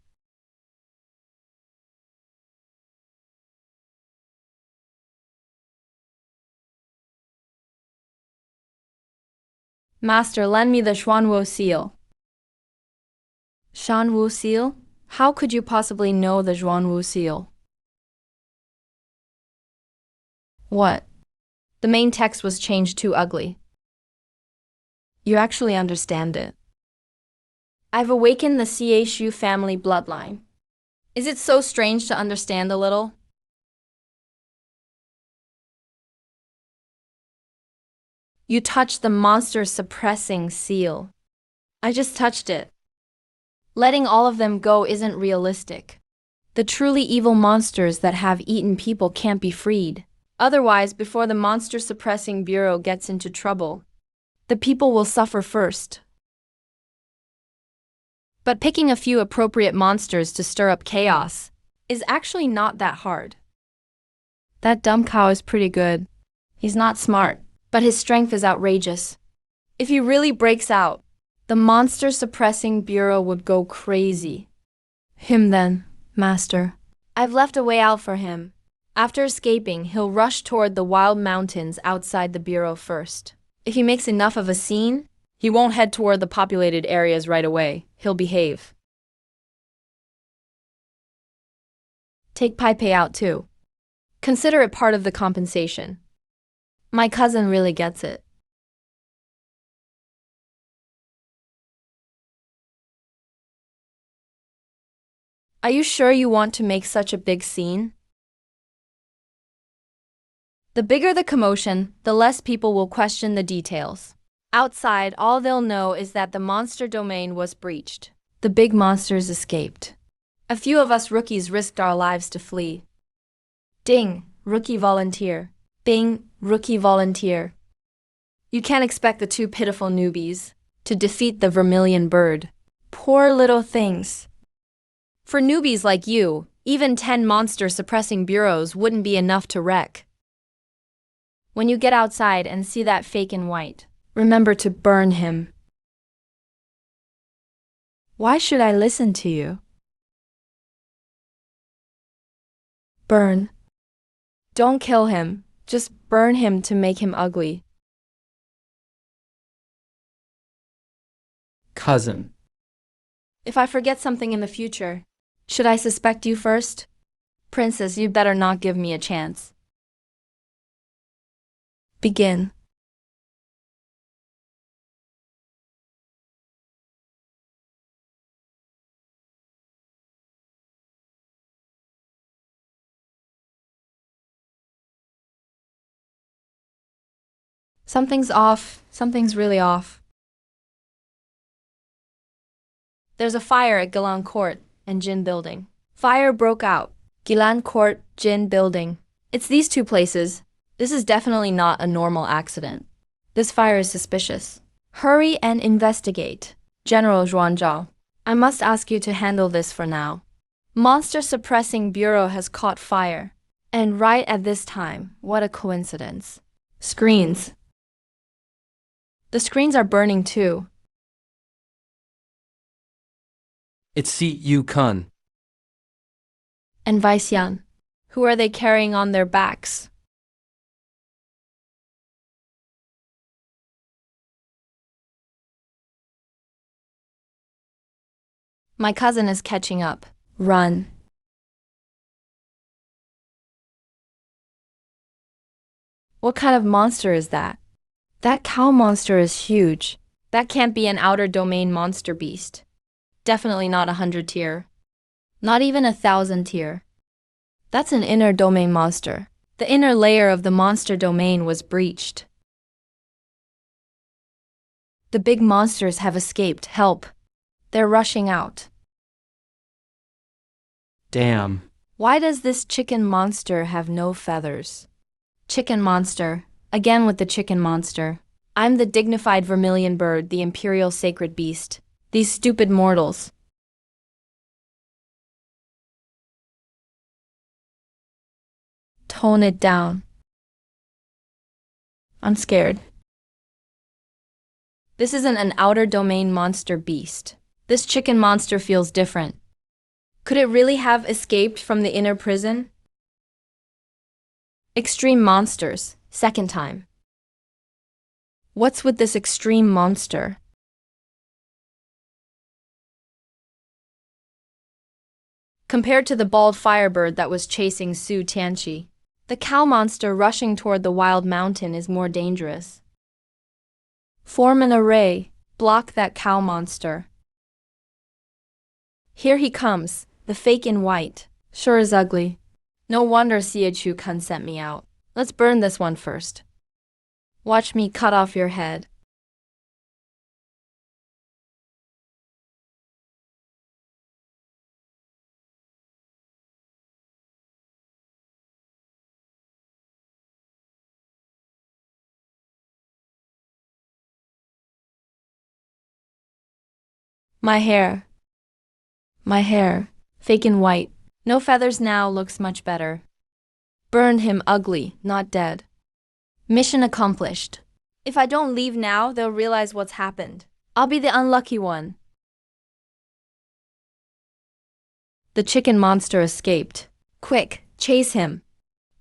Speaker 1: Master, lend me the Xuanwu seal. Xuanwu seal? How could you possibly know the Xuanwu seal? What? The main text was changed too ugly. You actually understand it. I've awakened the CHU family bloodline. Is it so strange to understand a little? You touched the monster-suppressing seal. I just touched it. Letting all of them go isn't realistic. The truly evil monsters that have eaten people can't be freed. Otherwise, before the monster-suppressing bureau gets into trouble, the people will suffer first. But picking a few appropriate monsters to stir up chaos is actually not that hard. That dumb cow is pretty good. He's not smart, but his strength is outrageous. If he really breaks out, the monster-suppressing bureau would go crazy. Him then, master. I've left a way out for him. After escaping, he'll rush toward the wild mountains outside the bureau first. If he makes enough of a scene, he won't head toward the populated areas right away. He'll behave. Take Pai Pei out too. Consider it part of the compensation. My cousin really gets it. Are you sure you want to make such a big scene? The bigger the commotion, the less people will question the details. Outside, all they'll know is that the monster domain was breached. The big monsters escaped. A few of us rookies risked our lives to flee. Ding, rookie volunteer. Bing, rookie volunteer. You can't expect the two pitiful newbies to defeat the vermilion bird. Poor little things. For newbies like you, even 10 monster-suppressing bureaus wouldn't be enough to wreck. When you get outside and see that fake in white, remember to burn him. Why should I listen to you? Burn. Don't kill him, just burn him to make him ugly.
Speaker 2: Cousin.
Speaker 1: If I forget something in the future, should I suspect you first? Princess, you'd better not give me a chance. Begin. Something's off. Something's really off. There's a fire at Gilan Court and Jin Building. Fire broke out. Gilan Court, Jin Building. It's these two places. This is definitely not a normal accident. This fire is suspicious. Hurry and investigate. General Zhuanzhao, I must ask you to handle this for now. Monster Suppressing Bureau has caught fire. And right at this time, what a coincidence. Screens. The screens are burning too.
Speaker 2: It's CU Kun.
Speaker 1: And Vice Yan. Who are they carrying on their backs? My cousin is catching up. Run. What kind of monster is that? That cow monster is huge. That can't be an outer domain monster beast. Definitely not 100 tier. Not even 1,000 tier. That's an inner domain monster. The inner layer of the monster domain was breached. The big monsters have escaped. Help. They're rushing out.
Speaker 2: Damn.
Speaker 1: Why does this chicken monster have no feathers? Chicken monster. Again with the chicken monster. I'm the dignified vermilion bird, the imperial sacred beast. These stupid mortals. Tone it down. I'm scared. This isn't an outer domain monster beast. This chicken monster feels different. Could it really have escaped from the inner prison? Extreme monsters. Second time. What's with this extreme monster? Compared to the bald firebird that was chasing Su Tianqi, the cow monster rushing toward the wild mountain is more dangerous. Form an array. Block that cow monster. Here he comes, the fake in white. Sure is ugly. No wonder Xie Chu Kun sent me out. Let's burn this one first. Watch me cut off your head. My hair. My hair. Fake in white. No feathers now looks much better. Burn him ugly, not dead. Mission accomplished. If I don't leave now, they'll realize what's happened. I'll be the unlucky one. The chicken monster escaped. Quick, chase him.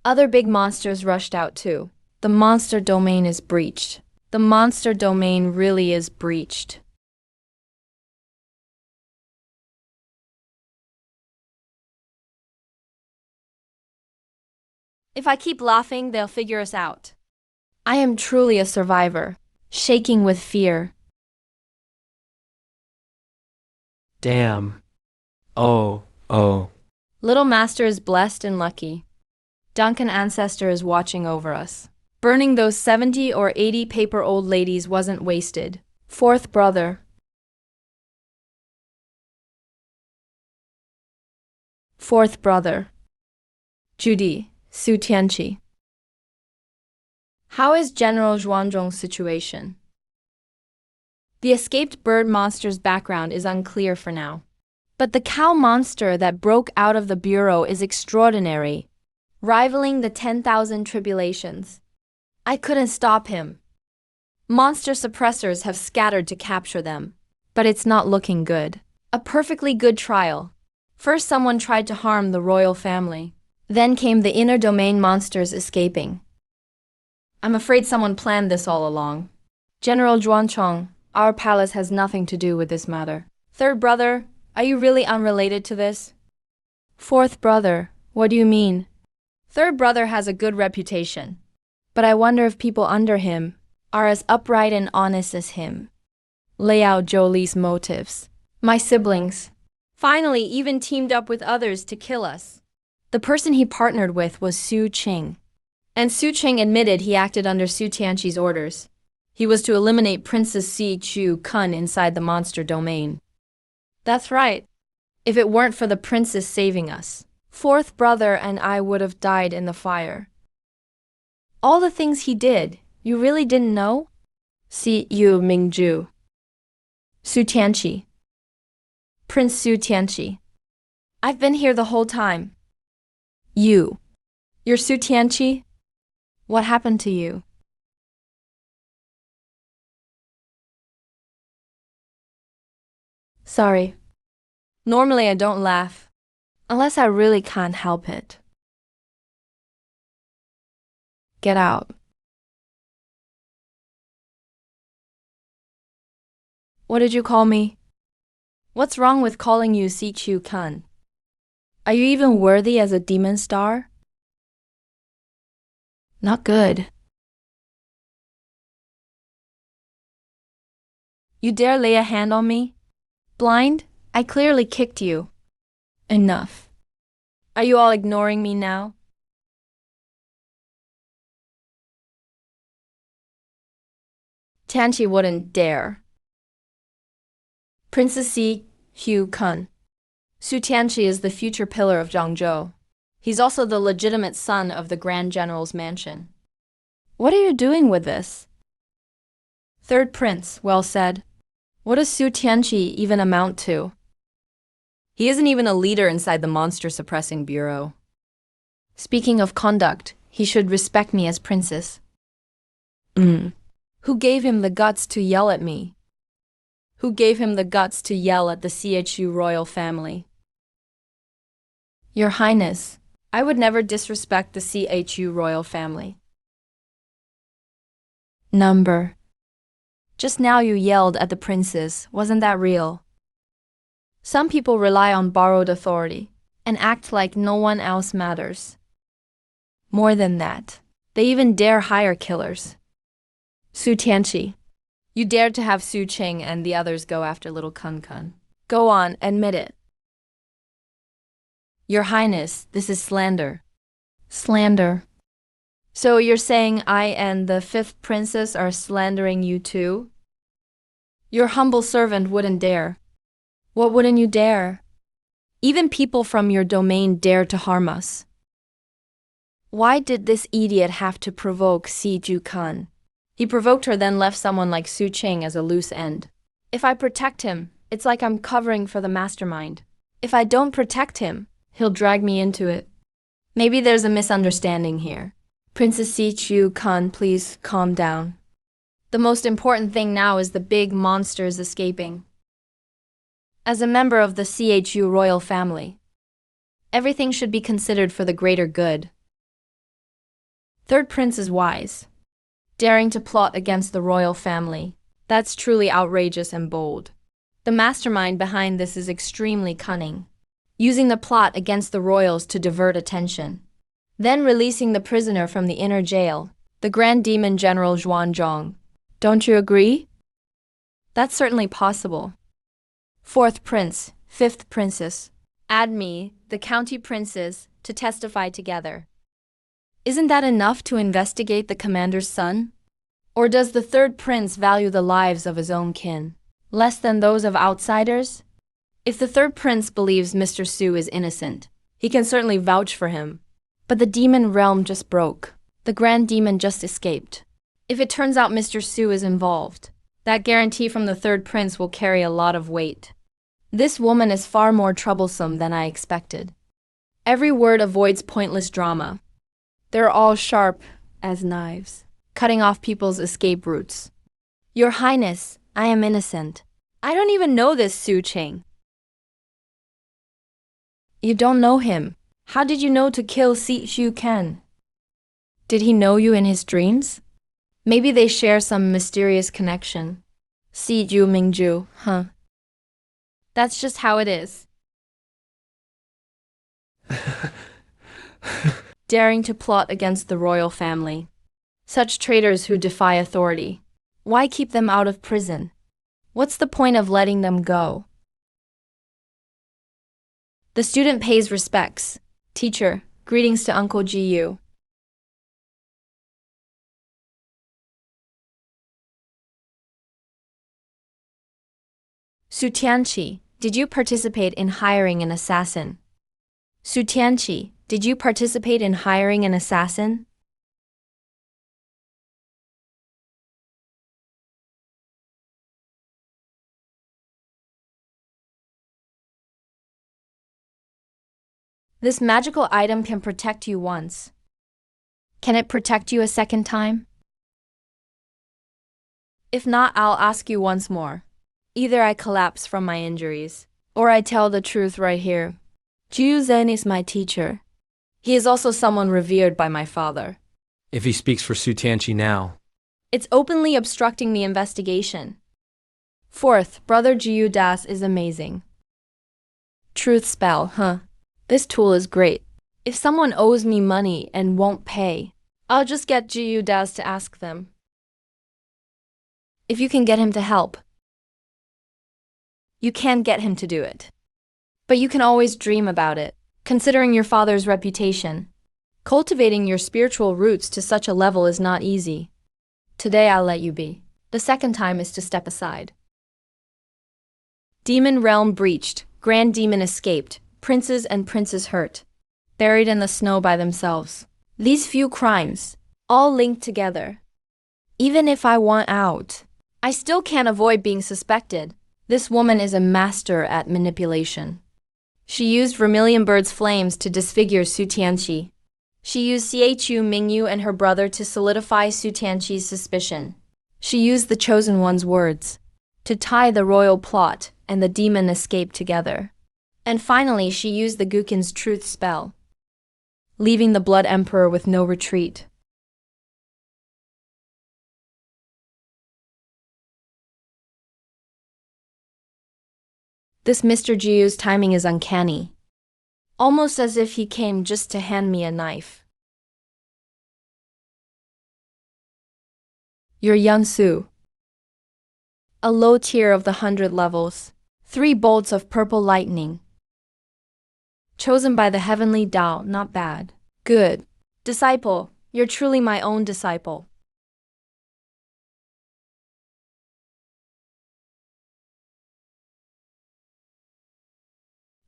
Speaker 1: Other big monsters rushed out too. The monster domain is breached. The monster domain really is breached. If I keep laughing, they'll figure us out. I am truly a survivor, shaking with fear.
Speaker 2: Damn. Oh.
Speaker 1: Little Master is blessed and lucky. Duncan Ancestor is watching over us. Burning those 70 or 80 paper old ladies wasn't wasted. Fourth brother. Fourth brother. Judy, Su Tianqi. How is General Zhuangzhong's situation? The escaped bird monster's background is unclear for now. But the cow monster that broke out of the bureau is extraordinary, rivaling the 10,000 tribulations. I couldn't stop him. Monster suppressors have scattered to capture them, but it's not looking good. A perfectly good trial. First someone tried to harm the royal family. Then came the inner domain monsters escaping. I'm afraid someone planned this all along. General Zhuangchong, our palace has nothing to do with this matter. Third brother, are you really unrelated to this? Fourth brother, what do you mean? Third brother has a good reputation. But I wonder if people under him are as upright and honest as him. Lay out Jolie's motives. My siblings. Finally, even teamed up with others to kill us. The person he partnered with was Su Qing. And Su Qing admitted he acted under Su Tianqi's orders. He was to eliminate Princess Xie Chu Kun inside the monster domain. That's right. If it weren't for the princess saving us, fourth brother and I would have died in the fire. All the things he did, you really didn't know? Xie Yu Mingju. Su Tianqi. Prince Su Tianqi. I've been here the whole time. You're Su Tianqi? What happened to you? Sorry. Normally I don't laugh, unless I really can't help it. Get out. What did you call me? What's wrong with calling you Si Chu Kun? Are you even worthy as a demon star? Not good. You dare lay a hand on me? Blind? I clearly kicked you. Enough. Are you all ignoring me now? Tianqi wouldn't dare. Princess Si Hu Kun. Su Tianqi is the future pillar of Zhangzhou. He's also the legitimate son of the Grand General's mansion. What are you doing with this? Third Prince, well said. What does Su Tianqi even amount to? He isn't even a leader inside the monster suppressing bureau. Speaking of conduct, he should respect me as princess. Who gave him the guts to yell at me? Who gave him the guts to yell at the CHU royal family? Your Highness, I would never disrespect the CHU royal family. Number. Just now you yelled at the princess, wasn't that real? Some people rely on borrowed authority and act like no one else matters. More than that, they even dare hire killers. Su Tianqi, you dared to have Su Qing and the others go after little Kun Kun. Go on, admit it. Your Highness, this is slander. Slander. So you're saying I and the fifth princess are slandering you too? Your humble servant wouldn't dare. What wouldn't you dare? Even people from your domain dare to harm us. Why did this idiot have to provoke Si Ju Kun? He provoked her, then left someone like Su Qing as a loose end. If I protect him, it's like I'm covering for the mastermind. If I don't protect him, he'll drag me into it. Maybe there's a misunderstanding here. Princess Si Chu Kun, please calm down. The most important thing now is the big monsters escaping. As a member of the CHU royal family, everything should be considered for the greater good. Third Prince is wise. Daring to plot against the royal family, that's truly outrageous and bold. The mastermind behind this is extremely cunning, using the plot against the royals to divert attention, then releasing the prisoner from the inner jail, the Grand Demon General Zhuanzhong. Don't you agree? That's certainly possible. Fourth Prince, Fifth Princess, add me, the County Princes, to testify together. Isn't that enough to investigate the commander's son? Or does the third prince value the lives of his own kin less than those of outsiders? If the third prince believes Mr. Su is innocent, he can certainly vouch for him. But the demon realm just broke. The grand demon just escaped. If it turns out Mr. Su is involved, that guarantee from the third prince will carry a lot of weight. This woman is far more troublesome than I expected. Every word avoids pointless drama. They're all sharp as knives, cutting off people's escape routes. Your Highness, I am innocent. I don't even know this Su Qing. You don't know him. How did you know to kill Si Shu Ken? Did he know you in his dreams? Maybe they share some mysterious connection. Si Ju Mingju, huh? That's just how it is. Daring to plot against the royal family. Such traitors who defy authority. Why keep them out of prison? What's the point of letting them go? The student pays respects. Teacher, greetings to Uncle Ji Yu. Su Tianqi, did you participate in hiring an assassin? Su Tianqi, did you participate in hiring an assassin? This magical item can protect you once. Can it protect you a second time? If not, I'll ask you once more. Either I collapse from my injuries, or I tell the truth right here. Jiu Zhen is my teacher. He is also someone revered by my father.
Speaker 2: If he speaks for Su Tianqi now,
Speaker 1: It's openly obstructing the investigation. Fourth, Brother Jiu Das is amazing. Truth spell, huh? This tool is great. If someone owes me money and won't pay, I'll just get Jiu Das to ask them. If you can get him to help, you can get him to do it. But you can always dream about it, considering your father's reputation. Cultivating your spiritual roots to such a level is not easy. Today I'll let you be. The second time is to step aside. Demon realm breached, grand demon escaped, princes and princes hurt, buried in the snow by themselves. These few crimes, all linked together. Even if I want out, I still can't avoid being suspected. This woman is a master at manipulation. She used Vermilion Bird's flames to disfigure Su Tianqi. She used Chu Mingyu and her brother to solidify Su Tianqi's suspicion. She used the Chosen One's words to tie the royal plot and the demon escape together. And finally, she used the Gukin's truth spell, leaving the Blood Emperor with no retreat. This Mr. Jiu's timing is uncanny, almost as if he came just to hand me a knife. You're Yan Su. A low tier of the 100 levels, 3 bolts of purple lightning. Chosen by the heavenly Tao, not bad. Good. Disciple, you're truly my own disciple.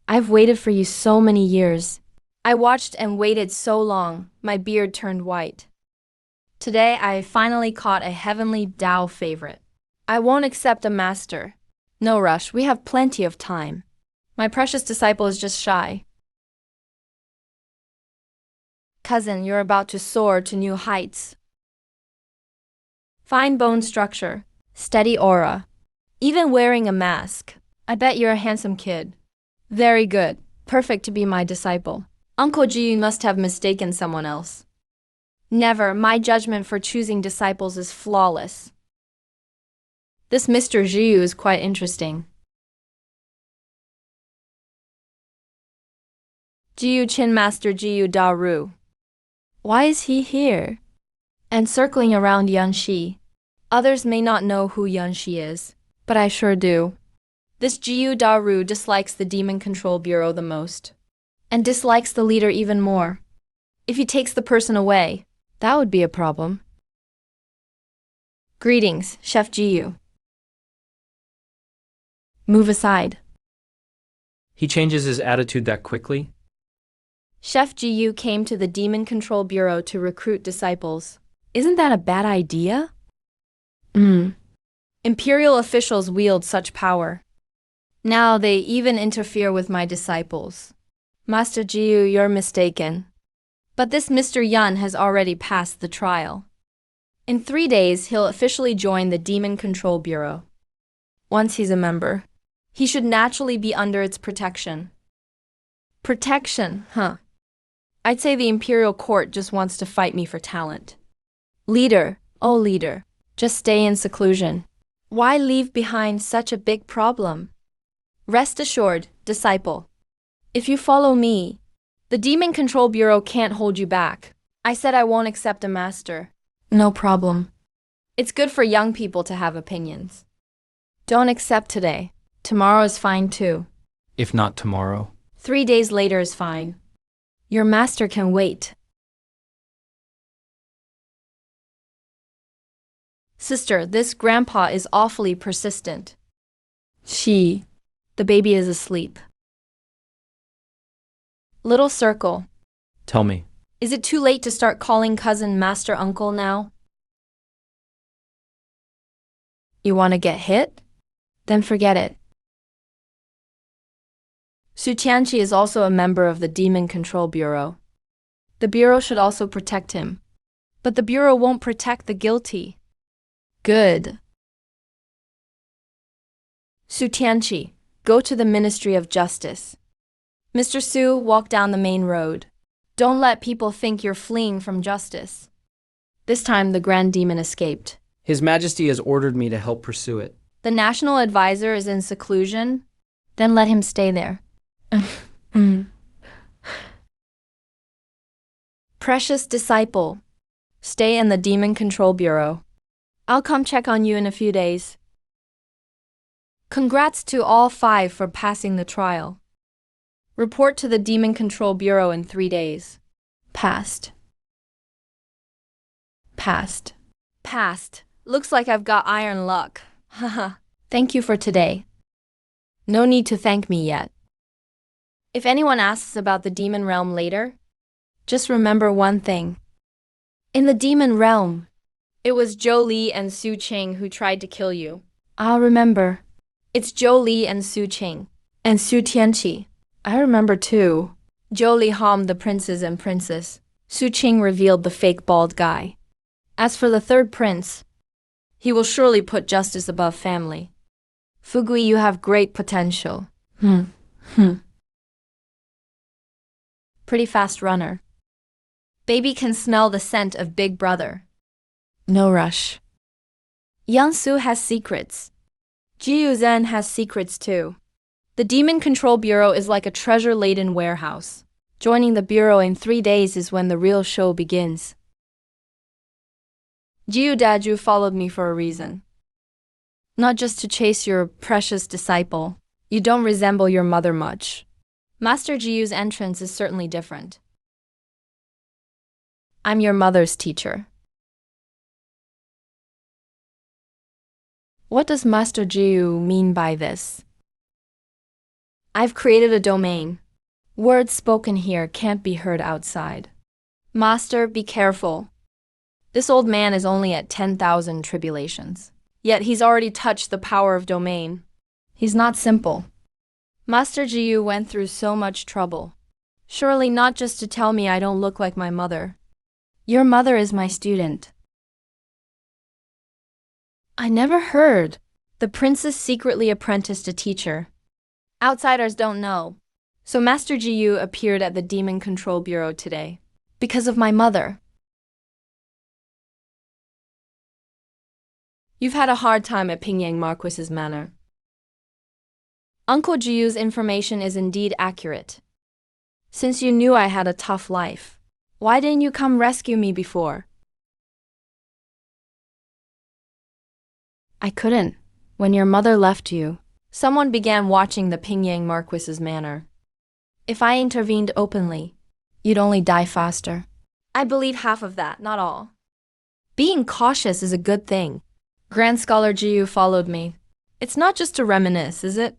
Speaker 1: I've waited for you so many years. I watched and waited so long, my beard turned white. Today I finally caught a heavenly Tao favorite. I won't accept a master. No rush, we have plenty of time. My precious disciple is just shy. Cousin, you're about to soar to new heights. Fine bone structure, steady aura, even wearing a mask. I bet you're a handsome kid. Very good, perfect to be my disciple. Uncle Ji must have mistaken someone else. Never, my judgment for choosing disciples is flawless. This Mr. Jiu is quite interesting. Jiu Qin Master Jiu Daru. Why is he here? And circling around Yanxi. Others may not know who Yanxi is, but I sure do. This Jiu Daru dislikes the Demon Control Bureau the most, and dislikes the leader even more. If he takes the person away, that would be a problem. Greetings, Chef Jiu. Move aside.
Speaker 2: he changes his attitude that quickly?
Speaker 1: Chef Jiu came to the Demon Control Bureau to recruit disciples. Isn't that a bad idea? Imperial officials wield such power. Now they even interfere with my disciples. Master Jiu, you're mistaken. But this Mr. Yan has already passed the trial. In 3 days, he'll officially join the Demon Control Bureau. Once he's a member, he should naturally be under its protection. Protection, huh? I'd say the Imperial Court just wants to fight me for talent. Leader, oh leader, just stay in seclusion. Why leave behind such a big problem? Rest assured, disciple. If you follow me, the Demon Control Bureau can't hold you back. I said I won't accept a master. No problem. It's good for young people to have opinions. Don't accept today. Tomorrow is fine too.
Speaker 2: If not tomorrow.
Speaker 1: 3 days later is fine. Your master can wait. Sister, this grandpa is awfully persistent. The baby is asleep. Little circle.
Speaker 2: Tell me.
Speaker 1: Is it too late to start calling cousin master uncle now? You want to get hit? Then forget it. Su Tianqi is also a member of the Demon Control Bureau. The Bureau should also protect him. But the Bureau won't protect the guilty. Good. Su Tianqi, go to the Ministry of Justice. Mr. Su, walk down the main road. Don't let people think you're fleeing from justice. This time the Grand Demon escaped.
Speaker 2: His Majesty has ordered me to help pursue it.
Speaker 1: The national advisor is in seclusion? Then let him stay there. Precious disciple, stay in the Demon Control Bureau. I'll come check on you in a few days. Congrats to all 5 for passing the trial. Report to the Demon Control Bureau in 3 days. Passed. Passed. Passed. Looks like I've got iron luck. Haha. Thank you for today. No need to thank me yet. If anyone asks about the demon realm later, just remember one thing. In the demon realm, it was Zhou Li and Su Qing who tried to kill you. I'll remember. It's Zhou Li and Su Qing. And Su Tianqi. I remember too. Zhou Li harmed the princes and princess. Su Qing revealed the fake bald guy. As for the third prince, he will surely put justice above family. Fugui, you have great potential. Pretty fast runner. Baby can smell the scent of Big Brother. No rush. Yang Su has secrets. Jiu Zhen has secrets too. The Demon Control Bureau is like a treasure-laden warehouse. Joining the bureau in 3 days is when the real show begins. Jiu Daju followed me for a reason. Not just to chase your precious disciple. You don't resemble your mother much. Master Jiu's entrance is certainly different. I'm your mother's teacher. What does Master Jiu mean by this? I've created a domain. Words spoken here can't be heard outside. Master, be careful. This old man is only at 10,000 tribulations. Yet he's already touched the power of domain. He's not simple. Master Jiu went through so much trouble. Surely not just to tell me I don't look like my mother. Your mother is my student. I never heard. The princess secretly apprenticed a teacher. Outsiders don't know. So Master Jiu appeared at the Demon Control Bureau today. Because of my mother. You've had a hard time at Pingyang Marquis's manor. Uncle Jiu's information is indeed accurate. Since you knew I had a tough life, why didn't you come rescue me before? I couldn't. When your mother left you, someone began watching the Pingyang Marquis's manor. If I intervened openly, you'd only die faster. I believe half of that, not all. Being cautious is a good thing. Grand Scholar Jiu followed me. It's not just to reminisce, is it?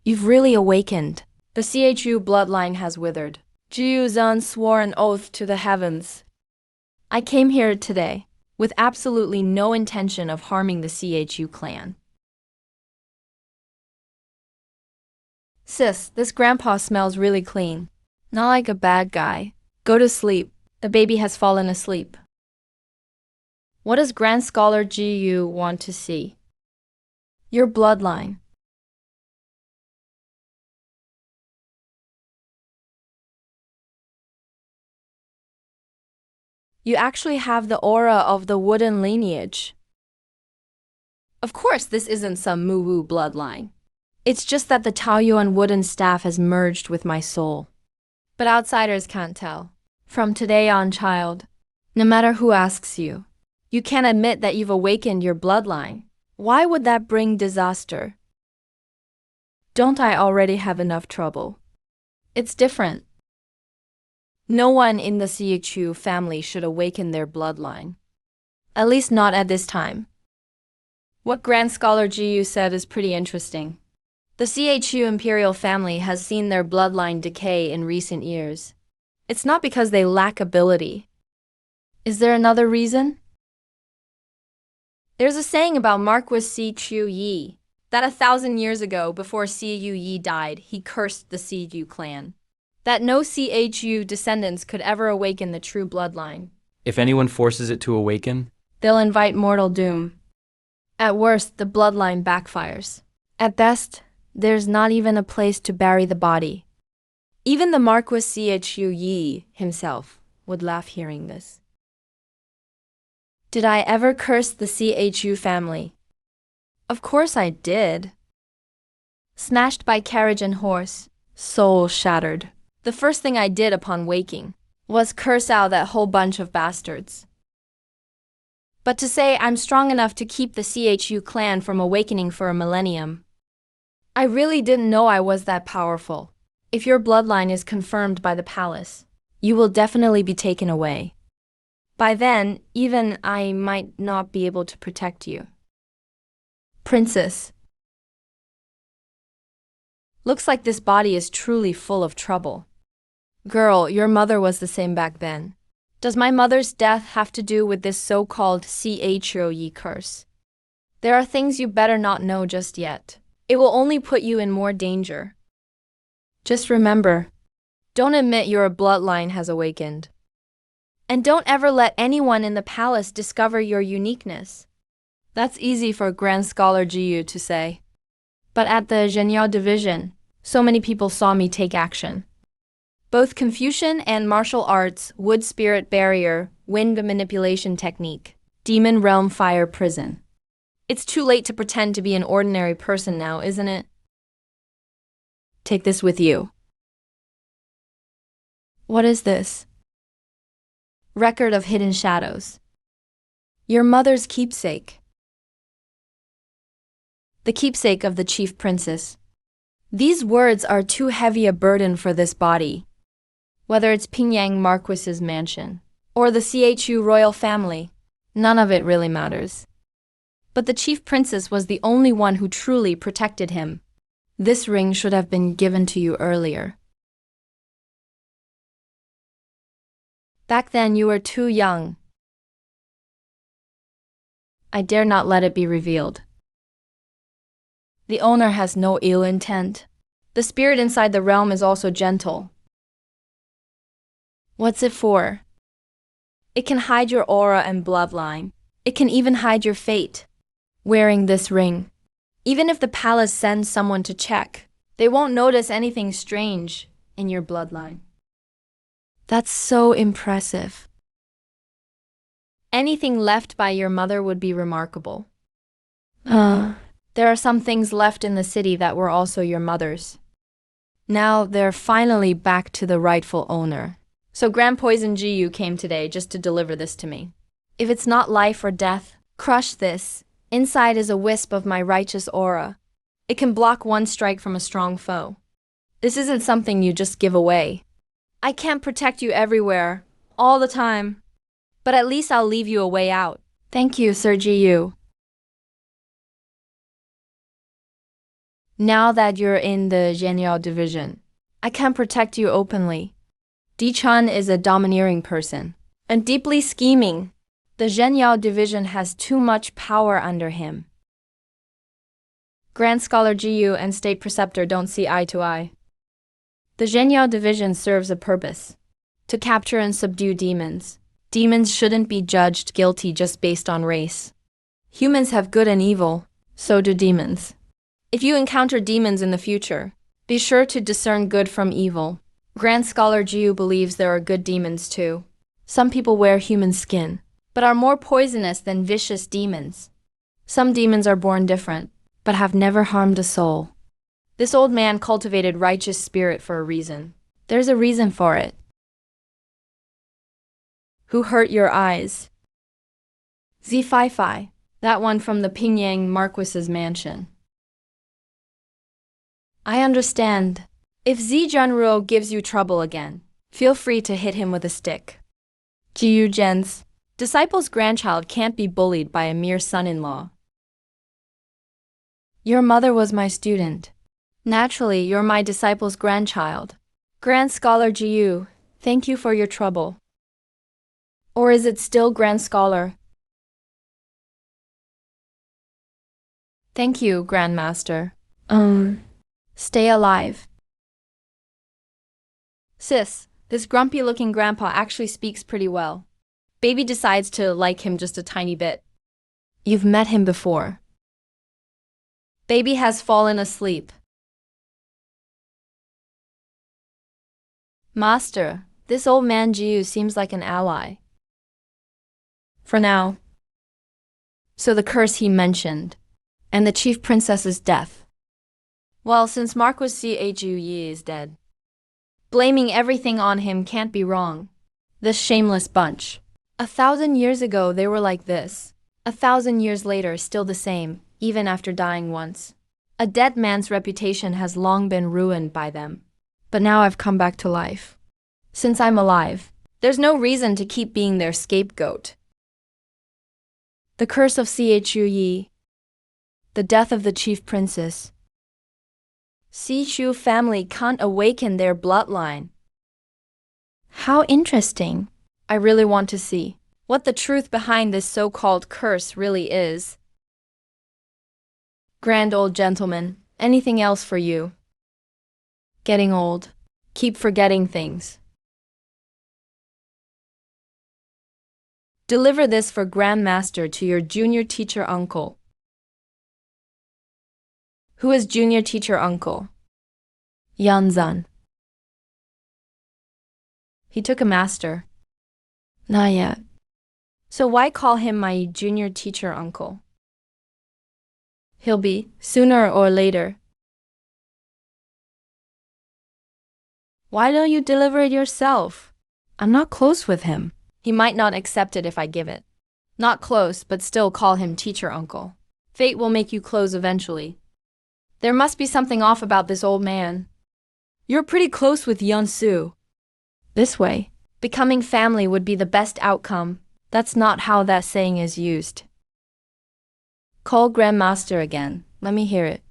Speaker 1: You've really awakened. The CHU bloodline has withered. Jiu Zhen swore an oath to the heavens. I came here today with absolutely no intention of harming the CHU clan. Sis, this grandpa smells really clean. Not like a bad guy. Go to sleep. The baby has fallen asleep. What does Grand Scholar Jiu want to see? Your bloodline. You actually have the aura of the wooden lineage. Of course, this isn't some moo-woo bloodline. It's just that the Taoyuan wooden staff has merged with my soul. But outsiders can't tell. From today on, child, no matter who asks you, you can't admit that you've awakened your bloodline. Why would that bring disaster? Don't I already have enough trouble? It's different. No one in the CHU family should awaken their bloodline. At least not at this time. What Grand Scholar Jiu said is pretty interesting. The CHU imperial family has seen their bloodline decay in recent years. It's not because they lack ability. Is there another reason? There's a saying about Marquis Si Chu Yi, that 1,000 years ago, before Siyu Yi died, he cursed the Siyu clan. That no CHU descendants could ever awaken the true bloodline.
Speaker 2: If anyone forces it to awaken,
Speaker 1: they'll invite mortal doom. At worst, the bloodline backfires. At best, there's not even a place to bury the body. Even the Marquis CHU Yi himself would laugh hearing this. Did I ever curse the CHU family? Of course I did. Smashed by carriage and horse, soul shattered. The first thing I did upon waking was curse out that whole bunch of bastards. But to say I'm strong enough to keep the CHU clan from awakening for a millennium, I really didn't know I was that powerful. If your bloodline is confirmed by the palace, you will definitely be taken away. By then, even I might not be able to protect you. Princess. Looks like this body is truly full of trouble. Girl, your mother was the same back then. Does my mother's death have to do with this so-called CHOE curse? There are things you better not know just yet. It will only put you in more danger. Just remember, don't admit your bloodline has awakened. And don't ever let anyone in the palace discover your uniqueness. That's easy for Grand Scholar Jiyu to say. But at the Zhenyao division, so many people saw me take action. Both Confucian and martial arts, wood spirit barrier, wind manipulation technique, demon realm fire prison. It's too late to pretend to be an ordinary person now, isn't it? Take this with you. What is this? Record of hidden shadows. Your mother's keepsake. The keepsake of the chief princess. These words are too heavy a burden for this body. Whether it's Pingyang Marquis's mansion or the CHU royal family, none of it really matters. But the chief princess was the only one who truly protected him. This ring should have been given to you earlier. Back then you were too young. I dare not let it be revealed. The owner has no ill intent. The spirit inside the realm is also gentle. What's it for? It can hide your aura and bloodline. It can even hide your fate. Wearing this ring, even if the palace sends someone to check, they won't notice anything strange in your bloodline. That's so impressive. Anything left by your mother would be remarkable. There are some things left in the city that were also your mother's. Now they're finally back to the rightful owner. So Grand Poison Jiyu came today just to deliver this to me. If it's not life or death, crush this. Inside is a wisp of my righteous aura. It can block one strike from a strong foe. This isn't something you just give away. I can't protect you everywhere, all the time. But at least I'll leave you a way out. Thank you, Sir Jiyu. Now that you're in the Zhenyao division, I can protect you openly. Di-Chun is a domineering person and deeply scheming. The Zhenyao division has too much power under him. Grand Scholar Jiyu and State Preceptor don't see eye to eye. The Zhenyao division serves a purpose: to capture and subdue demons. Demons shouldn't be judged guilty just based on race. Humans have good and evil, so do demons. If you encounter demons in the future, be sure to discern good from evil. Grand Scholar Jiu believes there are good demons too. Some people wear human skin, but are more poisonous than vicious demons. Some demons are born different, but have never harmed a soul. This old man cultivated righteous spirit for a reason. There's a reason for it. Who hurt your eyes? Zifai, that one from the Pingyang Marquis's mansion. I understand. If Zi Junruo gives you trouble again, feel free to hit him with a stick. Jiyu Zhen's disciple's grandchild can't be bullied by a mere son-in-law. Your mother was my student. Naturally, you're my disciple's grandchild. Grand Scholar Jiyu, thank you for your trouble. Or is it still Grand Scholar? Thank you, Grandmaster. Stay alive. Sis, this grumpy-looking grandpa actually speaks pretty well. Baby decides to like him just a tiny bit. You've met him before. Baby has fallen asleep. Master, this old man Jiu seems like an ally. For now. So the curse he mentioned, and the chief princess's death. Well, since Marquis Chu Yi is dead, blaming everything on him can't be wrong. This shameless bunch. 1,000 years ago they were like this. 1,000 years later still the same, even after dying once. A dead man's reputation has long been ruined by them. But now I've come back to life. Since I'm alive, there's no reason to keep being their scapegoat. The curse of Chu Yi. The death of the chief princess. Chu family can't awaken their bloodline. How interesting. I really want to see what the truth behind this so-called curse really is. Grand old gentleman, anything else for you? Getting old. Keep forgetting things. Deliver this for Grandmaster to your junior teacher uncle. Who is junior teacher uncle? Yanzan. He took a master. Not yet. So why call him my junior teacher uncle? He'll be, sooner or later. Why don't you deliver it yourself? I'm not close with him. He might not accept it if I give it. Not close, but still call him teacher uncle. Fate will make you close eventually. There must be something off about this old man. You're pretty close with Yunsu. This way, becoming family would be the best outcome. That's not how that saying is used. Call Grandmaster again. Let me hear it.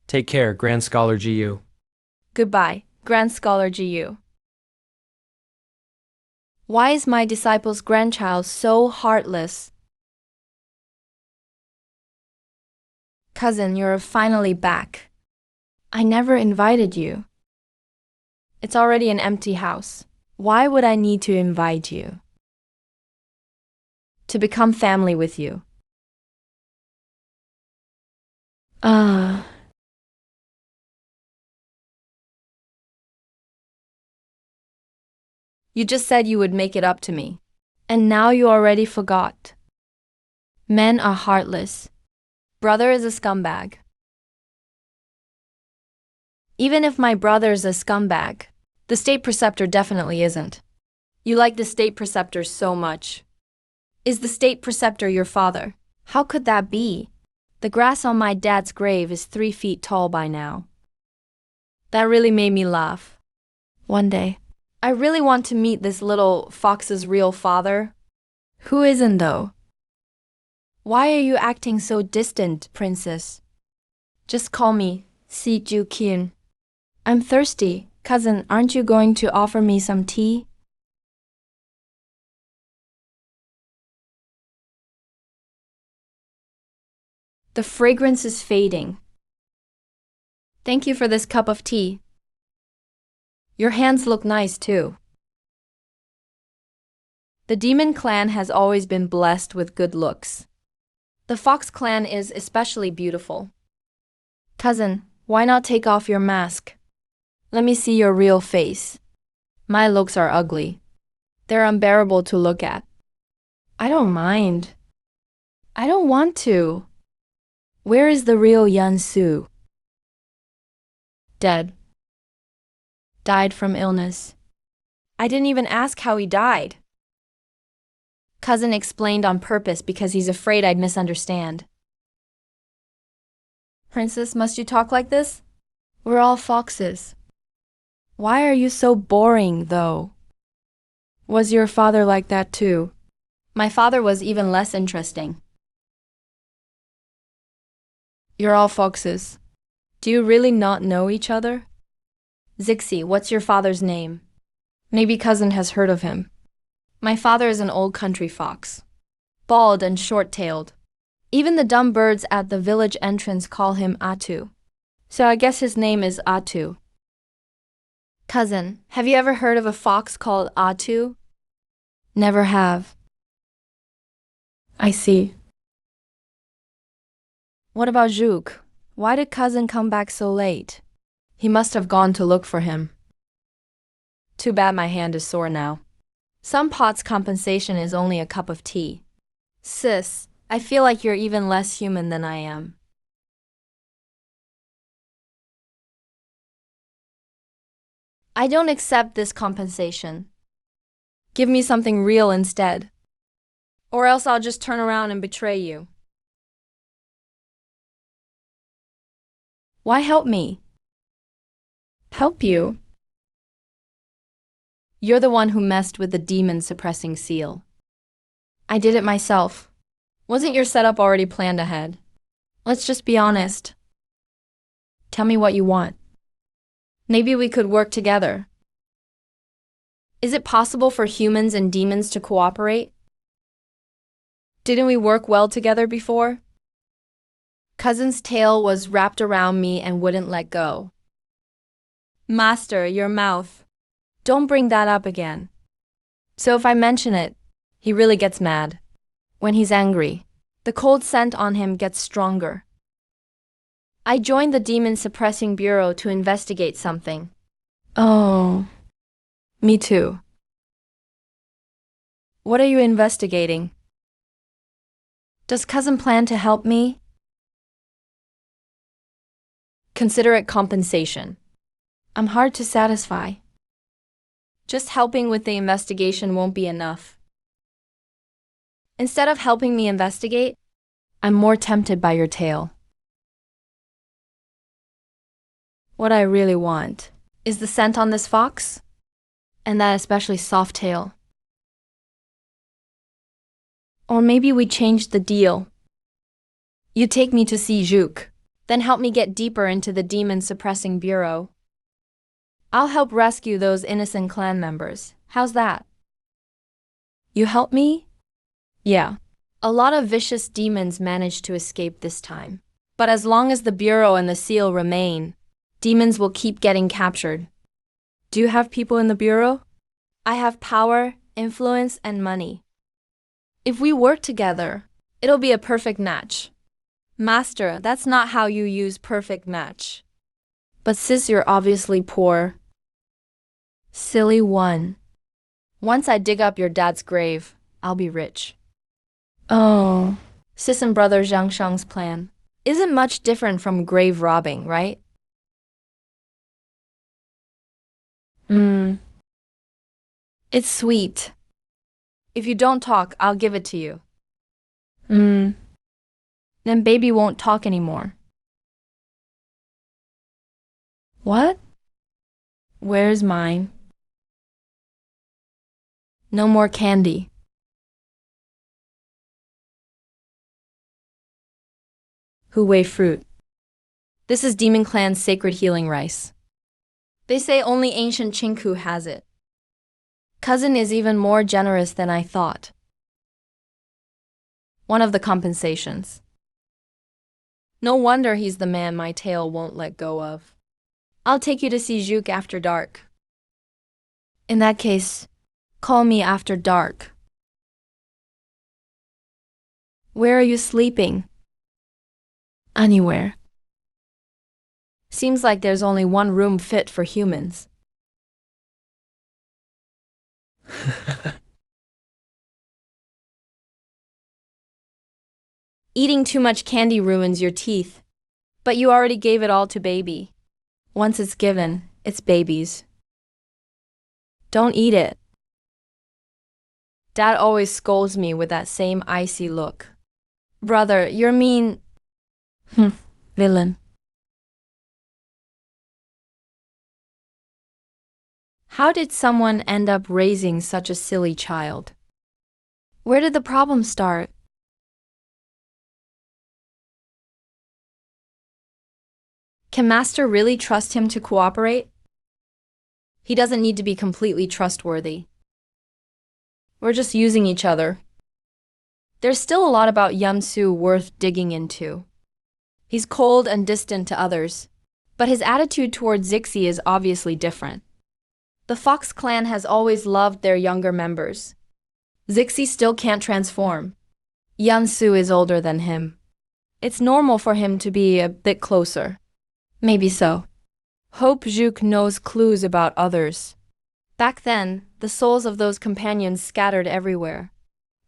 Speaker 2: Take care, Grand Scholar Gu.
Speaker 1: Goodbye, Grand Scholar Gu. Why is my disciple's grandchild so heartless? Cousin, you're finally back. I never invited you. It's already an empty house. Why would I need to invite you? To become family with you. You just said you would make it up to me. And now you already forgot. Men are heartless. Brother is a scumbag. Even if my brother is a scumbag, the state preceptor definitely isn't. You like the state preceptor so much. Is the state preceptor your father? How could that be? The grass on my dad's grave is 3 feet tall by now. That really made me laugh. One day, I really want to meet this little fox's real father. Who isn't though? Why are you acting so distant, princess? Just call me Si Ju Kin. I'm thirsty. Cousin, aren't you going to offer me some tea? The fragrance is fading. Thank you for this cup of tea. Your hands look nice too. The demon clan has always been blessed with good looks. The fox clan is especially beautiful. Cousin, why not take off your mask? Let me see your real face. My looks are ugly. They're unbearable to look at. I don't mind. I don't want to. Where is the real Yansu? Dead. Died from illness. I didn't even ask how he died. Cousin explained on purpose because he's afraid I'd misunderstand. Princess, must you talk like this? We're all foxes. Why are you so boring, though? Was your father like that too? My father was even less interesting. You're all foxes. Do you really not know each other? Zixi, what's your father's name? Maybe cousin has heard of him. My father is an old country fox. Bald and short-tailed. Even the dumb birds at the village entrance call him Atu. So I guess his name is Atu. Cousin, have you ever heard of a fox called Atu? Never have. I see. What about Zhuk? Why did cousin come back so late? He must have gone to look for him. Too bad my hand is sore now. Some pot's compensation is only a cup of tea. Sis, I feel like you're even less human than I am. I don't accept this compensation. Give me something real instead. Or else I'll just turn around and betray you. Why help me? Help you? You're the one who messed with the demon-suppressing seal. I did it myself. Wasn't your setup already planned ahead? Let's just be honest. Tell me what you want. Maybe we could work together. Is it possible for humans and demons to cooperate? Didn't we work well together before? Cousin's tail was wrapped around me and wouldn't let go. Master, your mouth. Don't bring that up again. So if I mention it, he really gets mad. When he's angry, the cold scent on him gets stronger. I joined the Demon Suppressing Bureau to investigate something. Oh, me too. What are you investigating? Does cousin plan to help me? Consider it compensation. I'm hard to satisfy. Just helping with the investigation won't be enough. Instead of helping me investigate, I'm more tempted by your tail. What I really want is the scent on this fox, and that especially soft tail. Or maybe we change the deal. You take me to see Juk, then help me get deeper into the Demon Suppressing Bureau. I'll help rescue those innocent clan members. How's that? You help me? Yeah. A lot of vicious demons managed to escape this time. But as long as the Bureau and the seal remain, demons will keep getting captured. Do you have people in the Bureau? I have power, influence, and money. If we work together, it'll be a perfect match. Master, that's not how you use perfect match. But sis, you're obviously poor. Silly one. Once I dig up your dad's grave, I'll be rich. Oh. Sis and brother Zhang Shang's plan isn't much different from grave robbing, right? It's sweet. If you don't talk, I'll give it to you. Then baby won't talk anymore. What? Where's mine? No more candy. Hu-wei fruit. This is Demon Clan's sacred healing rice. They say only ancient Chinku has it. Cousin is even more generous than I thought. One of the compensations. No wonder he's the man my tail won't let go of. I'll take you to see Juk after dark. In that case, call me after dark. Where are you sleeping? Anywhere. Seems like there's only one room fit for humans. Eating too much candy ruins your teeth, but you already gave it all to baby. Once it's given, it's baby's. Don't eat it. Dad always scolds me with that same icy look. Brother, you're mean. Villain. How did someone end up raising such a silly child? Where did the problem start? Can Master really trust him to cooperate? He doesn't need to be completely trustworthy. We're just using each other. There's still a lot about Yun-Su worth digging into. He's cold and distant to others, but his attitude toward Zixi is obviously different. The Fox clan has always loved their younger members. Zixi still can't transform. Yun-Su is older than him. It's normal for him to be a bit closer. Maybe so. Hope Juk knows clues about others. Back then, the souls of those companions scattered everywhere.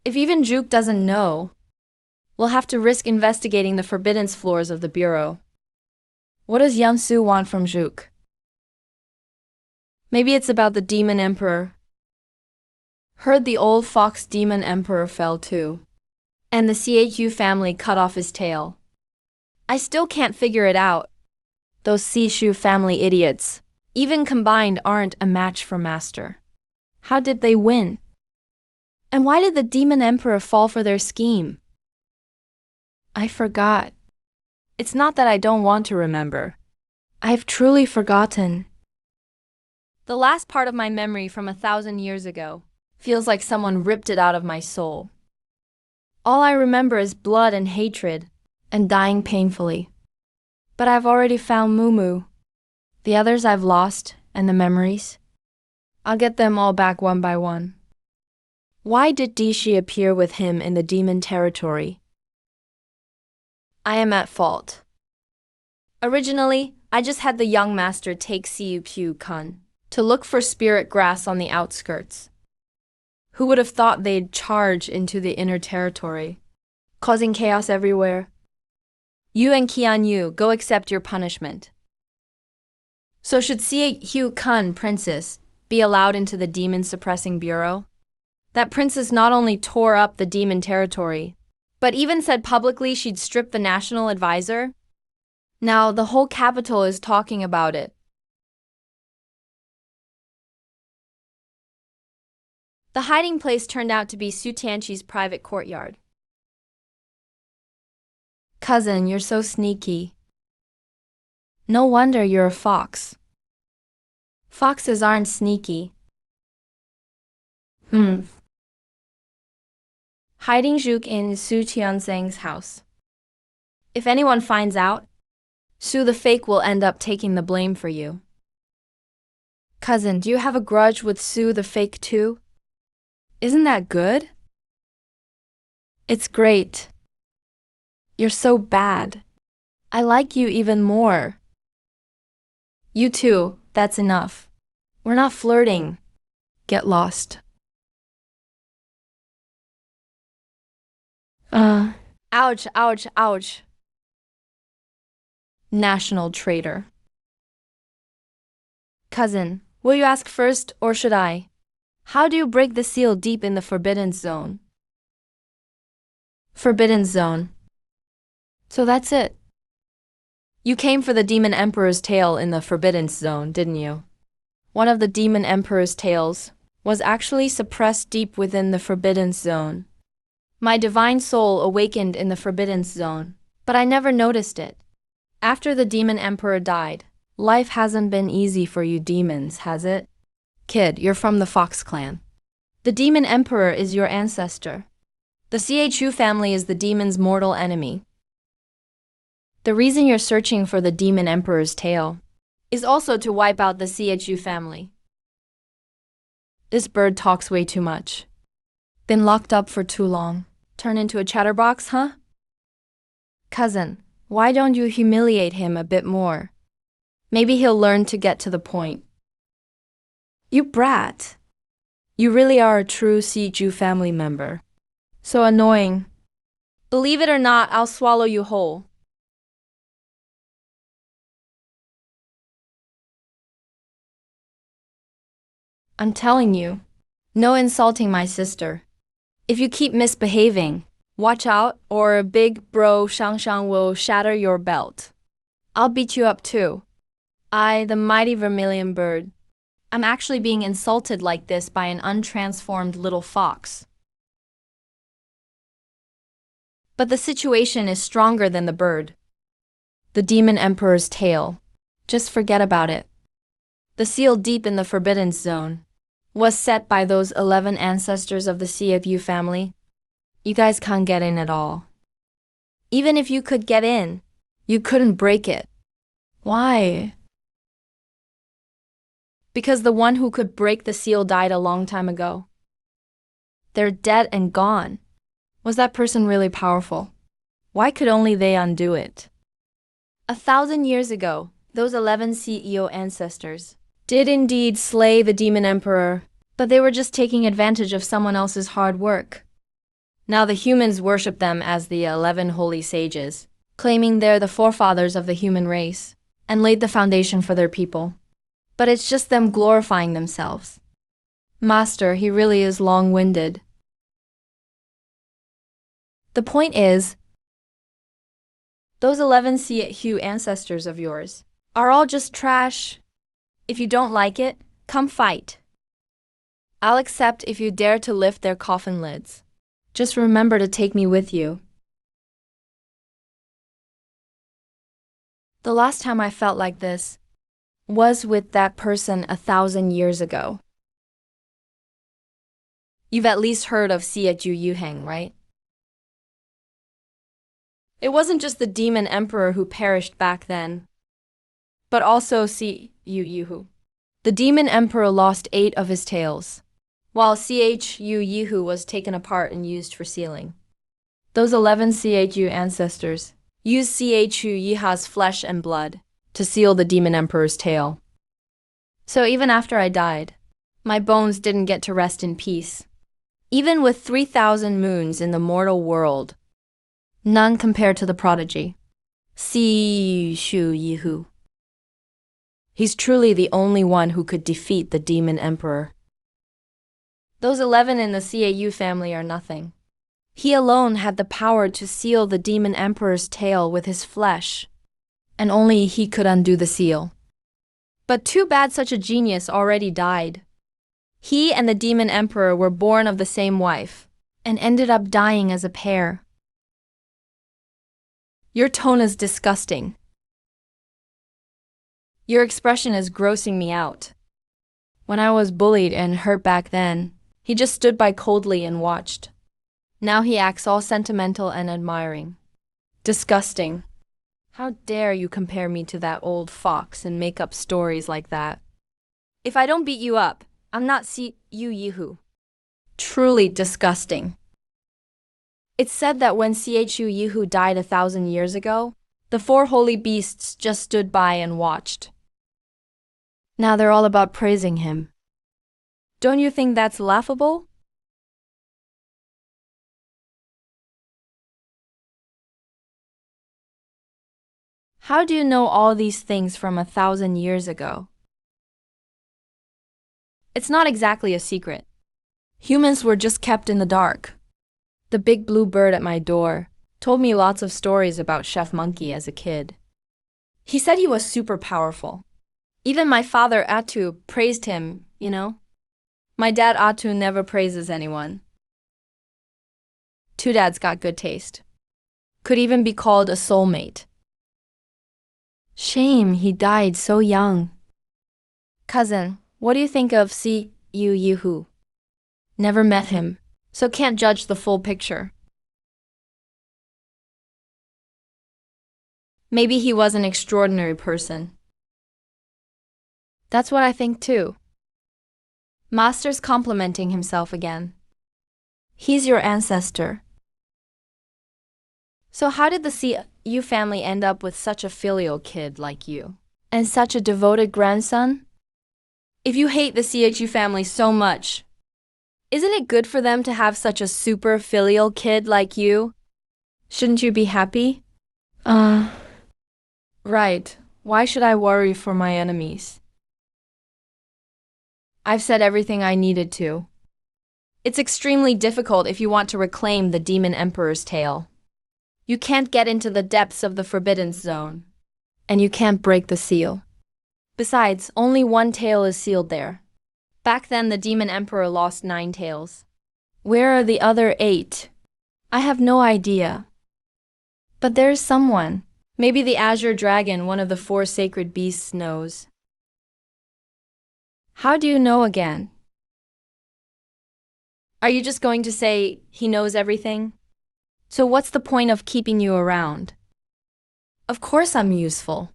Speaker 1: If even Juk doesn't know, We'll have to risk investigating the forbidden floors of the Bureau. What does Yansu want from Zhuk? Maybe it's about the Demon Emperor. Heard the old fox Demon Emperor fell too. And the Chu family cut off his tail. I still can't figure it out. Those Chu family idiots, even combined, aren't a match for Master. How did they win? And why did the Demon Emperor fall for their scheme? I forgot. It's not that I don't want to remember. I've truly forgotten. The last part of my memory from 1,000 years ago feels like someone ripped it out of my soul. All I remember is blood and hatred, and dying painfully. But I've already found Mumu. The others I've lost, and the memories. I'll get them all back one by one. Why did Dishi appear with him in the demon territory? I am at fault. Originally, I just had the young master take Siu Pyu Kun to look for spirit grass on the outskirts. Who would have thought they'd charge into the inner territory, causing chaos everywhere? You and Qian Yu go accept your punishment. So should Siu Kun, princess, be allowed into the demon-suppressing bureau? That princess not only tore up the demon territory, but even said publicly she'd strip the national advisor? Now the whole capital is talking about it. The hiding place turned out to be Su Tianqi's private courtyard. Cousin, you're so sneaky. No wonder you're a fox. Foxes aren't sneaky. Hiding Zhuk in Su Tianzhang's house. If anyone finds out, Su the fake will end up taking the blame for you. Cousin, do you have a grudge with Su the fake too? Isn't that good? It's great. You're so bad. I like you even more. You too, that's enough. We're not flirting. Get lost. Ouch, ouch, ouch. National traitor. Cousin, will you ask first or should I? How do you break the seal deep in the Forbidden Zone? Forbidden Zone. So that's it. You came for the Demon Emperor's tail in the Forbidden Zone, didn't you? One of the Demon Emperor's tails was actually suppressed deep within the Forbidden Zone. My divine soul awakened in the Forbidden Zone, but I never noticed it. After the Demon Emperor died, life hasn't been easy for you demons, has it? Kid, you're from the Fox clan. The Demon Emperor is your ancestor. The Chu family is the demon's mortal enemy. The reason you're searching for the Demon Emperor's tail is also to wipe out the Chu family. This bird talks way too much. Been locked up for too long. Turn into a chatterbox, huh? Cousin, why don't you humiliate him a bit more? Maybe he'll learn to get to the point. You brat. You really are a true Chu family member. So annoying. Believe it or not, I'll swallow you whole. I'm telling you, no insulting my sister. If you keep misbehaving, watch out or a big bro Shang will shatter your belt. I'll beat you up too. I, the mighty vermilion bird. I'm actually being insulted like this by an untransformed little fox. But the situation is stronger than the bird. The Demon Emperor's tail. Just forget about it. The seal deep in the Forbidden Zone was set by those 11 ancestors of the CFU family. You guys can't get in at all. Even if you could get in, you couldn't break it. Why? Because the one who could break the seal died a long time ago. They're dead and gone. Was that person really powerful? Why could only they undo it? 1,000 years ago, those 11 CEO ancestors did indeed slay the Demon Emperor, but they were just taking advantage of someone else's hard work. Now the humans worship them as the 11 holy sages, claiming they're the forefathers of the human race, and laid the foundation for their people. But it's just them glorifying themselves. Master, he really is long-winded. The point is, those 11 Hugh ancestors of yours are all just trash. If you don't like it, come fight. I'll accept if you dare to lift their coffin lids. Just remember to take me with you. The last time I felt like this was with that person 1,000 years ago. You've at least heard of Xie Yuheng, right? It wasn't just the demon emperor who perished back then, but also Xie Yuhu. The demon emperor lost 8 of his tails, while Chu was taken apart and used for sealing. Those 11 Chu ancestors used Chu Yiha's flesh and blood to seal the demon emperor's tail. So even after I died, my bones didn't get to rest in peace. Even with 3,000 moons in the mortal world, none compared to the prodigy, Xie Yihu. He's truly the only one who could defeat the demon emperor. Those 11 in the Yu family are nothing. He alone had the power to seal the demon emperor's tail with his flesh, and only he could undo the seal. But too bad such a genius already died. He and the demon emperor were born of the same wife, and ended up dying as a pair. Your tone is disgusting. Your expression is grossing me out. When I was bullied and hurt back then, he just stood by coldly and watched. Now he acts all sentimental and admiring. Disgusting. How dare you compare me to that old fox and make up stories like that? If I don't beat you up, I'm not Yihu. Truly disgusting. It's said that when Chu Yihu died 1,000 years ago, the 4 holy beasts just stood by and watched. Now they're all about praising him. Don't you think that's laughable? How do you know all these things from 1,000 years ago? It's not exactly a secret. Humans were just kept in the dark. The big blue bird at my door told me lots of stories about Chef Monkey as a kid. He said he was super powerful. Even my father, Atu, praised him, you know? My dad, Atu, never praises anyone. Two dads got good taste. Could even be called a soulmate. Shame he died so young. Cousin, what do you think of Yihu? Never met him, so can't judge the full picture. Maybe he was an extraordinary person. That's what I think too. Master's complimenting himself again. He's your ancestor. So how did the Yu family end up with such a filial kid like you? And such a devoted grandson? If you hate the Chu family so much, isn't it good for them to have such a super filial kid like you? Shouldn't you be happy? Right. Why should I worry for my enemies? I've said everything I needed to. It's extremely difficult if you want to reclaim the demon emperor's tail. You can't get into the depths of the forbidden zone, and you can't break the seal. Besides, only 1 tail is sealed there. Back then, the demon emperor lost 9 tails. Where are the other 8? I have no idea. But there's someone. Maybe the azure dragon, one of the 4 sacred beasts, knows. How do you know again? Are you just going to say he knows everything? So what's the point of keeping you around? Of course I'm useful.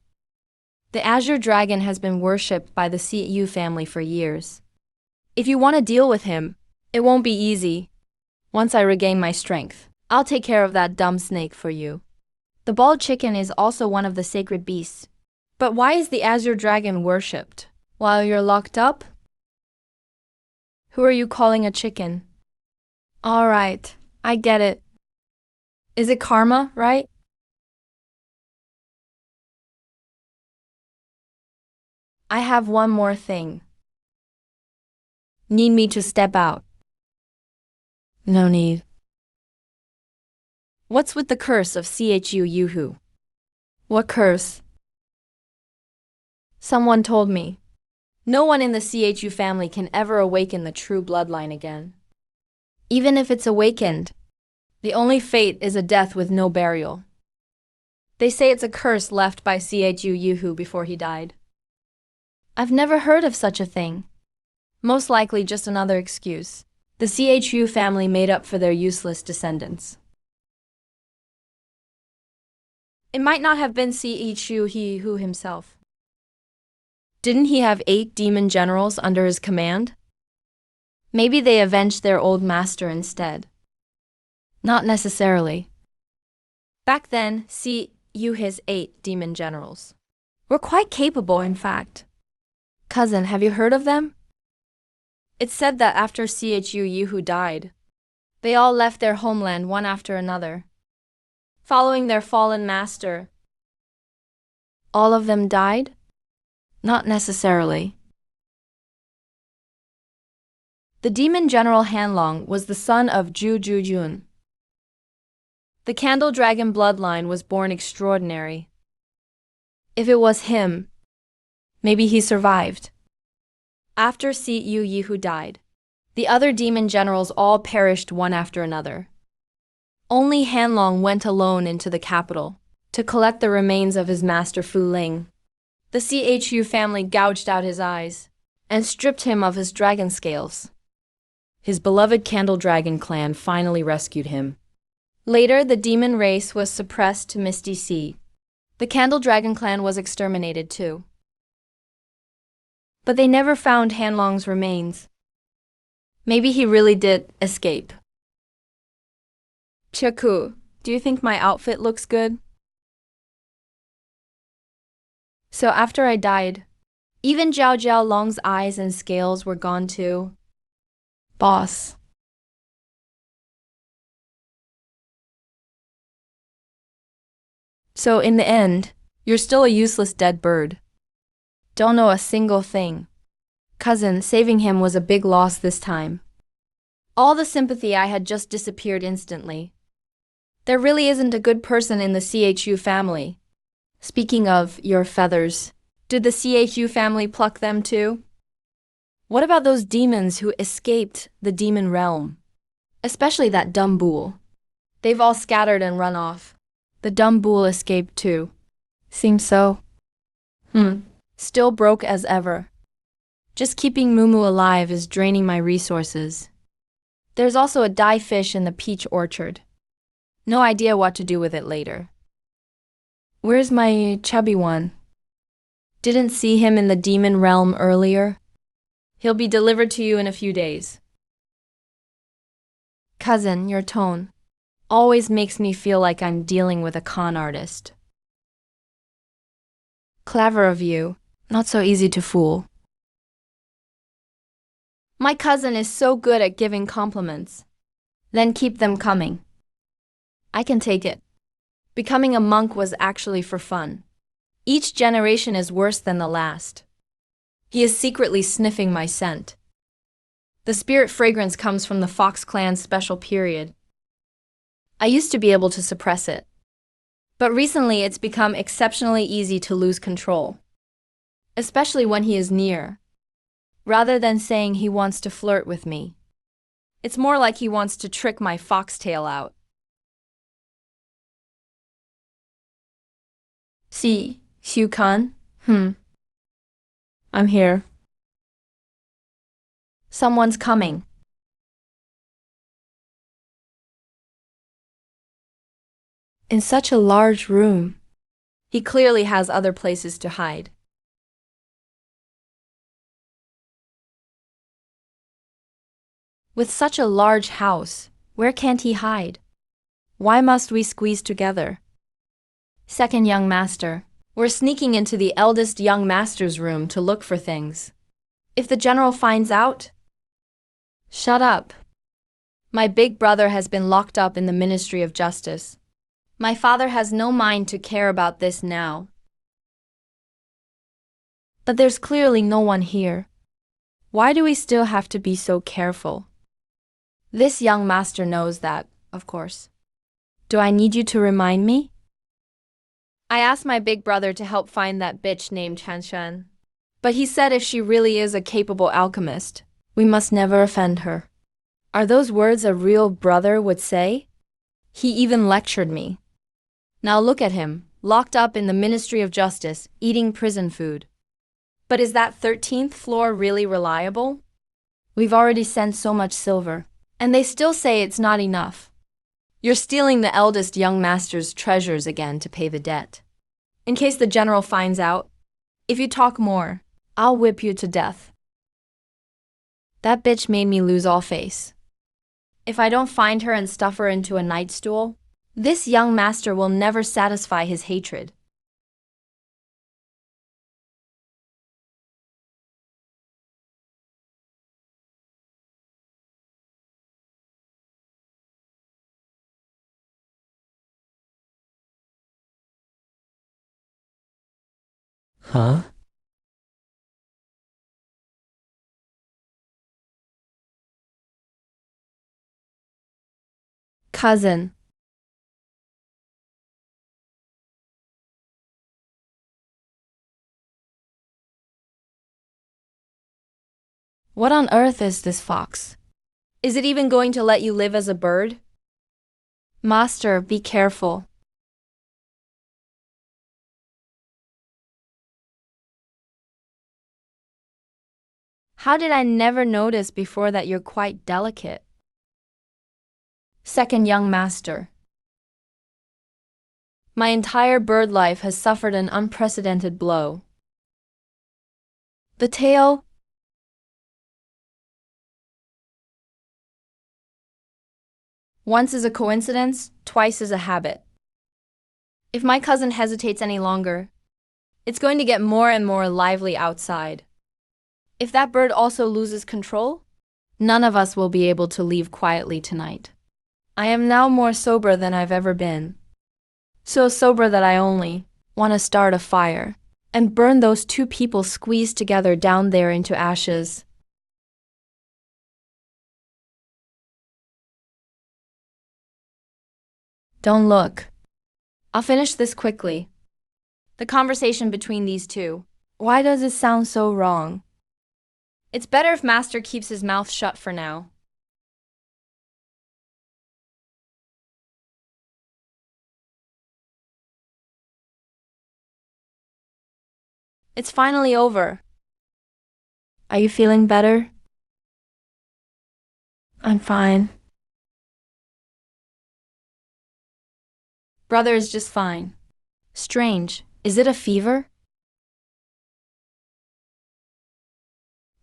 Speaker 1: The azure dragon has been worshipped by the Yu family for years. If you want to deal with him, it won't be easy. Once I regain my strength, I'll take care of that dumb snake for you. The bald chicken is also one of the sacred beasts. But why is the azure dragon worshipped? While you're locked up? Who are you calling a chicken? All right, I get it. Is it karma, right? I have one more thing. Need me to step out? No need. What's with the curse of Chu Yuhu? What curse? Someone told me. No one in the Chu family can ever awaken the true bloodline again. Even if it's awakened, the only fate is a death with no burial. They say it's a curse left by Chu Yuhu before he died. I've never heard of such a thing. Most likely just another excuse. The Chu family made up for their useless descendants. It might not have been Chu Yuhu himself. Didn't he have 8 demon generals under his command? Maybe they avenged their old master instead. Not necessarily. Back then, Yuhu's 8 demon generals were quite capable, in fact. Cousin, have you heard of them? It's said that after Chu Yuhu died, they all left their homeland one after another, following their fallen master. All of them died? Not necessarily. The demon general Hanlong was the son of Zhu Jun. The Candle Dragon bloodline was born extraordinary. If it was him, maybe he survived. After Chu Yuhu died, the other demon generals all perished one after another. Only Hanlong went alone into the capital to collect the remains of his master Fu Ling. The Chu family gouged out his eyes and stripped him of his dragon scales. His beloved Candle Dragon clan finally rescued him. Later, the demon race was suppressed to Misty Sea. The Candle Dragon clan was exterminated too. But they never found Hanlong's remains. Maybe he really did escape. Chiku, do you think my outfit looks good? So after I died, even Zhao Long's eyes and scales were gone too. Boss. So in the end, you're still a useless dead bird. Don't know a single thing. Cousin, saving him was a big loss this time. All the sympathy I had just disappeared instantly. There really isn't a good person in the Chu family. Speaking of your feathers, did the Chu family pluck them too? What about those demons who escaped the demon realm? Especially that dumb bull. They've all scattered and run off. The dumb bull escaped too. Seems so. Still broke as ever. Just keeping Mumu alive is draining my resources. There's also a die fish in the peach orchard. No idea what to do with it later. Where's my chubby one? Didn't see him in the demon realm earlier. He'll be delivered to you in a few days. Cousin, your tone always makes me feel like I'm dealing with a con artist. Clever of you, not so easy to fool. My cousin is so good at giving compliments. Then keep them coming. I can take it. Becoming a monk was actually for fun. Each generation is worse than the last. He is secretly sniffing my scent. The spirit fragrance comes from the Fox clan's special period. I used to be able to suppress it. But recently it's become exceptionally easy to lose control. Especially when he is near. Rather than saying he wants to flirt with me. It's more like he wants to trick my foxtail out. See, Xiu-kan? I'm here. Someone's coming. In such a large room. He clearly has other places to hide. With such a large house, where can't he hide? Why must we squeeze together? Second young master, we're sneaking into the eldest young master's room to look for things. If the general finds out, shut up. My big brother has been locked up in the Ministry of Justice. My father has no mind to care about this now. But there's clearly no one here. Why do we still have to be so careful? This young master knows that, of course. Do I need you to remind me? I asked my big brother to help find that bitch named Chanshan. But he said if she really is a capable alchemist, we must never offend her. Are those words a real brother would say? He even lectured me. Now look at him, locked up in the Ministry of Justice, eating prison food. But is that 13th floor really reliable? We've already sent so much silver, and they still say it's not enough. You're stealing the eldest young master's treasures again to pay the debt. In case the general finds out, if you talk more, I'll whip you to death. That bitch made me lose all face. If I don't find her and stuff her into a night stool, this young master will never satisfy his hatred.
Speaker 2: Huh?
Speaker 1: Cousin. What on earth is this fox? Is it even going to let you live as a bird? Master, be careful. How did I never notice before that you're quite delicate? Second young master. My entire bird life has suffered an unprecedented blow. The tail. Once is a coincidence, twice is a habit. If my cousin hesitates any longer, it's going to get more and more lively outside. If that bird also loses control, none of us will be able to leave quietly tonight. I am now more sober than I've ever been. So sober that I only want to start a fire and burn those two people squeezed together down there into ashes. Don't look. I'll finish this quickly. The conversation between these two. Why does it sound so wrong? It's better if Master keeps his mouth shut for now. It's finally over. Are you feeling better? I'm fine. Brother is just fine. Strange. Is it a fever?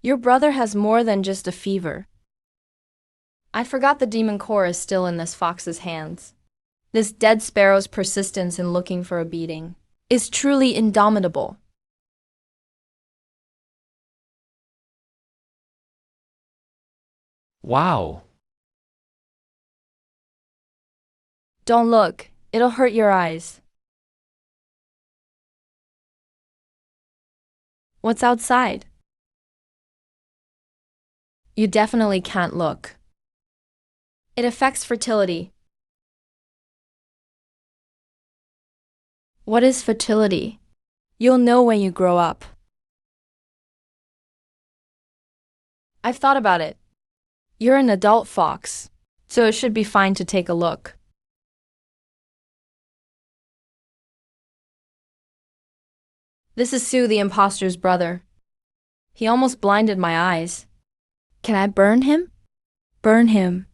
Speaker 1: Your brother has more than just a fever. I forgot the demon core is still in this fox's hands. This dead sparrow's persistence in looking for a beating is truly indomitable.
Speaker 2: Wow.
Speaker 1: Don't look. It'll hurt your eyes. What's outside? You definitely can't look. It affects fertility. What is fertility? You'll know when you grow up. I've thought about it. You're an adult fox, so it should be fine to take a look. This is Sue, the imposter's brother. He almost blinded my eyes. Can I burn him? Burn him.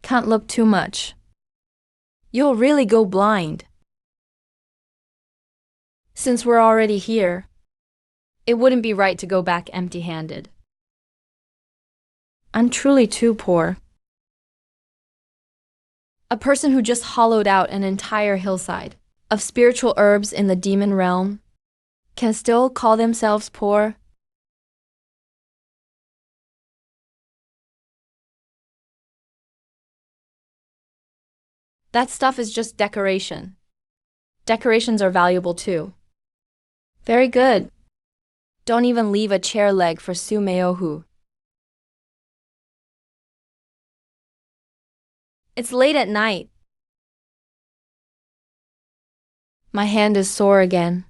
Speaker 1: Can't look too much. You'll really go blind. Since we're already here, it wouldn't be right to go back empty-handed. I'm truly too poor. A person who just hollowed out an entire hillside of spiritual herbs in the demon realm can still call themselves poor? That stuff is just decoration. Decorations are valuable too. Very good. Don't even leave a chair leg for Sumeohu. It's late at night. My hand is sore again.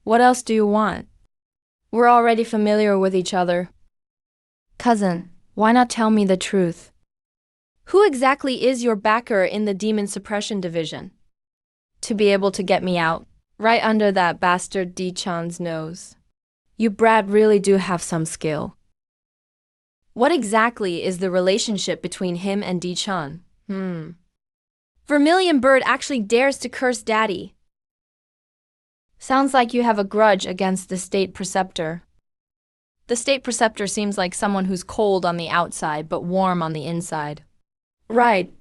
Speaker 1: What else do you want? We're already familiar with each other. Cousin, why not tell me the truth? Who exactly is your backer in the demon suppression division? To be able to get me out, right under that bastard D-chan's nose. You brat really do have some skill. What exactly is the relationship between him and D-chan? Vermilion Bird actually dares to curse Daddy. Sounds like you have a grudge against the state preceptor. The state preceptor seems like someone who's cold on the outside but warm on the inside. Right.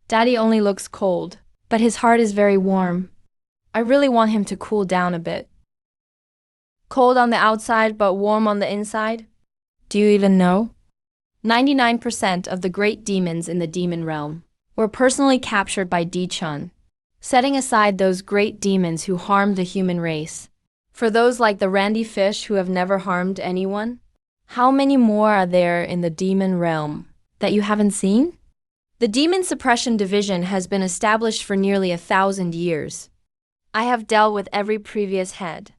Speaker 1: Daddy only looks cold, but his heart is very warm. I really want him to cool down a bit. Cold on the outside but warm on the inside? Do you even know? 99% of the great demons in the demon realm were personally captured by D-Chun. Setting aside those great demons who harmed the human race, for those like the Randy Fish who have never harmed anyone, how many more are there in the demon realm that you haven't seen? The Demon Suppression Division has been established for nearly 1,000 years. I have dealt with every previous head.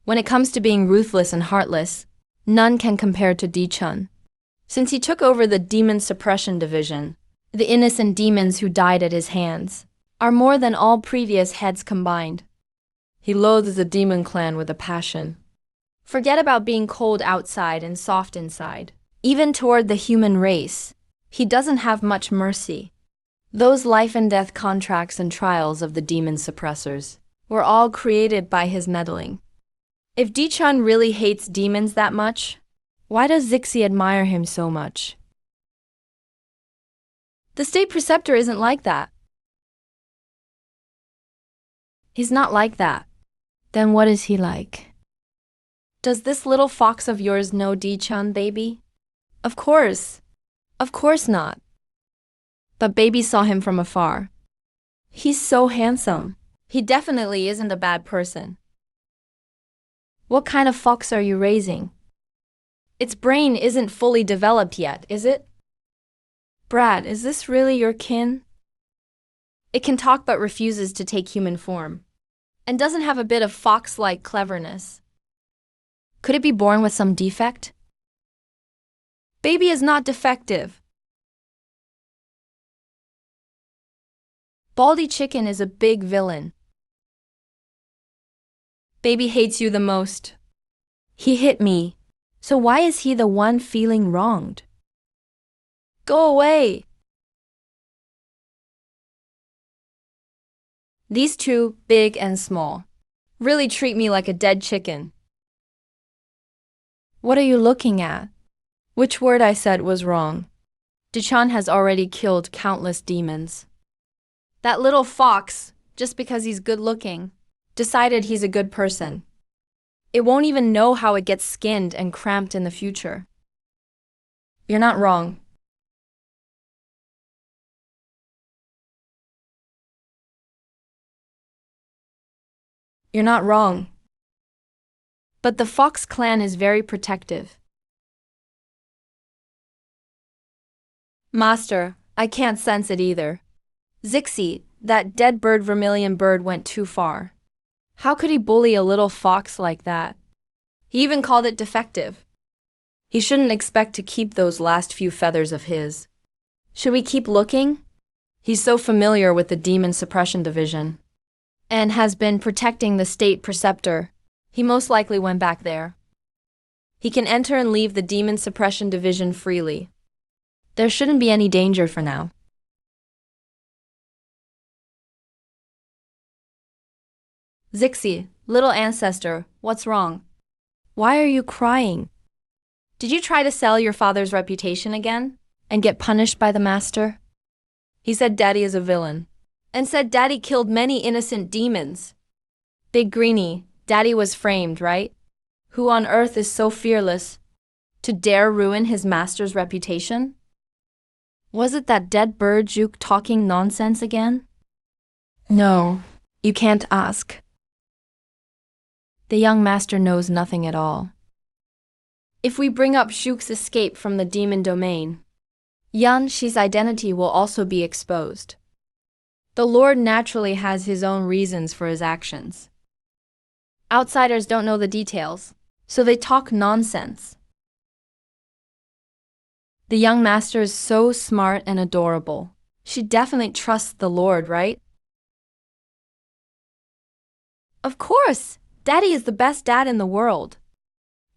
Speaker 1: When it comes to being ruthless and heartless, none can compare to D-Chun. Since he took over the Demon Suppression Division, the innocent demons who died at his hands are more than all previous heads combined. He loathes the demon clan with a passion. Forget about being cold outside and soft inside. Even toward the human race, he doesn't have much mercy. Those life and death contracts and trials of the demon suppressors were all created by his meddling. If D-Chun really hates demons that much, why does Zixi admire him so much? The state preceptor isn't like that. He's not like that. Then what is he like? Does this little fox of yours know D-Chun, baby? Of course. Of course not. But baby saw him from afar. He's so handsome. He definitely isn't a bad person. What kind of fox are you raising? Its brain isn't fully developed yet, is it? Brad, is this really your kin? It can talk but refuses to take human form, and doesn't have a bit of fox-like cleverness. Could it be born with some defect? Baby is not defective. Baldy Chicken is a big villain. Baby hates you the most. He hit me, so why is he the one feeling wronged? Go away! These two, big and small, really treat me like a dead chicken. What are you looking at? Which word I said was wrong? Dichan has already killed countless demons. That little fox, just because he's good-looking, decided he's a good person. It won't even know how it gets skinned and cramped in the future. You're not wrong. You're not wrong. But the Fox clan is very protective. Master, I can't sense it either. Zixi, that dead bird Vermilion Bird went too far. How could he bully a little fox like that? He even called it defective. He shouldn't expect to keep those last few feathers of his. Should we keep looking? He's so familiar with the Demon Suppression Division, and has been protecting the state preceptor. He most likely went back there. He can enter and leave the Demon Suppression Division freely. There shouldn't be any danger for now. Zixi, little ancestor, what's wrong? Why are you crying? Did you try to sell your father's reputation again and get punished by the master? He said Daddy is a villain, and said Daddy killed many innocent demons. Big Greenie, Daddy was framed, right? Who on earth is so fearless to dare ruin his master's reputation? Was it that dead bird Juke talking nonsense again? No, you can't ask. The young master knows nothing at all. If we bring up Juke's escape from the demon domain, Yan Shi's identity will also be exposed. The Lord naturally has his own reasons for his actions. Outsiders don't know the details, so they talk nonsense. The young master is so smart and adorable. She definitely trusts the Lord, right? Of course! Daddy is the best dad in the world.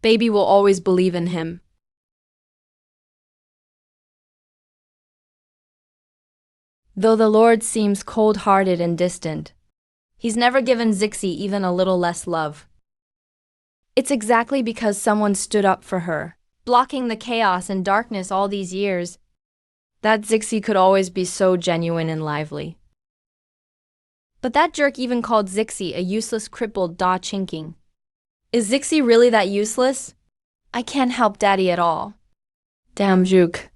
Speaker 1: Baby will always believe in him. Though the Lord seems cold-hearted and distant, he's never given Zixi even a little less love. It's exactly because someone stood up for her, blocking the chaos and darkness all these years, that Zixi could always be so genuine and lively. But that jerk even called Zixi a useless crippled Da Chinking. Is Zixi really that useless? I can't help Daddy at all. Damn Juke.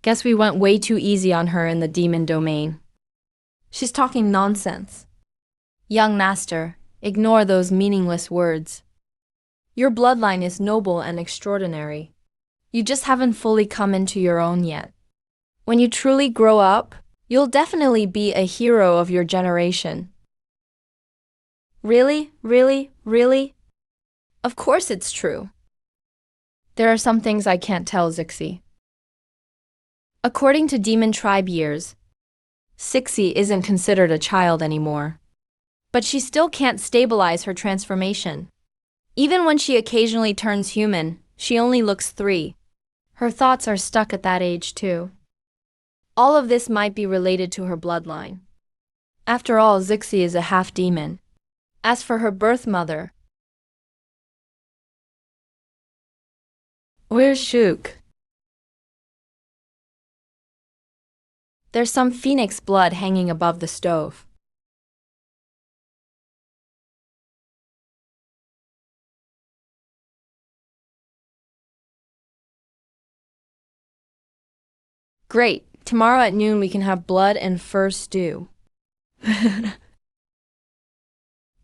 Speaker 1: Guess we went way too easy on her in the demon domain. She's talking nonsense. Young master, ignore those meaningless words. Your bloodline is noble and extraordinary. You just haven't fully come into your own yet. When you truly grow up, you'll definitely be a hero of your generation. Really? Really? Really? Of course it's true. There are some things I can't tell Zixi. According to Demon Tribe years, Zixi isn't considered a child anymore. But she still can't stabilize her transformation. Even when she occasionally turns human, she only looks 3. Her thoughts are stuck at that age too. All of this might be related to her bloodline. After all, Zixi is a half-demon. As for her birth mother, where's Shuk? There's some phoenix blood hanging above the stove. Great. Tomorrow at noon we can have blood and fur stew.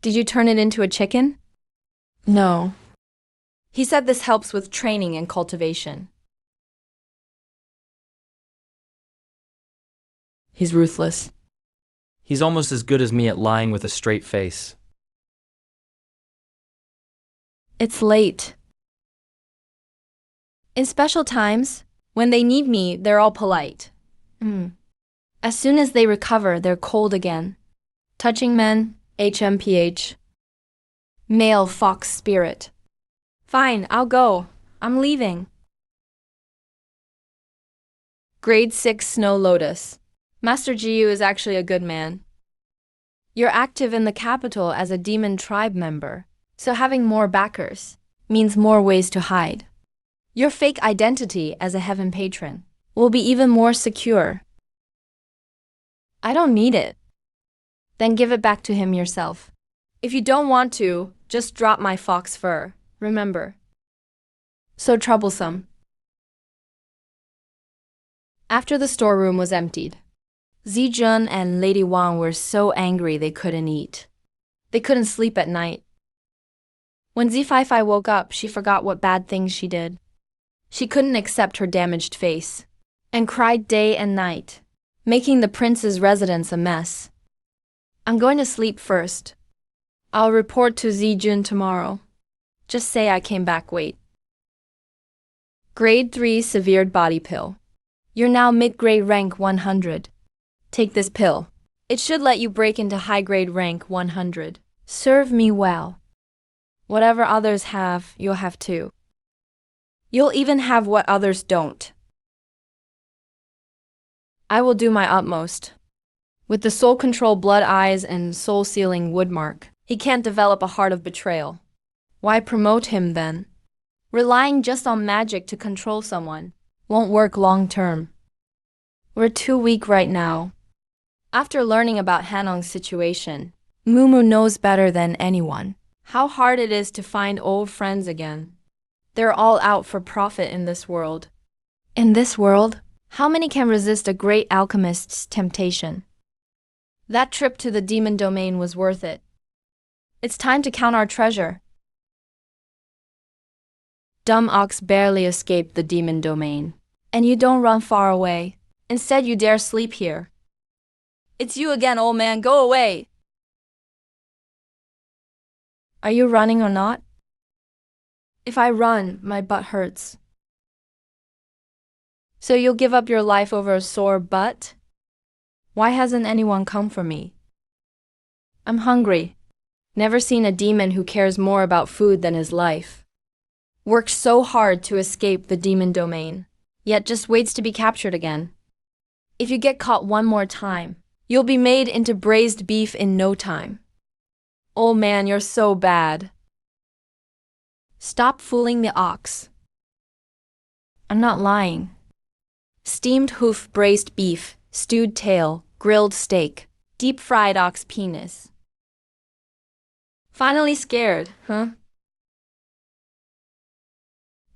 Speaker 1: Did you turn it into a chicken? No. He said this helps with training and cultivation. He's ruthless.
Speaker 2: He's almost as good as me at lying with a straight face.
Speaker 1: It's late. In special times, when they need me, they're all polite. As soon as they recover, they're cold again. Touching men, HMPH. Male fox spirit. Fine, I'll go. I'm leaving. Grade 6 Snow Lotus. Master Jiyu is actually a good man. You're active in the capital as a demon tribe member, so having more backers means more ways to hide. Your fake identity as a heaven patron will be even more secure. I don't need it. Then give it back to him yourself. If you don't want to, just drop my fox fur, remember. So troublesome. After the storeroom was emptied, Zijun and Lady Wang were so angry they couldn't eat. They couldn't sleep at night. When Zifai woke up, she forgot what bad things she did. She couldn't accept her damaged face, and cried day and night, making the prince's residence a mess. I'm going to sleep first. I'll report to Zijun tomorrow. Just say I came back, wait. Grade 3 Severed Body Pill. You're now mid-grade rank 100. Take this pill. It should let you break into high-grade rank 100. Serve me well. Whatever others have, you'll have too. You'll even have what others don't. I will do my utmost. With the soul control blood eyes and soul sealing woodmark, he can't develop a heart of betrayal. Why promote him then? Relying just on magic to control someone won't work long term. We're too weak right now. After learning about Hanong's situation, Mumu knows better than anyone how hard it is to find old friends again. They're all out for profit in this world. In this world, how many can resist a great alchemist's temptation? That trip to the demon domain was worth it. It's time to count our treasure. Dumb ox barely escaped the demon domain. And you don't run far away. Instead, you dare sleep here. It's you again, old man. Go away. Are you running or not? If I run, my butt hurts. So you'll give up your life over a sore butt? Why hasn't anyone come for me? I'm hungry. Never seen a demon who cares more about food than his life. Worked so hard to escape the demon domain, yet just waits to be captured again. If you get caught one more time, you'll be made into braised beef in no time. Oh man, you're so bad. Stop fooling the ox. I'm not lying. Steamed hoof braised beef, stewed tail, grilled steak, deep-fried ox penis. Finally scared, huh?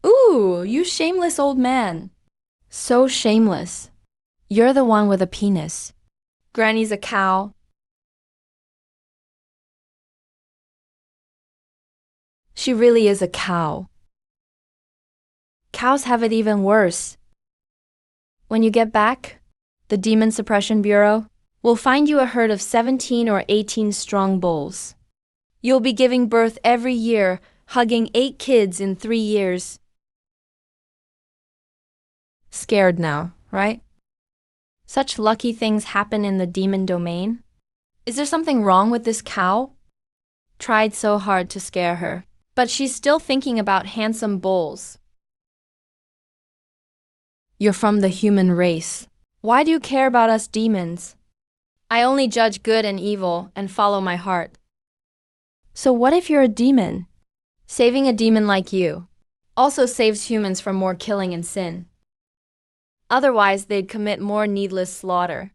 Speaker 1: Ooh, you shameless old man. So shameless. You're the one with a penis. Granny's a cow. She really is a cow. Cows have it even worse. When you get back, the Demon Suppression Bureau will find you a herd of 17 or 18 strong bulls. You'll be giving birth every year, hugging 8 kids in 3 years. Scared now, right? Such lucky things happen in the demon domain. Is there something wrong with this cow? Tried so hard to scare her, but she's still thinking about handsome bulls. You're from the human race. Why do you care about us demons? I only judge good and evil and follow my heart. So what if you're a demon? Saving a demon like you also saves humans from more killing and sin. Otherwise, they'd commit more needless slaughter.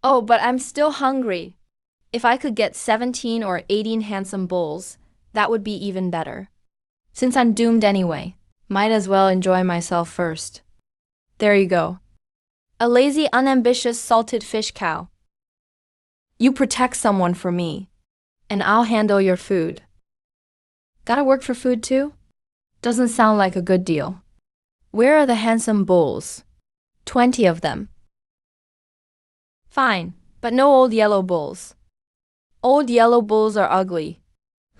Speaker 1: Oh, but I'm still hungry. If I could get 17 or 18 handsome bulls, that would be even better. Since I'm doomed anyway, might as well enjoy myself first. There you go. A lazy, unambitious salted fish cow. You protect someone for me, and I'll handle your food. Gotta work for food too? Doesn't sound like a good deal. Where are the handsome bulls? 20 of them. Fine, but no old yellow bulls. Old yellow bulls are ugly.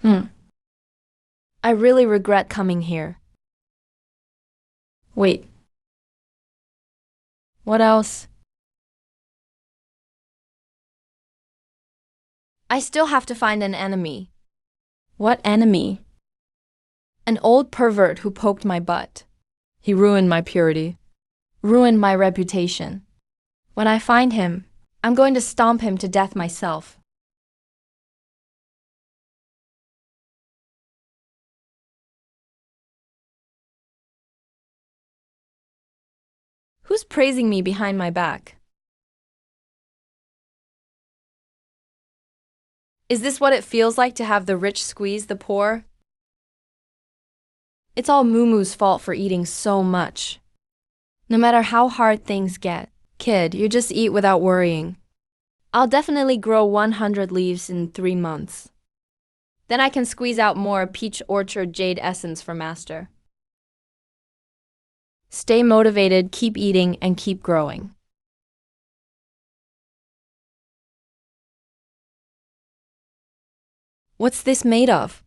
Speaker 1: I really regret coming here. Wait. What else? I still have to find an enemy. What enemy? An old pervert who poked my butt. He ruined my purity. Ruined my reputation. When I find him, I'm going to stomp him to death myself. Who's praising me behind my back? Is this what it feels like to have the rich squeeze the poor? It's all Mumu's fault for eating so much. No matter how hard things get, kid, you just eat without worrying. I'll definitely grow 100 leaves in 3 months. Then I can squeeze out more peach orchard jade essence for master. Stay motivated, keep eating, and keep growing. What's this made of?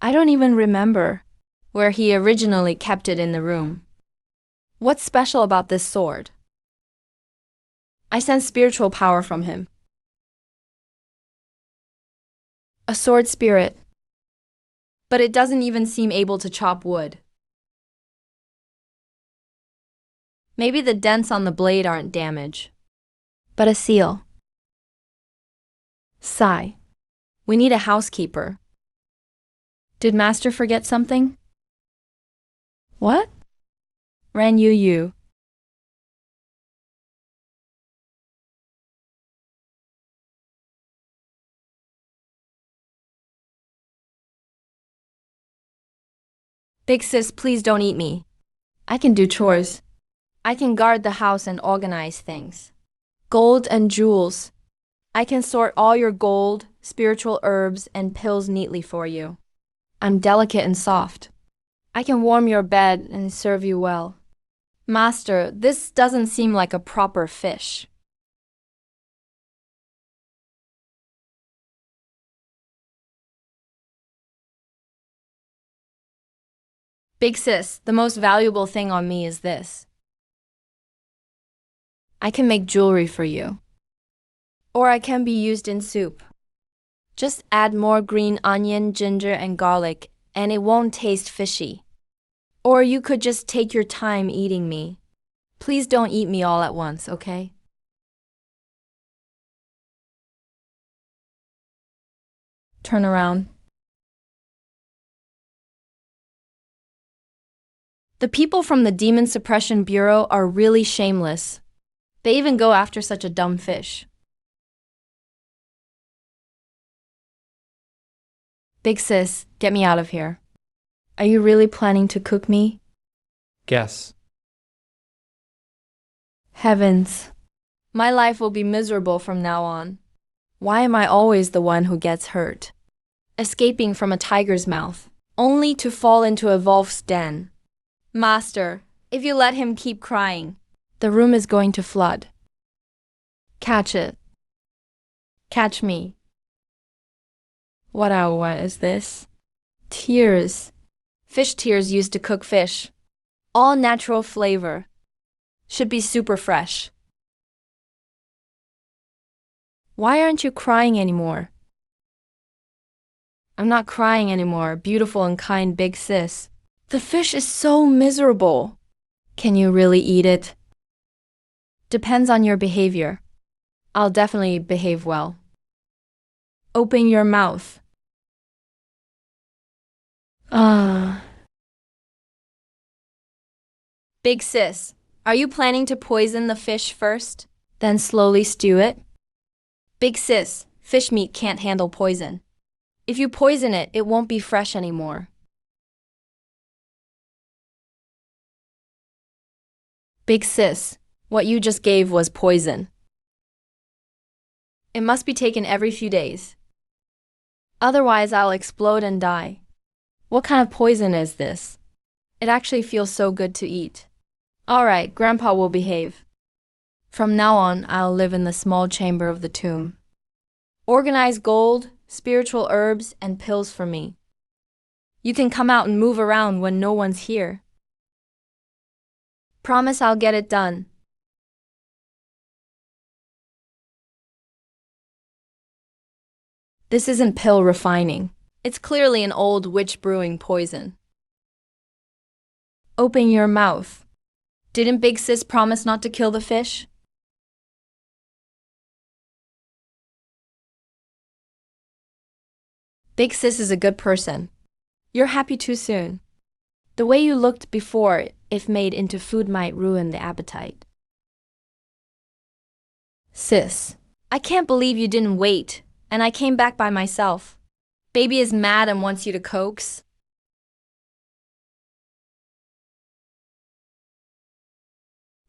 Speaker 1: I don't even remember where he originally kept it in the room. What's special about this sword? I sense spiritual power from him. A sword spirit. But it doesn't even seem able to chop wood. Maybe the dents on the blade aren't damage, but a seal. Sigh. We need a housekeeper. Did Master forget something? What? Ran Yu Yu. Big sis, please don't eat me. I can do chores. I can guard the house and organize things. Gold and jewels. I can sort all your gold, spiritual herbs, and pills neatly for you. I'm delicate and soft. I can warm your bed and serve you well. Master, this doesn't seem like a proper fish. Big sis, the most valuable thing on me is this. I can make jewelry for you. Or I can be used in soup. Just add more green onion, ginger, and garlic, and it won't taste fishy. Or you could just take your time eating me. Please don't eat me all at once, okay? Turn around. The people from the Demon Suppression Bureau are really shameless. They even go after such a dumb fish. Big sis, get me out of here. Are you really planning to cook me?
Speaker 2: Guess.
Speaker 1: Heavens. My life will be miserable from now on. Why am I always the one who gets hurt? Escaping from a tiger's mouth, only to fall into a wolf's den. Master, if you let him keep crying, the room is going to flood. Catch it. Catch me. What awa is this? Tears. Fish tears used to cook fish. All natural flavor. Should be super fresh. Why aren't you crying anymore? I'm not crying anymore, beautiful and kind big sis. The fish is so miserable. Can you really eat it? Depends on your behavior. I'll definitely behave well. Open your mouth. Big sis, are you planning to poison the fish first, then slowly stew it? Big sis, fish meat can't handle poison. If you poison it, it won't be fresh anymore. Big sis, what you just gave was poison. It must be taken every few days. Otherwise, I'll explode and die. What kind of poison is this? It actually feels so good to eat. All right, Grandpa will behave. From now on, I'll live in the small chamber of the tomb. Organize gold, spiritual herbs, and pills for me. You can come out and move around when no one's here. Promise I'll get it done. This isn't pill refining. It's clearly an old witch brewing poison. Open your mouth. Didn't Big Sis promise not to kill the fish? Big Sis is a good person. You're happy too soon. The way you looked before, if made into food, might ruin the appetite. Sis, I can't believe you didn't wait, and I came back by myself. Baby is mad and wants you to coax.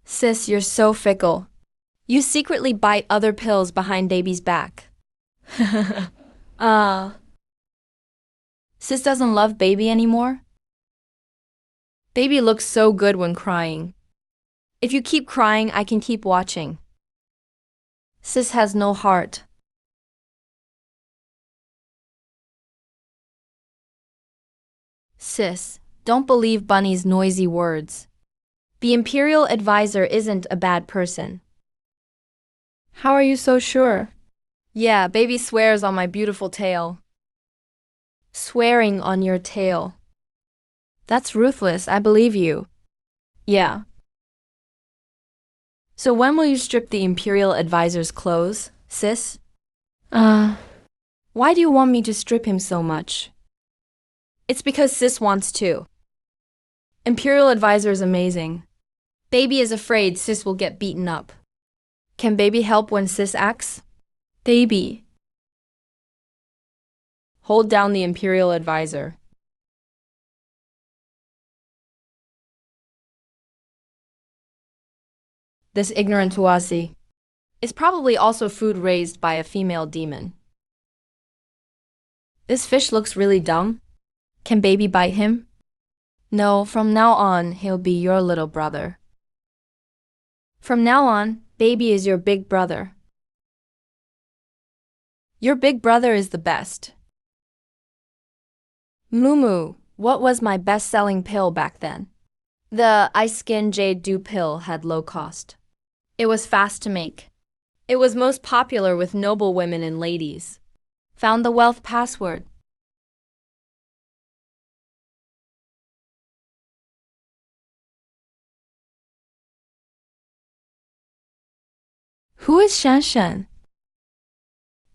Speaker 1: Sis, you're so fickle. You secretly bite other pills behind baby's back. Sis doesn't love baby anymore? Baby looks so good when crying. If you keep crying, I can keep watching. Sis has no heart. Sis, don't believe Bunny's noisy words. The Imperial Advisor isn't a bad person. How are you so sure? Yeah, baby swears on my beautiful tail. Swearing on your tail. That's ruthless, I believe you. Yeah. So when will you strip the Imperial Advisor's clothes, sis? Why do you want me to strip him so much? It's because sis wants to. Imperial Advisor is amazing. Baby is afraid sis will get beaten up. Can baby help when sis acts? Baby. Hold down the Imperial Advisor. This ignorant Tuasi is probably also food raised by a female demon. This fish looks really dumb. Can baby bite him? No, from now on, he'll be your little brother. From now on, baby is your big brother. Your big brother is the best. Mumu, what was my best-selling pill back then? The Ice Skin Jade Dew pill had low cost. It was fast to make. It was most popular with noble women and ladies. Found the wealth password. Who is Shanshan?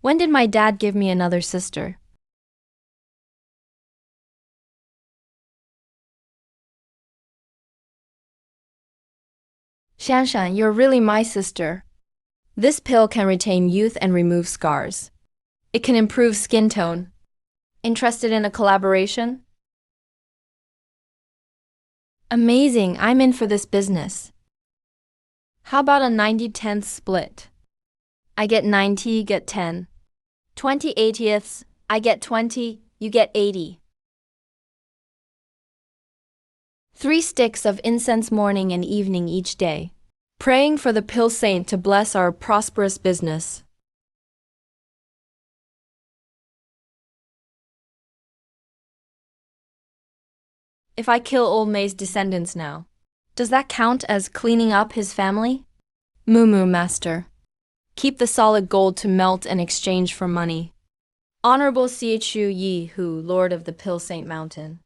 Speaker 1: When did my dad give me another sister? Shanshan, you're really my sister. This pill can retain youth and remove scars. It can improve skin tone. Interested in a collaboration? Amazing, I'm in for this business. How about a 90-10 split? I get 90, get 10. 20 80ths, I get 20, you get 80. 3 sticks of incense morning and evening each day. Praying for the pill saint to bless our prosperous business. If I kill old May's descendants now, does that count as cleaning up his family? Mumu, master. Keep the solid gold to melt and exchange for money. Honorable Chu Yi, who, lord of the Pill Saint Mountain,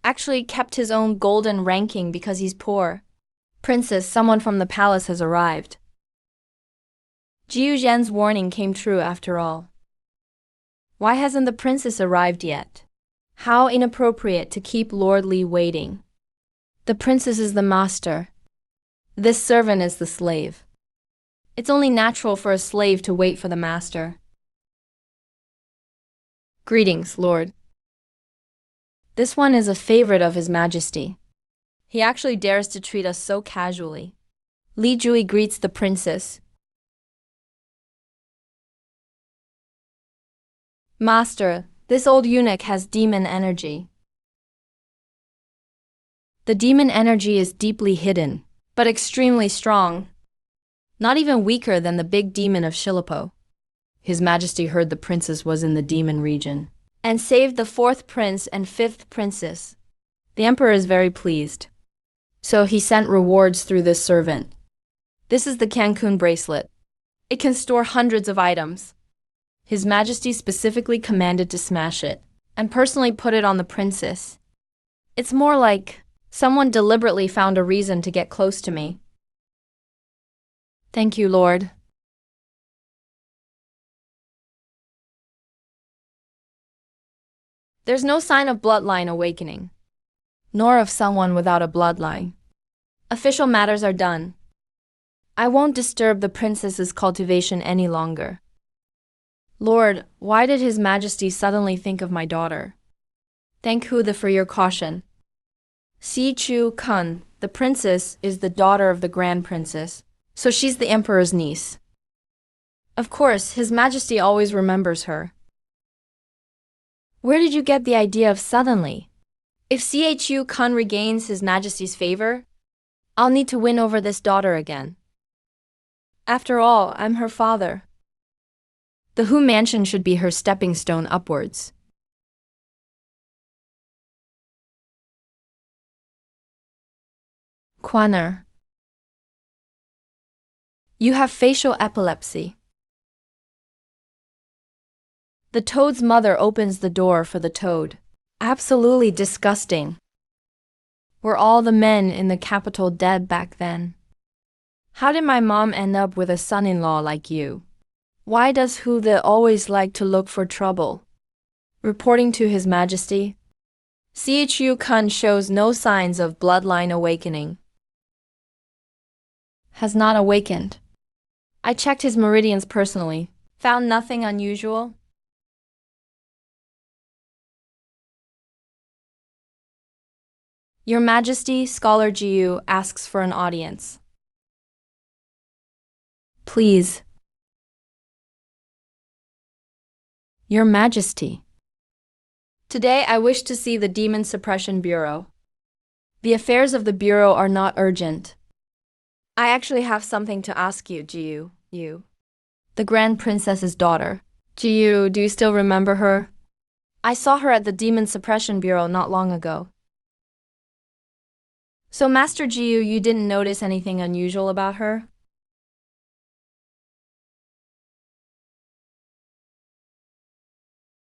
Speaker 1: actually kept his own golden ranking because he's poor. Princess, someone from the palace has arrived. Jiu Zhen's warning came true after all. Why hasn't the princess arrived yet? How inappropriate to keep Lord Li waiting. The princess is the master. This servant is the slave. It's only natural for a slave to wait for the master. Greetings, Lord. This one is a favorite of His Majesty. He actually dares to treat us so casually. Li Jui greets the princess. Master, this old eunuch has demon energy. The demon energy is deeply hidden, but extremely strong. Not even weaker than the big demon of Shilipo. His Majesty heard the princess was in the demon region and saved the 4th prince and 5th princess. The emperor is very pleased. So he sent rewards through this servant. This is the Cancun bracelet. It can store hundreds of items. His Majesty specifically commanded to smash it and personally put it on the princess. It's more like someone deliberately found a reason to get close to me. Thank you, Lord. There's no sign of bloodline awakening, nor of someone without a bloodline. Official matters are done. I won't disturb the princess's cultivation any longer. Lord, why did His Majesty suddenly think of my daughter? Thank Huda for your caution. Si Chu Kun, the princess, is the daughter of the Grand Princess, so she's the emperor's niece. Of course, His Majesty always remembers her. Where did you get the idea of suddenly? If Chu Kun regains His Majesty's favor, I'll need to win over this daughter again. After all, I'm her father. The Hu mansion should be her stepping stone upwards. Quaner. You have facial epilepsy. The toad's mother opens the door for the toad. Absolutely disgusting. Were all the men in the capital dead back then? How did my mom end up with a son-in-law like you? Why does Huda always like to look for trouble? Reporting to His Majesty, Chu Kun shows no signs of bloodline awakening. Has not awakened. I checked his meridians personally. Found nothing unusual. Your Majesty, Scholar Jiu asks for an audience. Please. Your Majesty. Today I wish to see the Demon Suppression Bureau. The affairs of the Bureau are not urgent. I actually have something to ask you, Jiyu. You. The Grand Princess's daughter. Jiyu, do you still remember her? I saw her at the Demon Suppression Bureau not long ago. So, Master Jiyu, you didn't notice anything unusual about her?